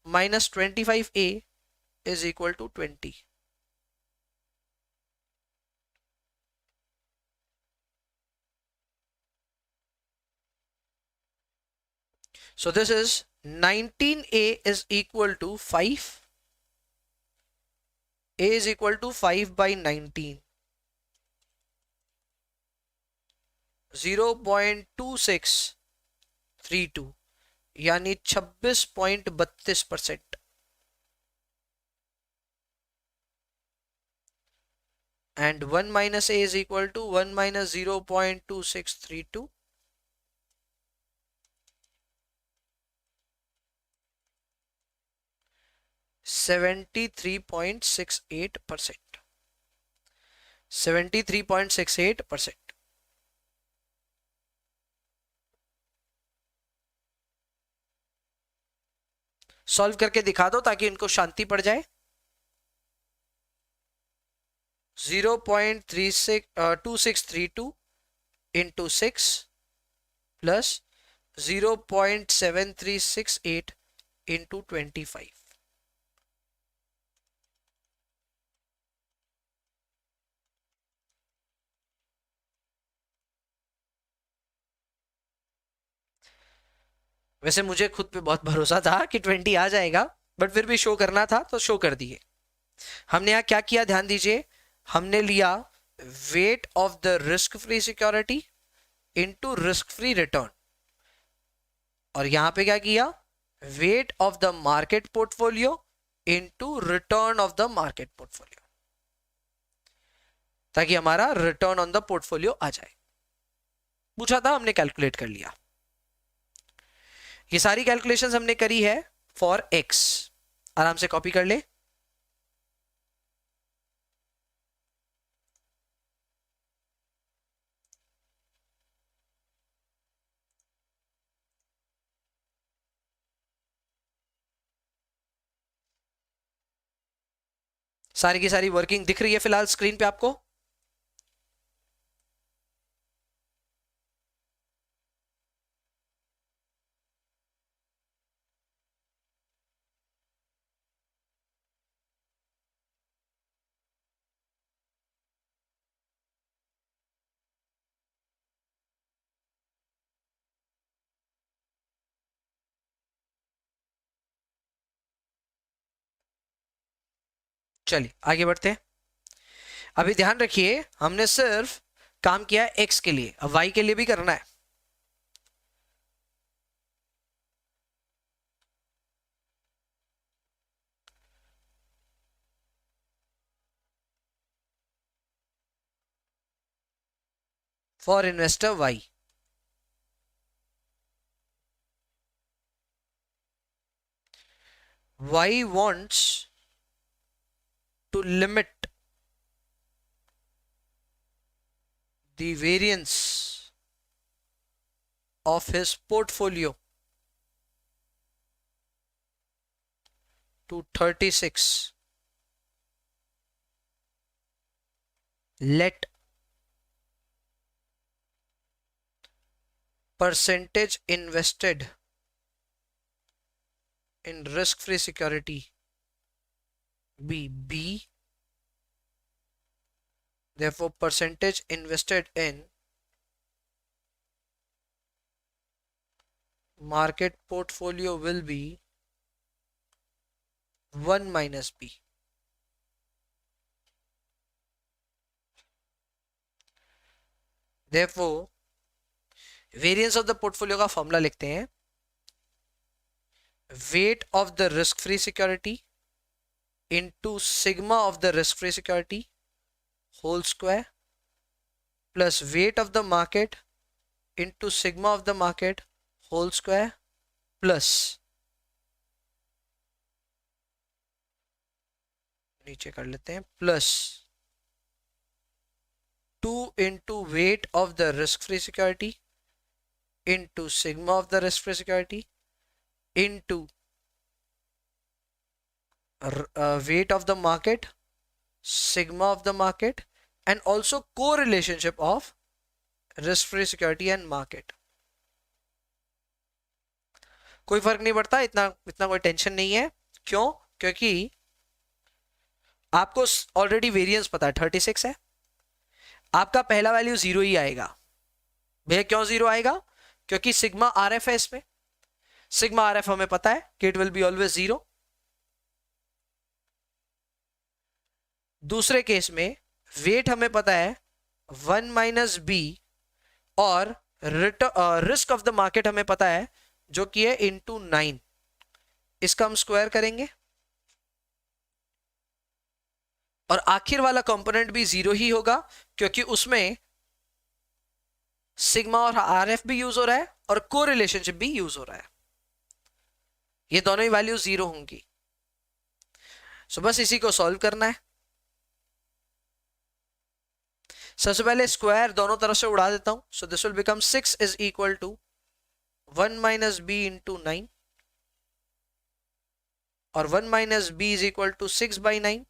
minus 25a is equal to 20। So this is 19a is equal to 5 A is equal to 5/19, 0.2632 यानी 26.32%। and 1 minus a is equal to 1 minus 0.2632, 73.68%, 73.68%। Solve करके दिखा दो ताकि इनको शांति पड़ जाए। 0.2632 into 6 plus 0.7368 into 25। वैसे मुझे खुद पे बहुत भरोसा था कि 20 आ जाएगा, बट फिर भी शो करना था तो शो कर दिए। हमने यहाँ क्या किया, ध्यान दीजिए, हमने लिया weight of the risk free security into risk free return, और यहां पे क्या किया, weight of the market portfolio into return of the market portfolio, ताकि हमारा रिटर्न ऑन द पोर्टफोलियो आ जाए। पूछा था, हमने कैलकुलेट कर लिया। ये सारी कैलकुलेशंस हमने करी है फॉर एक्स। आराम से कॉपी कर ले। सारी की सारी वर्किंग दिख रही है फिलहाल स्क्रीन पे आपको। चलिए आगे बढ़ते हैं। अभी ध्यान रखिए, हमने सिर्फ काम किया एक्स के लिए, अब वाई के लिए भी करना है। For investor Y, Y wants to limit the variance of his portfolio to 36. Let percentage invested in risk-free security be B. Therefore, percentage invested in market portfolio will be 1 minus B. Therefore, variance of the portfolio का formula लिखते हैं, weight of the risk-free security into sigma of the risk-free security whole square plus weight of the market into sigma of the market whole square plus नीचे कर लेते हैं plus 2 into weight of the risk-free security into sigma of the risk-free security into weight of the market, sigma of the market, and also correlationship of risk-free security and market. कोई फर्क नहीं पड़ता, इतना इतना कोई टेंशन नहीं है। क्यों? क्योंकि आपको ऑलरेडी वेरिएंस पता है 36 है, आपका पहला वैल्यू 0 ही आएगा। भैया क्यों 0 आएगा? क्योंकि सिग्मा आरएफ है इसमें, सिग्मा आरएफ हमें पता है कि इट विल बी ऑलवेज 0। दूसरे केस में वेट हमें पता है 1 माइनस बी, और रिस्क ऑफ द मार्केट हमें पता है जो कि है इंटू 9। इसका हम स्क्वायर करेंगे और आखिर वाला कंपोनेंट भी 0 ही होगा, क्योंकि उसमें सिग्मा और आरएफ भी यूज हो रहा है और को रिलेशनशिप भी यूज हो रहा है। ये दोनों ही वैल्यू 0 होंगी। सो बस इसी को सॉल्व करना है। सबसे पहले स्क्वायर दोनों तरफ से उड़ा देता हूं। So this will become 6 is equal to 1 minus B into 9, और 1 minus B is equal to 6 by 9।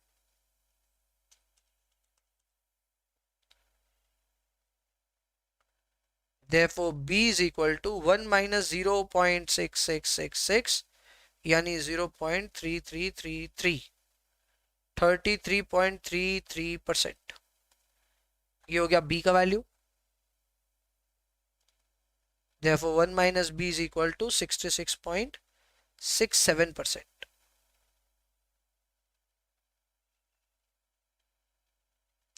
Therefore, b is equal to 1 minus 0.6666, यानी 0.3333, 33.33%। ये हो गया b का value. Therefore, 1 minus b is equal to 66.67%।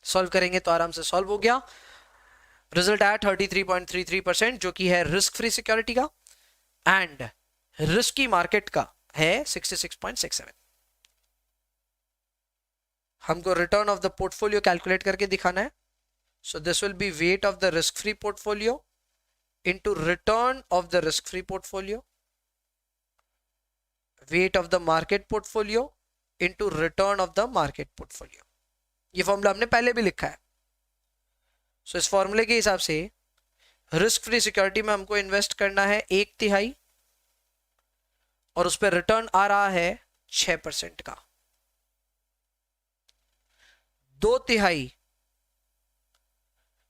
Solve करेंगे तो आराम से सॉल्व हो गया। रिजल्ट आया 33.33%, जो कि है रिस्क फ्री सिक्योरिटी का, एंड रिस्क की मार्केट का है 66.67। हमको return of the portfolio calculate करके दिखाना है। सो this will B weight of the risk free portfolio into return of the risk free portfolio, weight of the market portfolio into return of the market portfolio. ये formula हमने पहले भी लिखा है। सो इस फॉर्मूले के हिसाब से रिस्क फ्री सिक्योरिटी में हमको इन्वेस्ट करना है 1/3, और उस पर रिटर्न आ रहा है 6% का। 2/3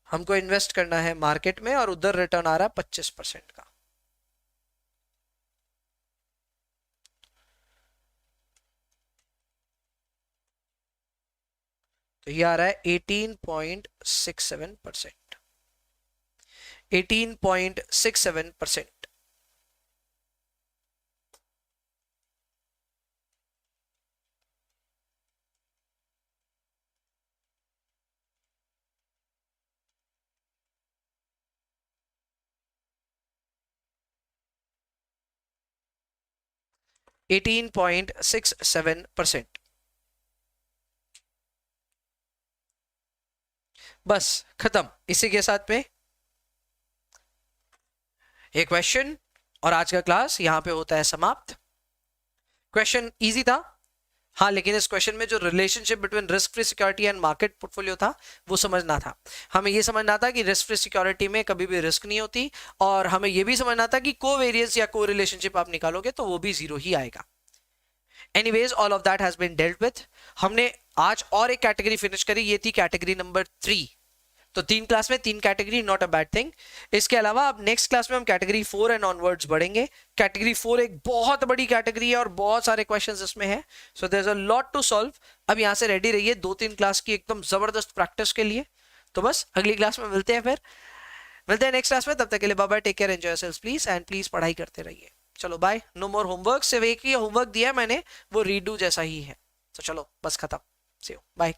हमको इन्वेस्ट करना है मार्केट में, और उधर रिटर्न आ रहा है 25% का। तो ये आ रहा है 18.67%। 18.67%। %18.67%। बस खत्म। इसी के साथ में ये क्वेश्चन और आज का क्लास यहां पे होता है समाप्त। क्वेश्चन इजी था, हाँ, लेकिन इस क्वेश्चन में जो relationship between risk free security and market portfolio था वो समझना था। हमें ये समझना था कि रिस्क फ्री सिक्योरिटी में कभी भी रिस्क नहीं होती, और हमें ये भी समझना था कि कोवेरियंस या को रिलेशनशिप आप निकालोगे तो वो भी 0 ही आएगा। Anyways, all of that has been dealt with. हमने आज और एक कैटेगरी फिनिश करी, ये थी कैटेगरी नंबर 3। तो 3 क्लास में 3 category, not a bad thing. इसके अलावा अब नेक्स्ट क्लास में हम कैटेगरी 4 एंड ऑनवर्ड्स बढ़ेंगे। कैटेगरी 4 एक बहुत बड़ी कैटेगरी है और बहुत सारे क्वेश्चंस इसमें हैं। So there is a lot to solve. अब यहां से रेडी रहिए 2-3 क्लास की एकदम जबरदस्त प्रैक्टिस के लिए। तो बस अगली क्लास में मिलते हैं, फिर मिलते हैं नेक्स्ट क्लास में। तब तक के लिए bye bye, take care, enjoy yourselves please, and please पढ़ाई करते रहिए। चलो बाय, नो मोर होमवर्क। सिर्फ एक ही होमवर्क दिया है मैंने, वो रीडू जैसा ही है। तो चलो बस खत्म, सी यू, बाय।